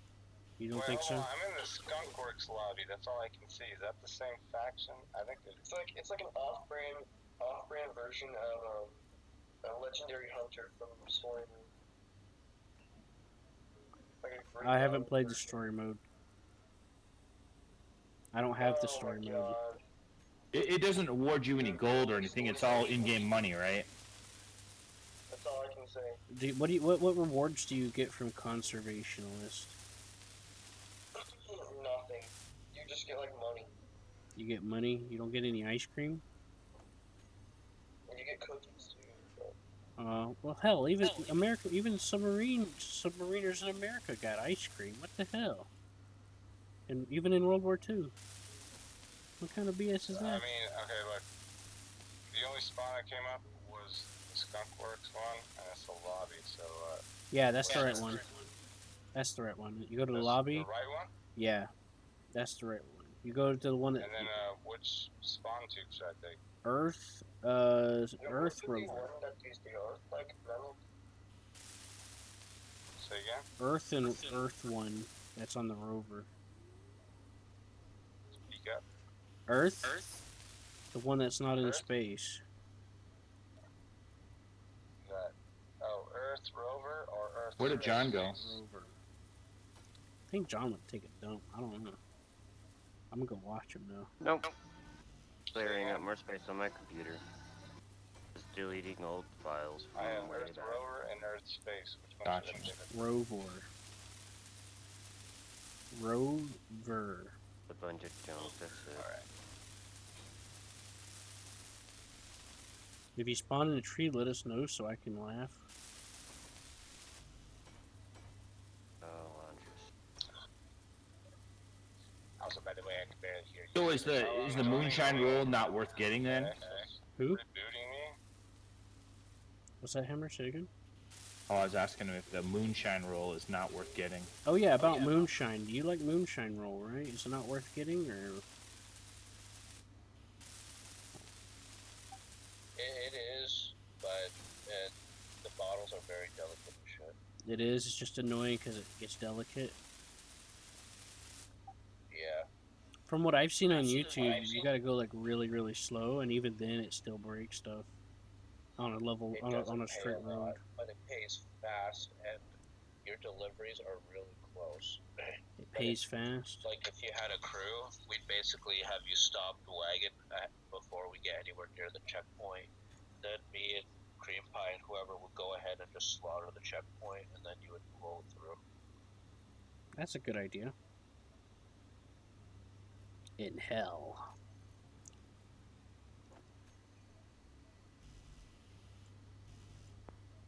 You don't Wait, think hold so? on. I'm in the Skunkworks lobby. That's all I can see. Is that the same faction? I think it's. It's like an off-brand version of a legendary hunter from Story Mode. Like a I haven't green played the version. story mode. I don't have the Oh story my mode. God. It doesn't award you any gold or anything. It's all in-game money, right? That's all I can say. What rewards do you get from conservationalist? Nothing. You just get like money. You get money. You don't get any ice cream. And you get cookies too. But Well, hell, even America, even submariners in America got ice cream. What the hell? And even in World War II. What kind of BS is I that? mean, okay, look. The only spawn that came up was the Skunkworks one, and it's the lobby. So. Yeah, that's the right one. That's the right one. You go to the lobby. The right one. Yeah, that's the right one. You go to the one that And then which spawn tube should I take? Earth, Earth the one rover, that used the Earth like metal. Say again. Earth and Earth one. That's on the rover. Speak up. Earth, the one that's not in Earth? space. That. Oh, Earth rover or Earth. Where did John go? Rover. I think John would take a dump. I don't know. I'm gonna go watch him though. Nope. Clearing up more space on my computer. Just deleting old files from I have way Earth back. rover and Earth space. Which one Gotcha. should I take? Rover. Rover. A bunch of junk, that's it. All right. If you spawn in a tree, let us know so I can laugh. Oh, Andres. Also, by the way, I can barely hear you. So is the moonshine role not worth getting then? Okay. Who? Rebooting me? What's that, Hammer? Say it again? Oh, I was asking him if the moonshine role is not worth getting. Oh yeah, about moonshine. Do you like moonshine roll, right? Is it not worth getting, or? It is, but the bottles are very delicate and shit. It is. It's just annoying because it gets delicate. Yeah. From what I've seen on YouTube, you gotta go like really, really slow, and even then, it still breaks stuff on a level It on doesn't a pay straight lot, road. but it pays fast, and your deliveries are really close. It pays fast. Like if you had a crew, we'd basically have you stop the wagon before we get anywhere near the checkpoint. Then me and Cream Pie and whoever would go ahead and just slaughter the checkpoint, and then you would roll through. That's a good idea. In hell.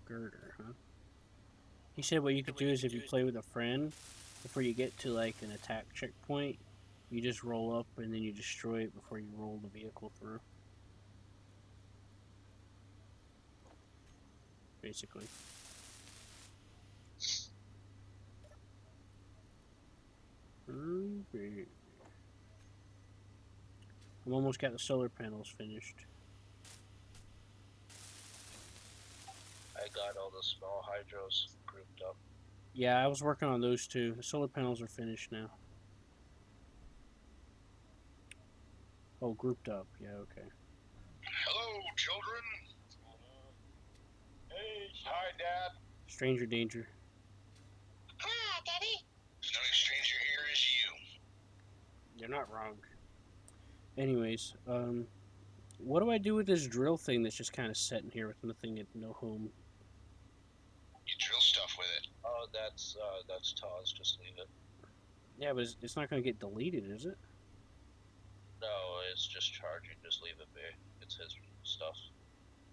Girder, huh? He said what you could do is if you play with a friend, before you get to like an attack checkpoint, you just roll up and then you destroy it before you roll the vehicle through. Basically. Okay. I'm almost got the solar panels finished. got all the small hydros grouped up. Yeah, I was working on those too. The solar panels are finished now. Oh, grouped up. Yeah, okay. Hello, children. Hey, hi, Dad. Stranger danger. Hi, Daddy. The only stranger here is you. You're not wrong. Anyways, what do I do with this drill thing that's just kind of sitting here with nothing at no home? You drill stuff with it. Oh, that's Taz. Just leave it. Yeah, but it's not going to get deleted, is it? No, it's just charging. Just leave it be. It's his stuff.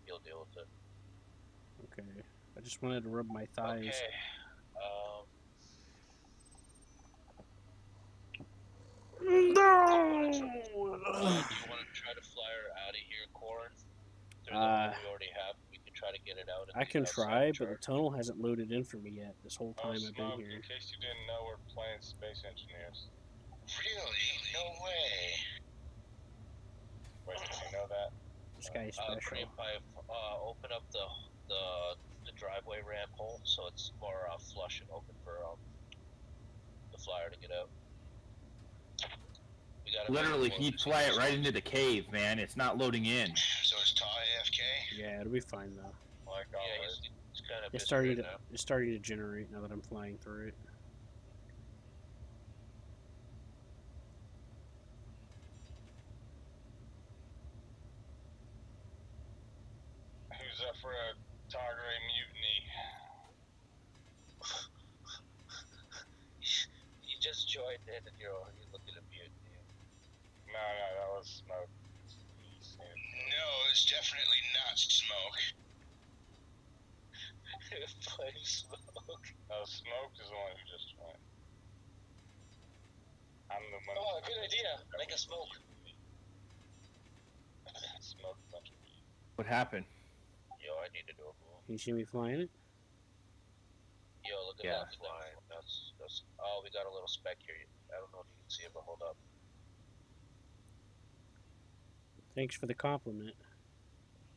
He'll deal with it. Okay. I just wanted to rub my thighs. Okay. No! Do you want to try to fly her out of here, Corin? Through the one we already have. We can try to get it out. I can try, but the tunnel hasn't loaded in for me yet this whole time I've been Smoke, here. in case you didn't know, we're playing Space Engineers. Really? No way. Wait, did you know that? This guy's special. Cream pipe, open up the driveway ramp hole so it's more flush and open for the flyer to get out. We gotta Literally, he'd fly it right into the cave, man. It's not loading in. So is Ty AFK? Yeah, it'll be fine though. Like Yeah, always. he's kind of It's busy starting right to now. it's starting to generate now that I'm flying through it. Who's up for a Targray mutiny? You just joined in and you're looking at me. No, that was Smoke. No, it's definitely not smoke. Play smoke. Smoke is the one who just joined. I'm the one. Oh, good idea. Make a smoke. Smoke a bunch of weed. What happened? Yo, I need to do a move. Can you see me flying it? Yo, look at that flying. That's. Oh, we got a little speck here. I don't know if you can see it, but hold up. Thanks for the compliment.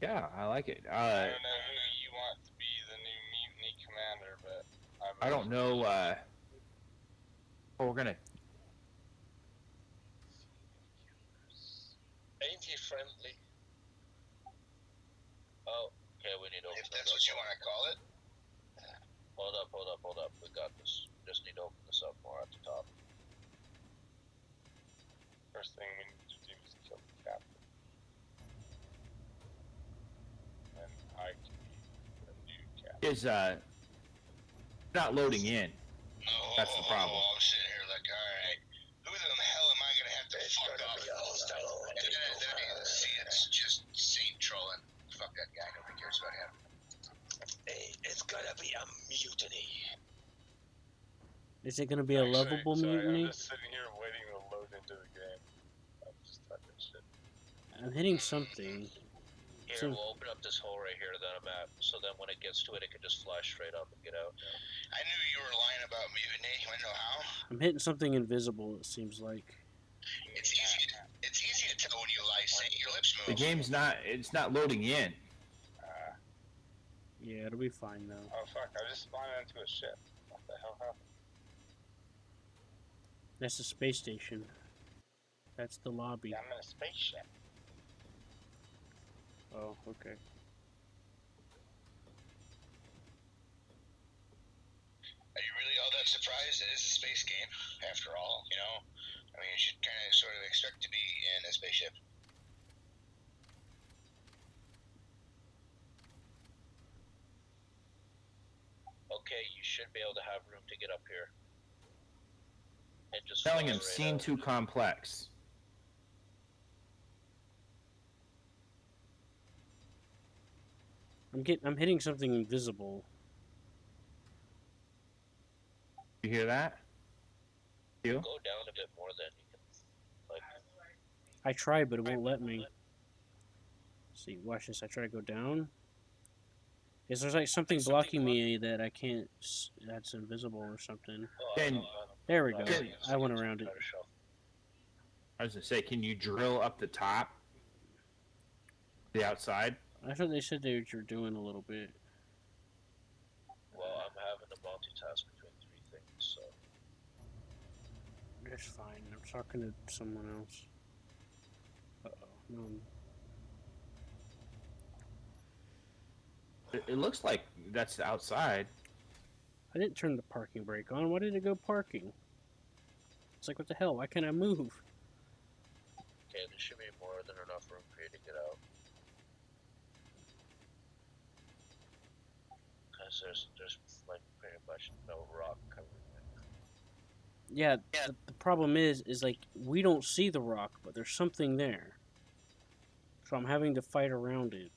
Yeah, I like it. I don't know who you want to be the new mutiny commander, but I don't know. We're gonna. Ain't he friendly? Oh, okay, we need to open If that's what you want to call it. Hold up. We got this. Just need to open this up more at the top. First thing we need to do is kill the captain. And I can be the new captain. Is not loading in. Oh, That's the problem. I'm sitting here like, alright, who the hell am I gonna have to fuck up? See, it's just Saint trolling. Fuck that guy, nobody cares about him. Hey, it's gonna be a mutiny. Is it going to be a Actually, lovable sorry, mutiny? I'm just sitting here waiting to load into the game. I'm just typing shit. I'm hitting something. Here, So- we'll open up this hole right here that I'm at. So then when it gets to it, it can just fly straight up and get out. I knew you were lying about mutiny. You wanna know how? I'm hitting something invisible, it seems like. It's easy to tell when you lie, Saint. Your lips The move. game's not. It's not loading in. Yeah, it'll be fine though. Oh fuck, I just spawned into a ship. What the hell happened? That's the space station. That's the lobby. Yeah, I'm in a spaceship. Oh, okay. Are you really all that surprised? It is a space game, after all, you know? I mean, you should kind of sort of expect to be in a spaceship. Okay, you should be able to have room to get up here. And just Telling fly him right scene out. too complex. I'm hitting something invisible. You hear that? You? Go down a bit more, then you can. Like, I tried, but it won't let me. See, watch this. I try to go down. Is there like something blocking me that I can't? That's invisible or something. Can There we go. I went around it. try to show. I was gonna say, can you drill up the top? The outside? I thought they said they were doing a little bit. multitask between 3 things. So That's fine. I'm talking to someone else. Uh-oh. No. It looks like that's outside. I didn't turn the parking brake on. Why did it go parking? It's like, what the hell? Why can't I move? okay, there should be more than enough room for you to get out. Because there's like pretty much no rock covering it. Yeah, the problem is like, we don't see the rock, but there's something there. So I'm having to fight around it.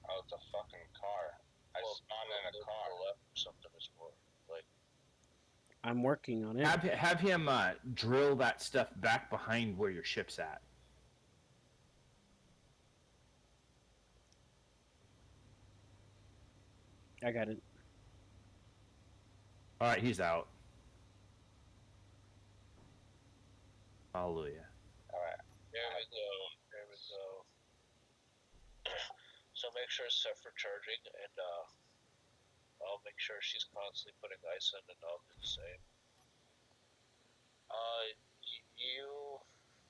Oh, it's a fucking car. I spawned in a To car. the left or something is more like I'm working on it. Have him drill that stuff back behind where your ship's at. I got it. All right, he's out. Hallelujah. Alright. there we go. There we go. So make sure it's set for charging, and I'll make sure she's constantly putting ice in, and I'll do the same. You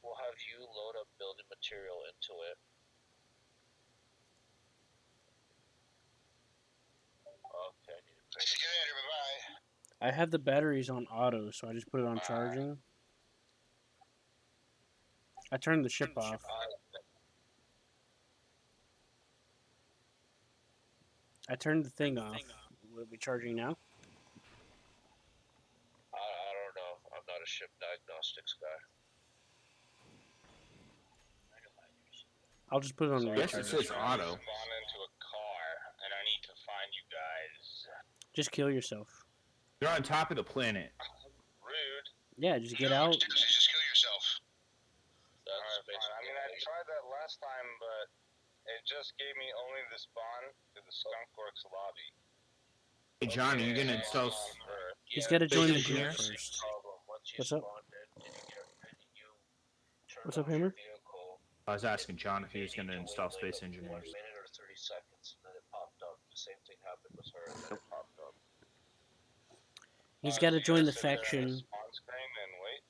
will have you load up building material into it. Okay, I need to See you later. Bye bye. I have the batteries on auto, so I just put it on charging. I turned the ship off. I turned the thing off. Will it be charging now? I don't know. I'm not a ship diagnostics guy. I'll just put it on Yes, it recharge. says auto. Spawn into a car, and I need to find you guys. Just kill yourself. You're on top of the planet. Rude. Yeah, just get No, out. ridiculous. Just kill yourself. That's Alright, fine. I basically mean, I tried that last time, but it just gave me only the spawn to the Skunkworks lobby. Hey, Johnny, you gonna install? He's got to join the Space group engineers? first. Once you What's up? spawned in and you turn What's up, off your Hammer? vehicle, I was asking John if he was gonna you install wait space like 1 engineers. minute or 30 seconds, and then it popped up. The same thing happened with her, and then it popped up. He's got to So you join the gotta sit there on faction. Spawn screen and wait.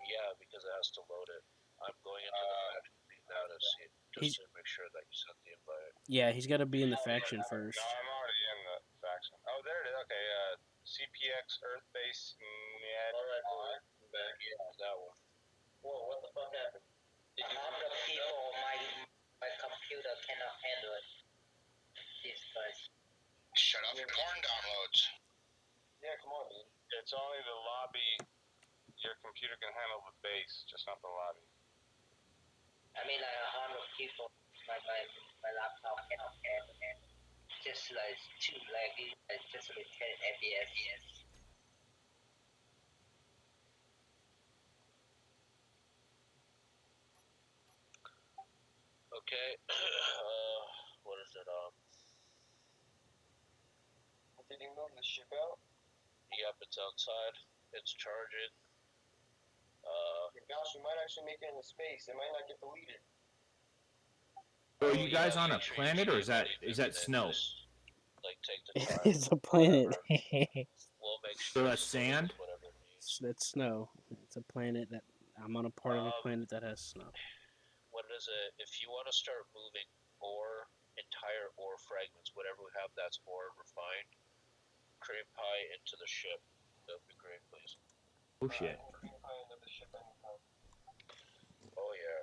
Yeah, because it has to load it. I'm going into the faction feed now to see, just to make sure that you sent the invite. Yeah, he's got to be in the faction first. No, I'm already in the faction. Oh, there it is. Okay, CPX Earth Base Net. Alright, back in that one. Whoa, what the fuck happened? Did you Among the people, my computer cannot handle it. This guys. Shut off your porn downloads. Yeah, come on, dude. It's only the lobby. Your computer can handle the base, just not the lobby. I mean, like 100 people, my laptop cannot handle it. Just like too laggy, like just like 10 FPS. Okay, what is it, Did you move the ship out? Yep, it's outside. It's charging. Gosh, we might actually make it into space. It might not get deleted. So are you guys on a planet, or is that snow? Like, take the time. It's a planet. We'll make So sure that's it's sand? whatever it needs. That's snow. It's a planet that I'm on a part of a planet that has snow. What is it? If you want to start moving ore, entire ore fragments, whatever we have that's ore refined, cream pie into the ship. That would be great, please. Oh shit. Oh yeah.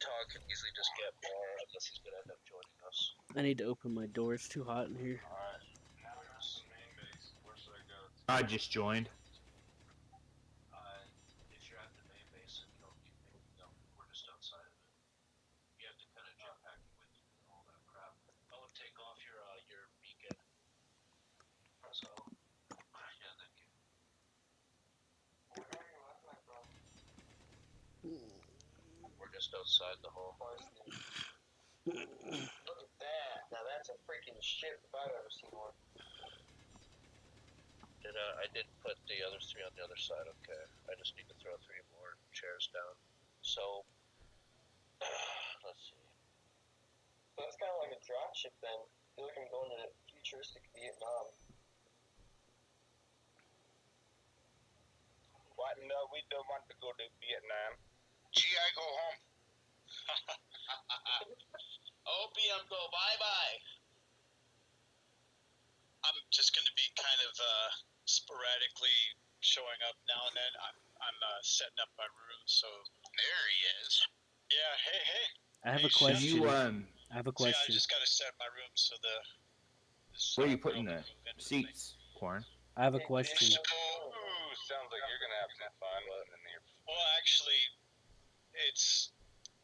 Todd can easily just get more unless he's gonna end up joining us. I need to open my door. It's too hot in here. Alright, now we're on the main base. Where should I go? I just joined. If you're at the main base, you don't need me. No, we're just outside of it. You have to kind of jetpack with you and all that crap. I would take off your beacon. So, yeah, thank you. We're just outside the home. Look at that. Now that's a freaking ship if I've ever seen one. And I did put the other 3 on the other side. Okay, I just need to throw 3 more chairs down. So, let's see. So that's kind of like a drop ship then. feel like I'm going to futuristic Vietnam. What? No, we don't want to go to Vietnam. GI go home. Opium go bye-bye. I'm just going to be kind of sporadically showing up now and then. I'm setting up my room, so There he is. yeah. Hey. I have a Hey, question. You I have a So yeah, I question. just got to set my room so the. where are you putting the seats, Corn? I have a question. Ooh, sounds like you're gonna have some fun. Well, actually,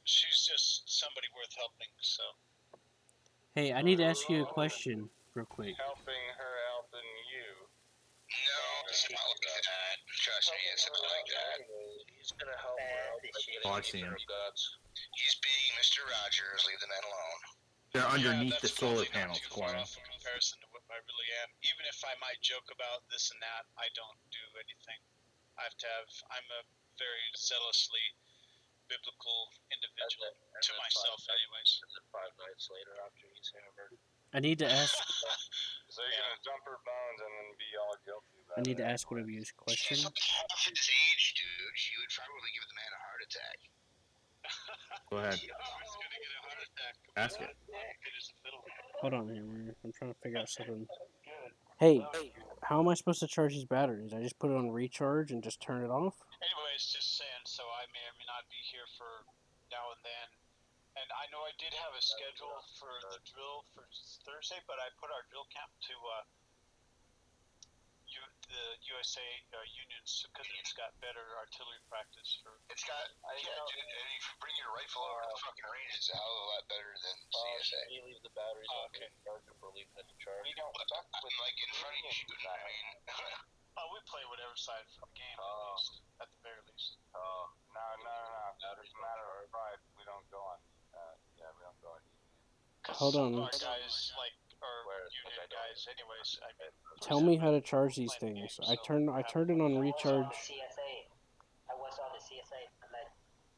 she's just somebody worth helping. So Hey, I need to ask you a question real quick. Helping her, helping you. No, it's not like that. Trust me, it's not like that. He's gonna help her out by getting Oh, I into see him. her guts. He's being Mr. Rogers. Leave the man alone. They're underneath yeah, the that's solar probably not panels, too far Corn. off in comparison to what I really am. Even if I might joke about this and that, I don't do anything. I'm a very zealously biblical individual to myself, anyways. And then 5 nights later, after he's hammered, I need to ask. So you're gonna dump her bones and then be all guilty about I need it. to ask one of you a question. She's like half his age, dude. She would probably give the man a heart attack. Go ahead. Who's gonna get a heart attack? Ask it. Hold on here. I'm trying to figure out something. Hey, how am I supposed to charge these batteries? I just put it on recharge and just turn it off? Anyways, just saying, so I may or may not be here for now and then. And I know I did have a schedule for the drill for Thursday, but I put our drill camp to the USA unions because it's got better artillery practice for. It's got, dude, and if you bring your rifle over to the fucking range, it's a hell of a lot better than CSA. you leave the batteries on Okay. the charger for leaving it to charge. We don't But I'm like in front of you shooting, I mean. We play whatever side for the game at the very least. No. It's a matter of pride. We don't go on. We don't go on. Hold on. Our guys union guys, anyways. I mean, Tell me how to charge these things. I turned it on recharge. CSA. I was on the CSA. Like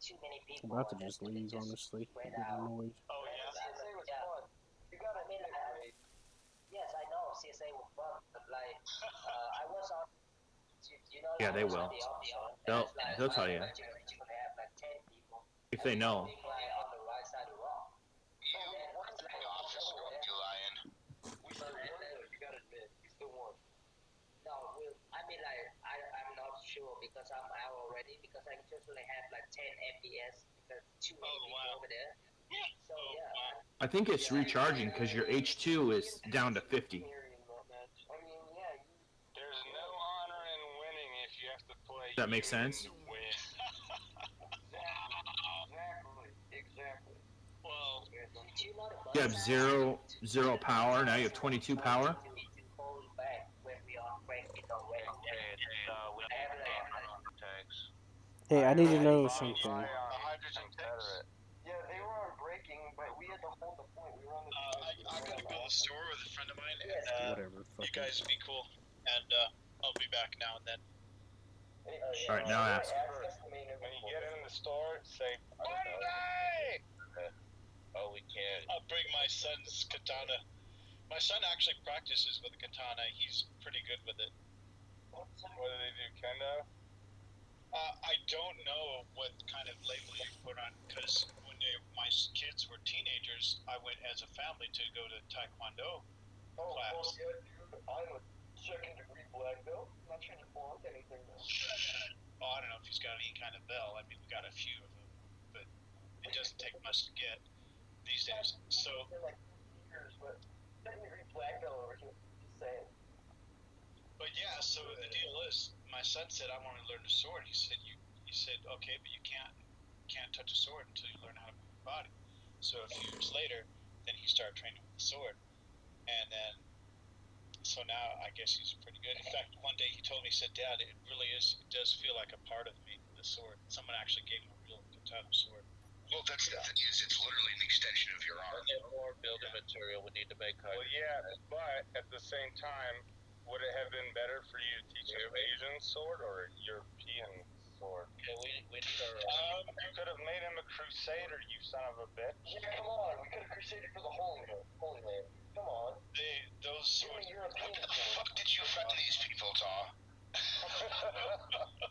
too many people. I'm about to just leave, honestly. I'm getting annoyed. oh yeah. CSA was fun. You gotta I mean, yes, I know CSA was fun, but like I was on. You know, Yeah, they will. They'll tell you. Have like 10 people. If they know. Like on the right side of the rock. You went to the office, you lion. We still won though, you gotta admit. We still won. No, I mean like I'm not sure because I'm out already because I just only have like 10 FPS because too many people over there. So yeah. I think it's recharging because your H2 is down to 50. I mean, yeah, There's no honor in winning if you have to play. Does that make sense? To win. Exactly. Well, Did you know the You have zero power. Now you have 22 power. Hey, I need to know something. hydrogen tanks. Yeah, they were on braking, but we had to hold the point. We were on the. I gotta go to the store with a friend of mine, and Whatever. you Fuck guys be cool, and I'll be back now and then. All right, now ask. When you get in the store, say Monday. Oh, we can't. I'll bring my son's katana. My son actually practices with a katana. He's pretty good with it. What do they do, kendo? I don't know what kind of label you put on because when my kids were teenagers, I went as a family to go to Taekwondo class. Well, yeah, dude, I'm a second degree black belt. I'm not trying to flaunt anything though. I don't know if he's got any kind of bell. I mean, we got a few of them, but it doesn't take much to get these days. So, They're like years, but second degree black belt over here. Just saying. but yeah, so the deal is, my son said, I want to learn the sword. He said, okay, but you can't touch a sword until you learn how to move your body. So a few years later, then he started training with the sword, and then. So now I guess he's pretty good. In fact, one day he told me, he said, Dad, it does feel like a part of me, the sword. Someone actually gave him a real katana sword. Well, that's the thing is, it's literally an extension of your arm. Get more building material. We need to make Well, yeah, but at the same time, would it have been better for you to teach an Asian sword or a European sword? Yeah, we need our. You could have made him a crusader, you son of a bitch. Yeah, come on. We could have crusaded for the Holy Land. come on. Those Give me sorts. European What the food. fuck did you fed these people, Tar?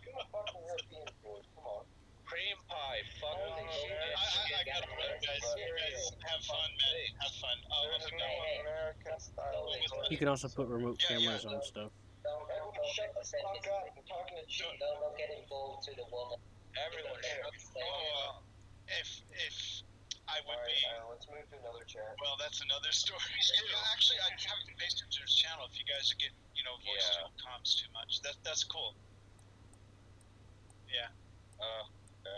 Give me fucking European food. Come on. Cream pie. Fuck Holy you. shit. I gotta run, guys. You guys have fun, man. Have fun. I'll There's figure out no what. American style. You can also put remote Yeah, cameras on stuff. Don't Shut the fuck up. I'm talking to Chief. don't get involved to the woman. Everyone shut Well, if I would be. Alright, let's move to another chat. Well, that's another story. Yeah, actually, I haven't based it to his channel. If you guys are getting, voice Yeah. to comms too much, that's cool. Yeah. Okay.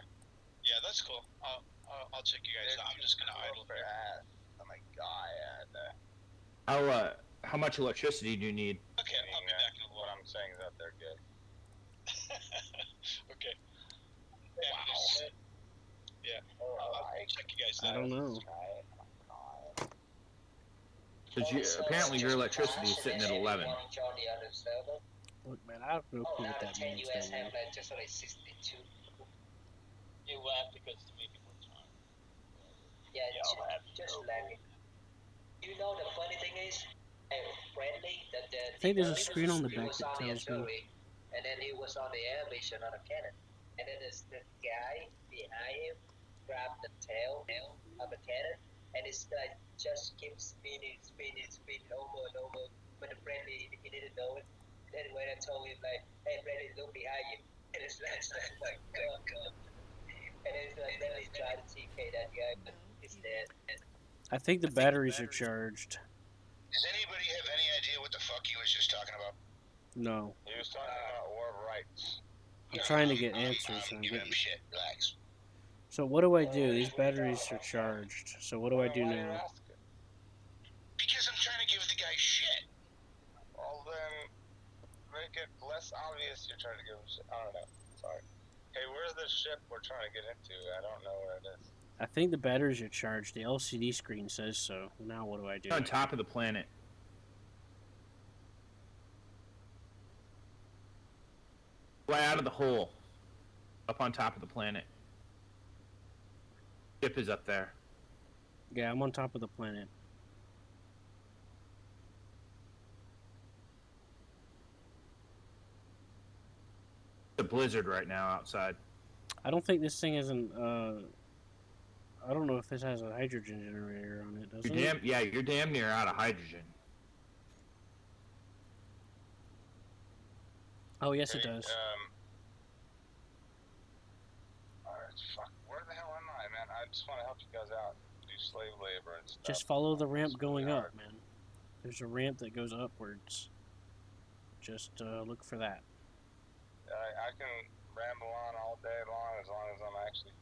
Yeah, that's cool. I'll check you guys out. I'm just gonna idle for here. ass. Oh my god. How much electricity do you need? Okay, I'll be back in a What little. I'm saying is that they're good. Okay. Wow. Yeah. I'll check you guys out. I don't know. Apparently your electricity is sitting at 11. Look, man, I have no clue Now what the that 10 means. US man. have like just like 62. You laugh because to make it more time. Yeah, Y'all have just no lagging. You know the funny thing is, friendly that the I think there's a he screen on the back was that on the tells me. artillery, and then he was on the air mission on a cannon, and then this the guy behind him grabbed the tail of the cannon, and it's like just keeps spinning over and over. But the friendly he didn't know it. Then when I told him like, hey friendly, look behind you, and it's like God. And it's like friendly trying to TK that guy, but he's dead. I think the batteries are charged. Does anybody have any idea what the fuck he was just talking about? No. He was talking about war of rights. I'm trying to get answers. I'm I'm giving getting... him shit. Relax. So what do I do? These batteries are charged. So what do I do Why are you now? asking? Because I'm trying to give the guy shit. Well then, make it less obvious you're trying to give him shit. I don't know. Sorry. Hey, where's the ship we're trying to get into? I don't know where it is. I think the batteries are charged. The LCD screen says so. Now what do I do? On top of the planet. Fly out of the hole. Up on top of the planet. Ship is up there. Yeah, I'm on top of the planet. It's a blizzard right now outside. I don't think this thing isn't. I don't know if this has a hydrogen generator on it. Does it? You're damn near out of hydrogen. Oh yes, it Hey, does. Alright, fuck. Where the hell am I, man? I just want to help you guys out. Do slave labor and stuff. Just follow the ramp It's really going up, hard. man. There's a ramp that goes upwards. Just look for that. I can ramble on all day long as I'm actually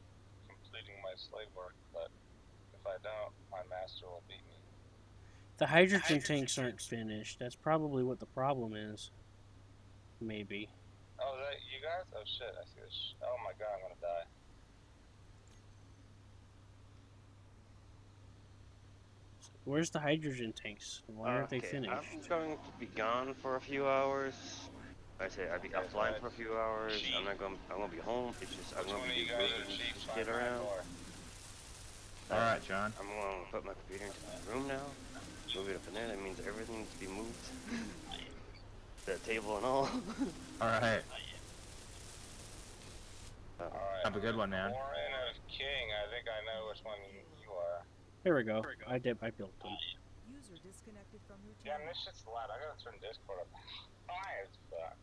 completing my slave work, but if I don't, my master will beat me. The hydrogen tanks aren't finished. That's probably what the problem is. Maybe. Oh, is that you guys? Oh shit, I see this. Oh my god, I'm gonna die. Where's the hydrogen tanks? Why aren't they finished? I'm going to be gone for a few hours. I say I'll be offline for a few hours. I'm gonna be home. It's just I'm Which gonna one of be you guys moving are chief? shit around. Alright, John. I'm gonna put my computer into the room now. Move it up in there. That means everything needs to be moved. The table and all. Alright. Alright. Have a good one, man. Warren of King. I think I know which one you are. There we go. I built them. User disconnected from your Damn, channel. this shit's loud. I gotta turn Discord up high as fuck.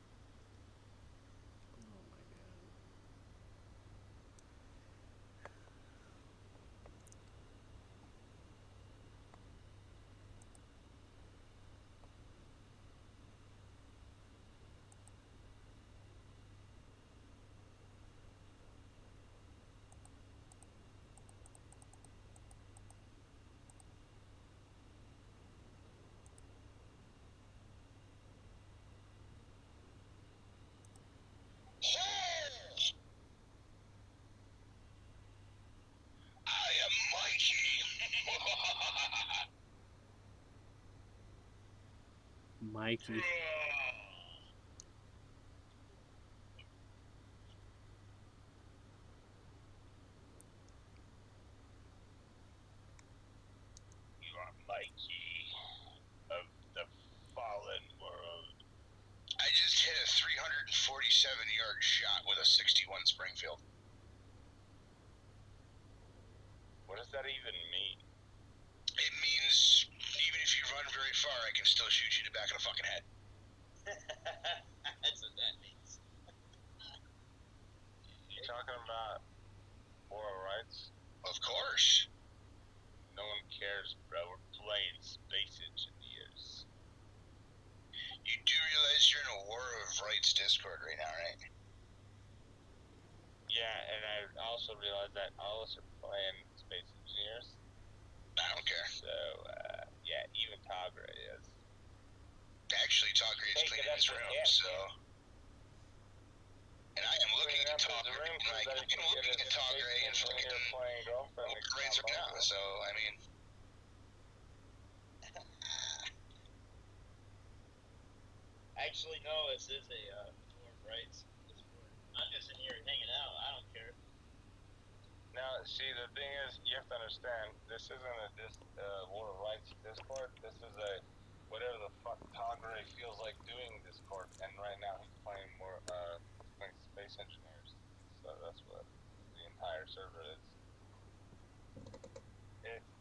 I am Mikey. Mikey. You are Mikey. 57-yard shot with a 61 Springfield. What does that even mean? It means even if you run very far, I can still shoot you in the back of the fucking head. That's what that means. You talking about moral rights? Of course. No one cares, bro. We're playing Space Engineers. You do realize you're in a War of Rights Discord right now, right? Yeah, and I also realized that all of us are playing Space Engineers. I don't care. So, yeah, even Tagre is. Actually, Tagre is cleaning his room, so... And I am looking at Tagre, and I'm looking at Tagre and fucking... What rates are down, so, I mean... Actually, no, this is a War of Rights Discord. I'm just in here hanging out. I don't care. Now, see, the thing is, you have to understand, this isn't a War of Rights Discord. This is a whatever the fuck Tagre feels like doing Discord, and right now he's playing playing Space Engineers. So that's what the entire server is.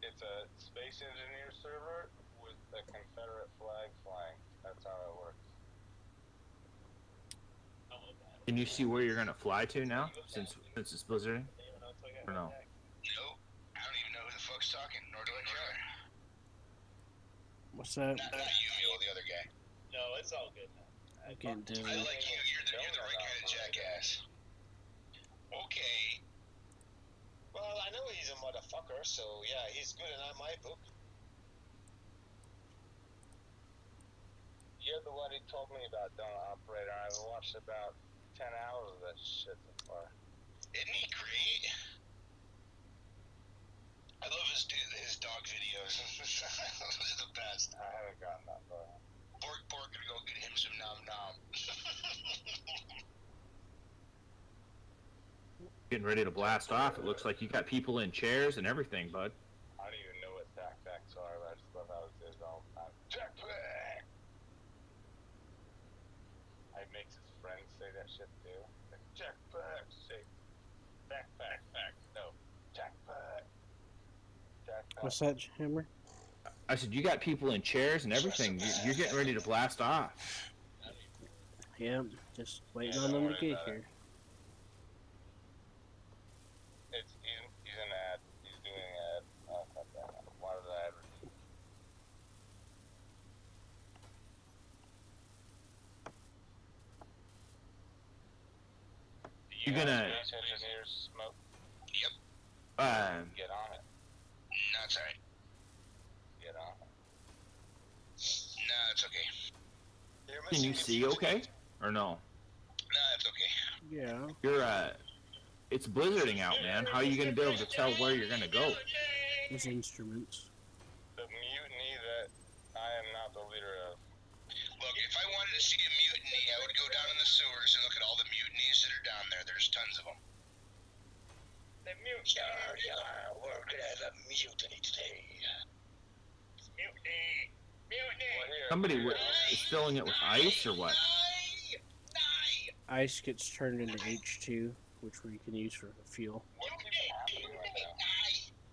It's a Space Engineer server with a Confederate flag flying. That's how it works. Can you see where you're gonna fly to now, since it's blizzarding? Or no? Nope. I don't even know who the fuck's talking, nor do I care. What's that? Not you, Mule, the other guy. No, it's all good now. I can't do I it. like you. You're the right kind of jackass. Okay. Well, I know he's a motherfucker, so yeah, he's good in my book. You're the one who told me about Donut Operator. I've watched about 10 hours of that shit so far. Isn't he great? I love his dog videos. Those are the best. I haven't gotten that far. Bork gonna go get him some nom nom. Getting ready to blast off. It looks like you got people in chairs and everything, bud. I don't even know what tac-tacs are, but I just love how it says all the time. Jackpack! He makes his friends say that shit too. Like, jackpack, say backpack, no, jackpack. Jackpack. What's that, Hammer? I said you got people in chairs and everything. You're getting ready to blast off. Yeah, just waiting on them to get here. He's an ad. He's doing an ad. Oh, goddamn. Why did I advertise? You gonna Space Engineers smoke? Yep. Get on it. No, it's alright. Get on it. No, it's okay. can you see okay or no? No, it's okay. Yeah. You're it's blizzarding out, man. How are you gonna be able to tell where you're gonna go? There's instruments. The mutiny that I am not the leader of. Look, if I wanted to see a mutiny, I would go down in the sewers and look at all the mutinies that are down there. There's tons of them. The mutiny. Yeah, we're gonna have a mutiny today. It's mutiny. Mutiny. Well, here, Somebody is filling it with ice or what? Ice gets turned into H2, which we can use for fuel. What's even happening right now?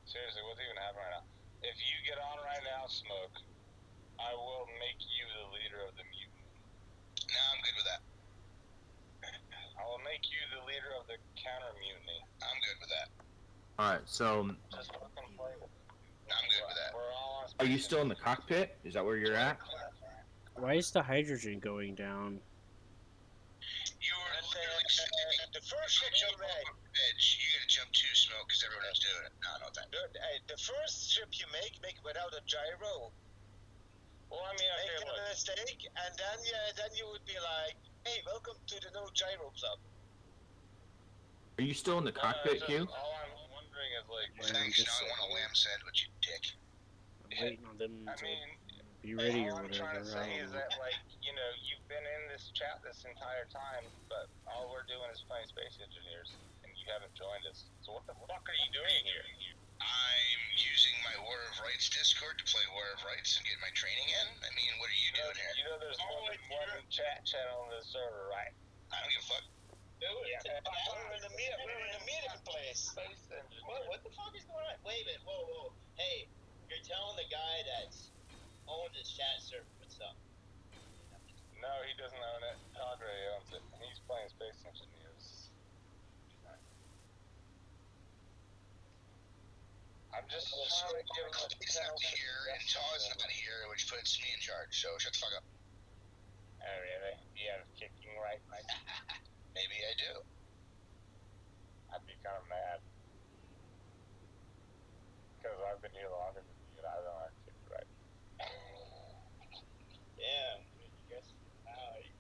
Seriously, what's even happening right now? If you get on right now, Smoke, I will make you the leader of the mutiny. No, I'm good with that. I will make you the leader of the counter mutiny. I'm good with that. Alright, so Just fucking play with it. I'm good with that. We're all on are you still in the cockpit? Is that where you're at? Why is the hydrogen going down? You were literally saying the first ship you make. Edge, you gotta jump to Smoke because everyone else doing it. No, no thanks. The first trip you make without a gyro. Well, I mean, okay, Make a look. mistake, and then you would be like, hey, welcome to the No Gyro Club. Are you still in the cockpit, Just, Q? all I'm wondering is, like, Thanks, just now I want a lamb sandwich, you dick. I'm waiting on them I to mean, be ready or all I'm trying whatever. to say I is don't know. that, like, you know, you've been in this chat this entire time, but all we're doing is playing Space Engineers, and you haven't joined us. So what the fuck are you doing here? I'm using my War of Rights Discord to play War of Rights and get my training in. I mean, what are you doing here? You know there's more than one chat channel on this server, right? I don't give a fuck. Dude, Yeah, we were in the meeting place. what the fuck is going on? Wait a minute, whoa. Hey, you're telling the guy that's owned this chat server what's up. No, he doesn't own it. Andre owns it. He's playing Space Engineers. I'm just trying to give him a He's not here, and Todd's not here, which puts me in charge, so shut the fuck up. Oh, really? You have kicking right? Maybe I do. I'd be kind of mad. Because I've been here longer than you, and I don't have kick right. Damn, dude, you guys,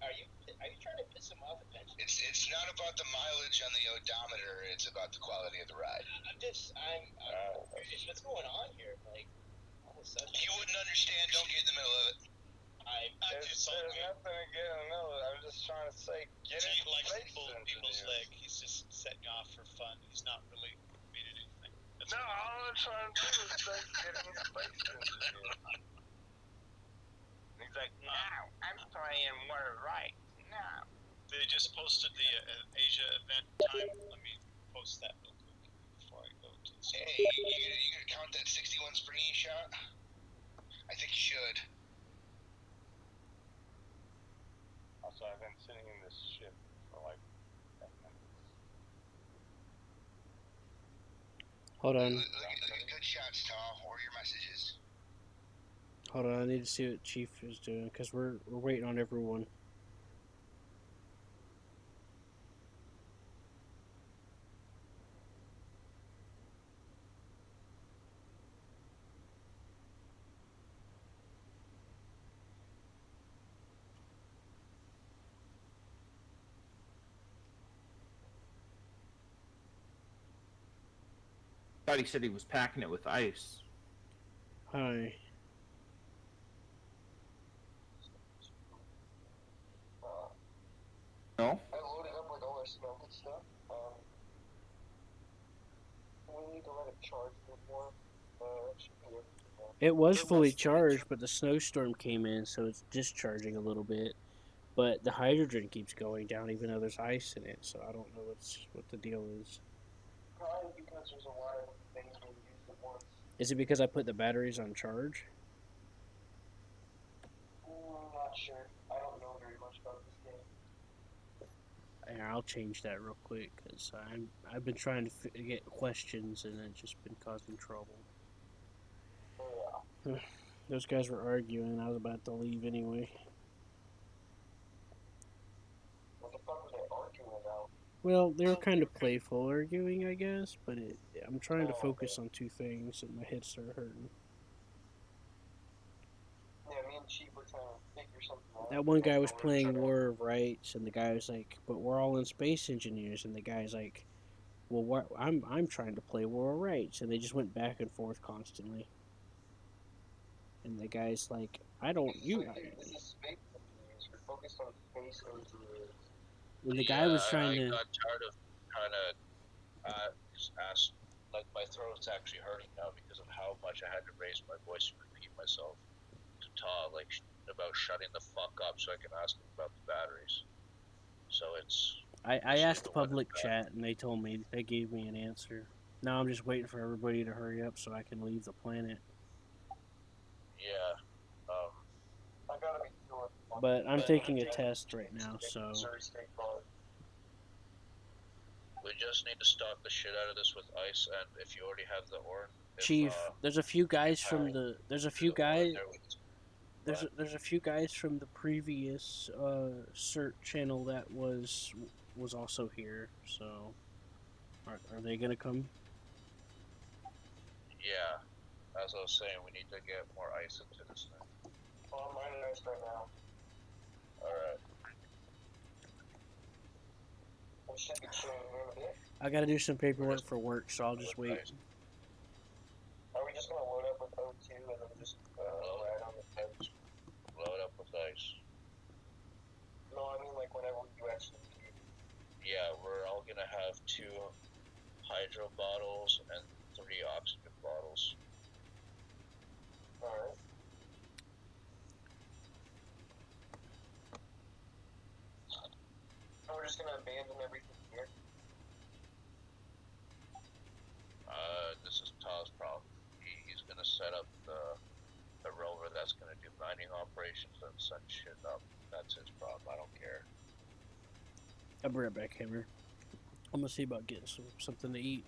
are you trying to piss him off eventually? It's not about the mileage on the odometer, it's about the quality of the ride. I'm curious, what's going on here? Like, all of a sudden. You wouldn't understand, don't get in the middle of it. There's nothing to get in the middle of it. I'm just trying to say, get it. He likes to pull people's leg. He's just setting off for fun. He's not really meaning anything. No, all I'm trying to do is like getting Space Engineers. He's like, no, I'm playing more right. No. They just posted the Asia event time. Let me post that real quick before I go to the Hey, you gonna count that 61 springy shot? I think you should. Also, I've been sitting in this ship for like 10 minutes. Hold on. Good shots, Tom. What are your messages? Hold on. I need to see what Chief is doing because we're waiting on everyone. Thought he said he was packing it with ice. Hi. No? I loaded up with all our smelted stuff. We need to let it charge a bit more. It should be everything. It was fully charged, but the snowstorm came in, so it's discharging a little bit. But the hydrogen keeps going down, even though there's ice in it. So I don't know what the deal is. Probably because there's a lot of things being used at once. Is it because I put the batteries on charge? I'm not sure. I don't know very much about this game. Yeah, I'll change that real quick because I've been trying to get questions and it's just been causing trouble. Yeah. Those guys were arguing. I was about to leave anyway. What the fuck were they arguing about? Well, they were kind of playful arguing, I guess, but I'm trying to focus on two things and my head started hurting. Yeah, me and Chief were trying to figure something out. That one guy was playing War of Rights, and the guy was like, "But we're all in Space Engineers," and the guy's like, "Well, I'm trying to play War of Rights," and they just went back and forth constantly. And the guy's like, "I don't you." This is Space Engineers. We're focused on Space Engineers. And the guy was trying I to. got tired of trying to ask. Like, my throat's actually hurting now because of how much I had to raise my voice and repeat myself to Todd, like, about shutting the fuck up so I can ask him about the batteries. So it's. I asked public chat, and they told me they gave me an answer. Now I'm just waiting for everybody to hurry up so I can leave the planet. Yeah. I gotta be sure. But I'm taking a test right now, so. We just need to stock the shit out of this with ice, and if you already have the ore. Chief, there's a few guys from the. There's a few guys. There's a few guys from the previous cert channel that was also here. So, are they gonna come? Yeah. As I was saying, we need to get more ice into this thing. Oh, I'm running ice right now. Alright. I should be chilling in a bit. I gotta do some paperwork for work, so I'll just wait. Are we just gonna load up with O2 and then just ride on the edge? Load up with ice. No, I mean like whenever you actually leave. Yeah, we're all gonna have 2 hydro bottles and 3 oxygen bottles. Alright. just gonna abandon everything here? This is Todd's problem. He's gonna set up the rover that's gonna do mining operations and send shit up. That's his problem. I don't care. I'll be right back, Hammer. I'm gonna see about getting something to eat.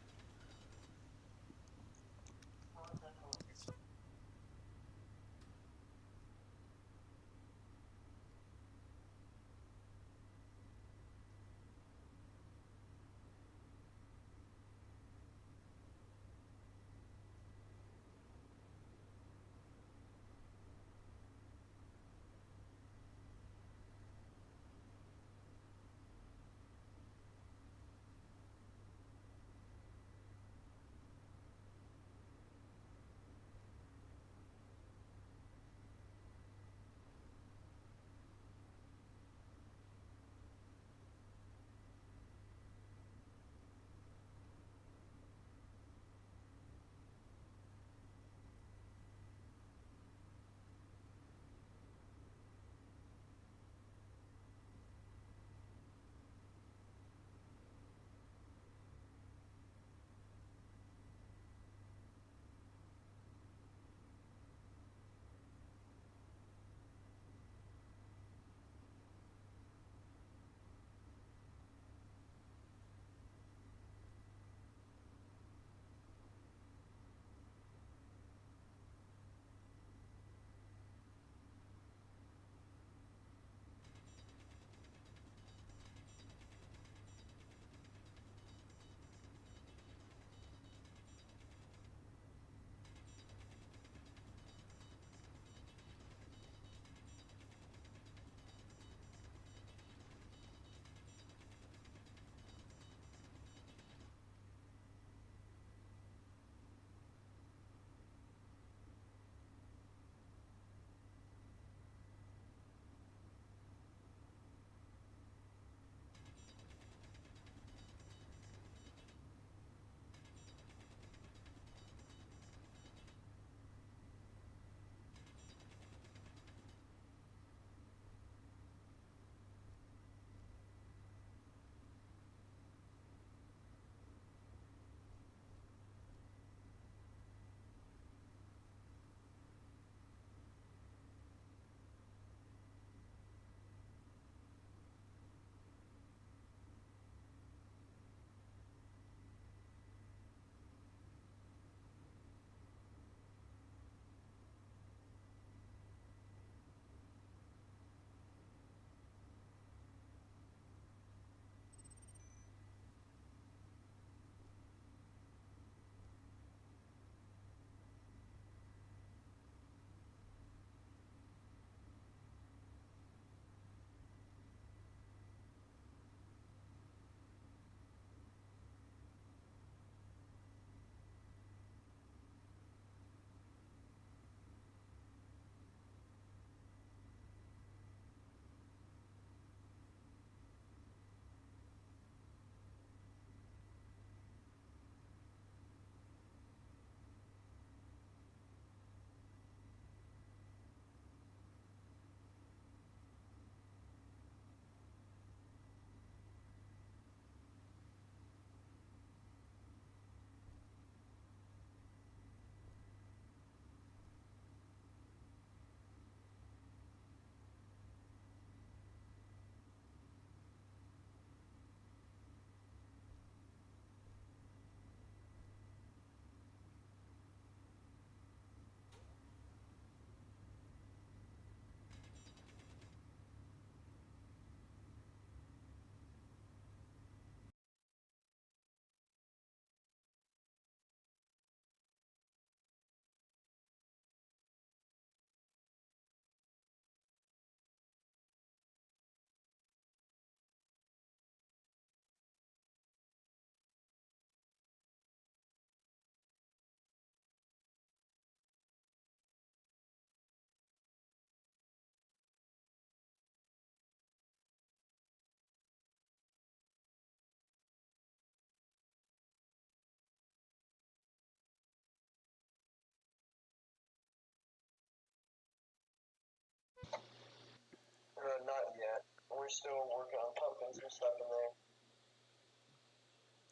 Not yet. We're still working on pumping some stuff in there.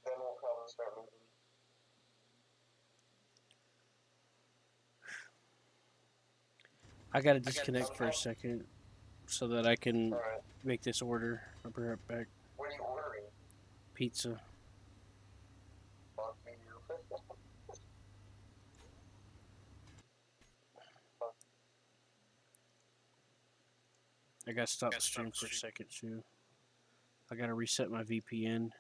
Then we'll probably start moving. I gotta disconnect for a second so that I can Alright. make this order. I'll be right back. What are you ordering? Pizza. Fuck you. I gotta stop the stream for a second too. I gotta reset my VPN.